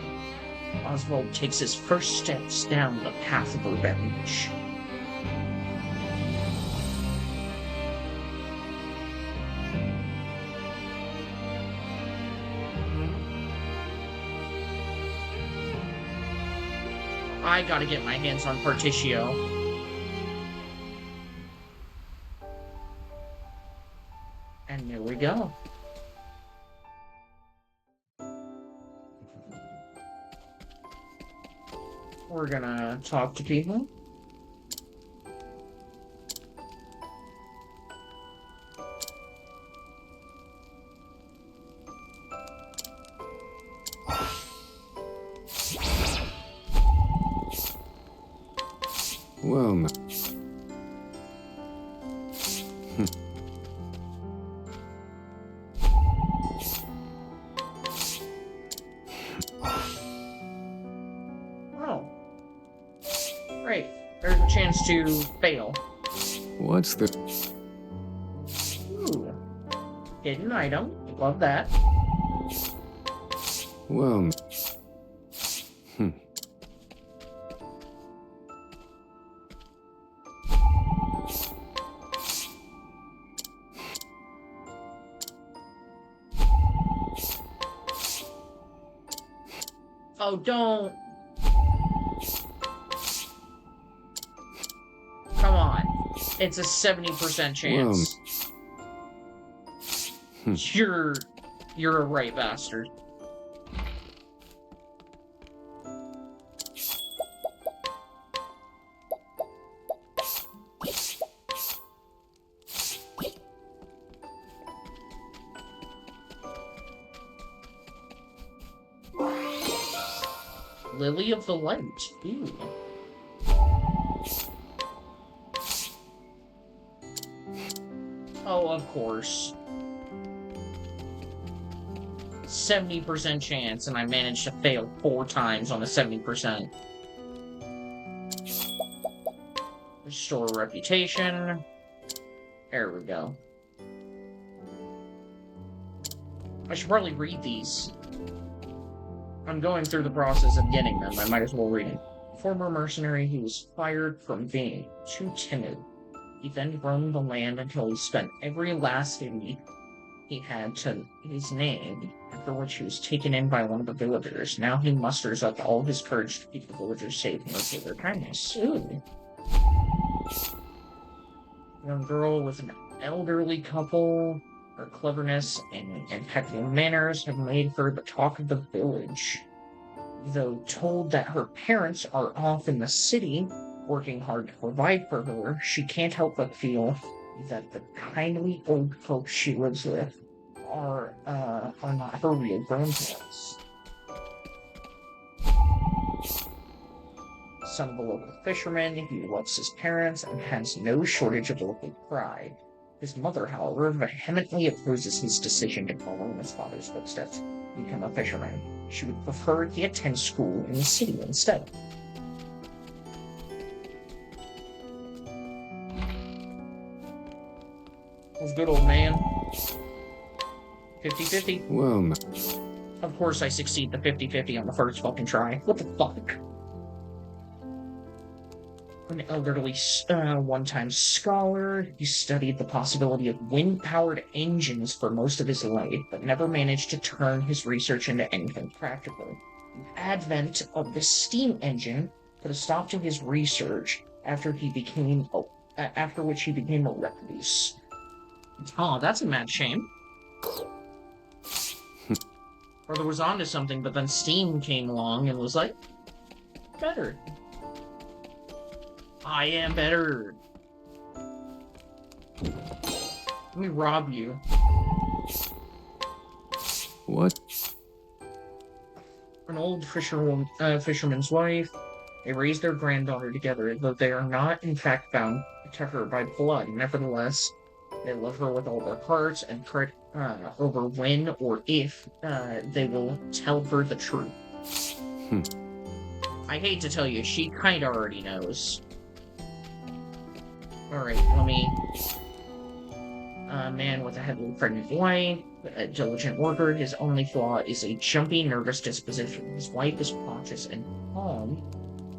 Oswald takes his first steps down the path of revenge. I gotta get my hands on Partitio. And there we go. We're gonna talk to people. Well, now. Oh. Great. There's a chance to fail. What's the... Ooh. Hidden item. Love that. Well... Oh, don't. Come on. It's a 70% chance. You're a right bastard. Lily of the Light. Ooh. Oh, of course. 70% chance, and I managed to fail 4 times on a 70%. Restore reputation. There we go. I should probably read these. I'm going through the process of getting them. I might as well read it. Former mercenary who was fired from being too timid. He then roamed the land until he spent every last penny he had to his name, after which he was taken in by one of the villagers. Now he musters up all his courage to keep the villagers safe and repay their kindness. Ooh. Young girl with an elderly couple. Her cleverness and impeccable manners have made her the talk of the village. Though told that her parents are off in the city, working hard to provide for her, she can't help but feel that the kindly old folks she lives with are not her real grandparents. Son of a local fisherman, he loves his parents and has no shortage of local pride. His mother, however, vehemently opposes his decision to follow in his father's footsteps and become a fisherman. She would prefer he attend school in the city instead. What's good, old man? 50-50. Well, no. Of course I succeed the 50-50 on the first fucking try. What the fuck? An elderly one-time scholar, he studied the possibility of wind-powered engines for most of his life, but never managed to turn his research into anything practical. The advent of the steam engine put a stop to his research after which he became a recluse. Oh, that's a mad shame. Brother was onto something, but then Steam came along and was like, better. I am better. Let me rob you. What? An old fisherman's wife. They raise their granddaughter together, though they are not, in fact, bound to her by blood. Nevertheless, they love her with all their hearts and fret over when or if they will tell her the truth. I hate to tell you, she kinda already knows. Alright, let me... A man with a heavily pregnant wife, a diligent worker. His only flaw is a jumpy, nervous disposition. His wife is cautious and calm,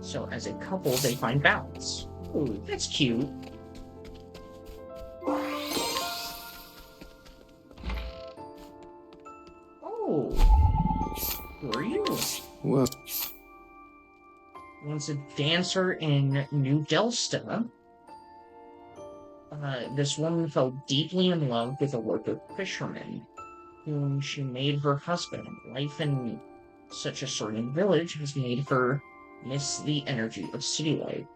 so as a couple, they find balance. Ooh, that's cute. Oh, who are you? Well, Once a dancer in New Delsta, this woman fell deeply in love with a local fisherman, whom she made her husband. Life in such a certain village has made her miss the energy of city life,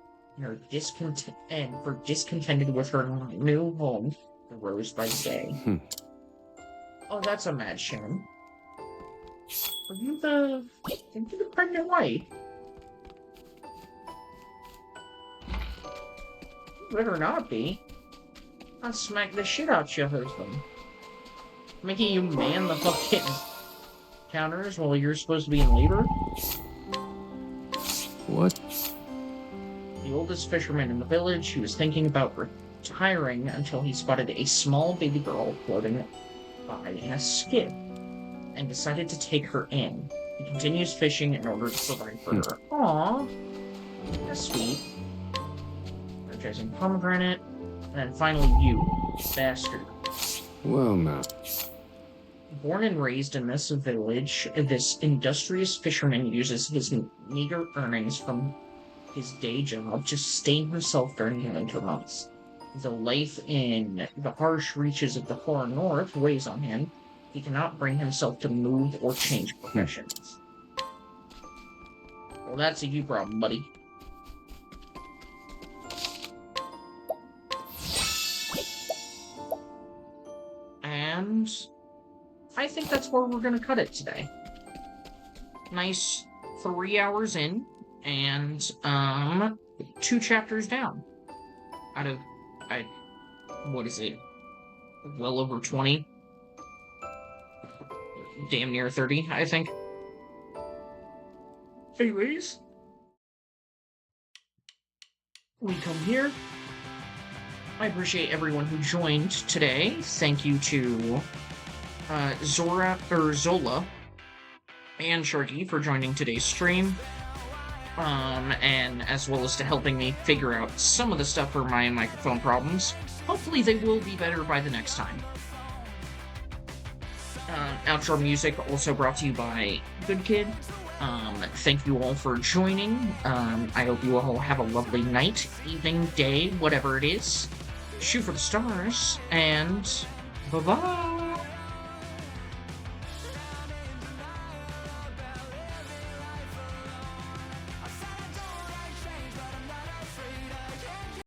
and discontented with her new home, the rose by day. Oh, that's a mad shame. Are you the pregnant wife? You better not be. I'll smack the shit out your husband. Making you man the fucking counters while you're supposed to be in labor? what? The oldest fisherman in the village, he was thinking about retiring until he spotted a small baby girl floating by in a skiff, and decided to take her in. He continues fishing in order to provide for her. Aww, that's sweet. Energizing pomegranate. And then finally you, bastard. Well, now. Born and raised in this village, this industrious fisherman uses his meager earnings from his day job to sustain himself during the winter months. The life in the harsh reaches of the far north weighs on him. He cannot bring himself to move or change professions. Well, that's a you problem, buddy. And I think that's where we're gonna cut it today. Nice 3 hours in, and 2 chapters down. Out of what is it? Well over 20. Damn near 30, I think. Anyways, we come here. I appreciate everyone who joined today. Thank you to Zola, and Sharky for joining today's stream. And as well as to helping me figure out some of the stuff for my microphone problems. Hopefully they will be better by the next time. Outro music also brought to you by Good Kid. Thank you all for joining. I hope you all have a lovely night, evening, day, whatever it is. Shoot for the stars, and bye-bye!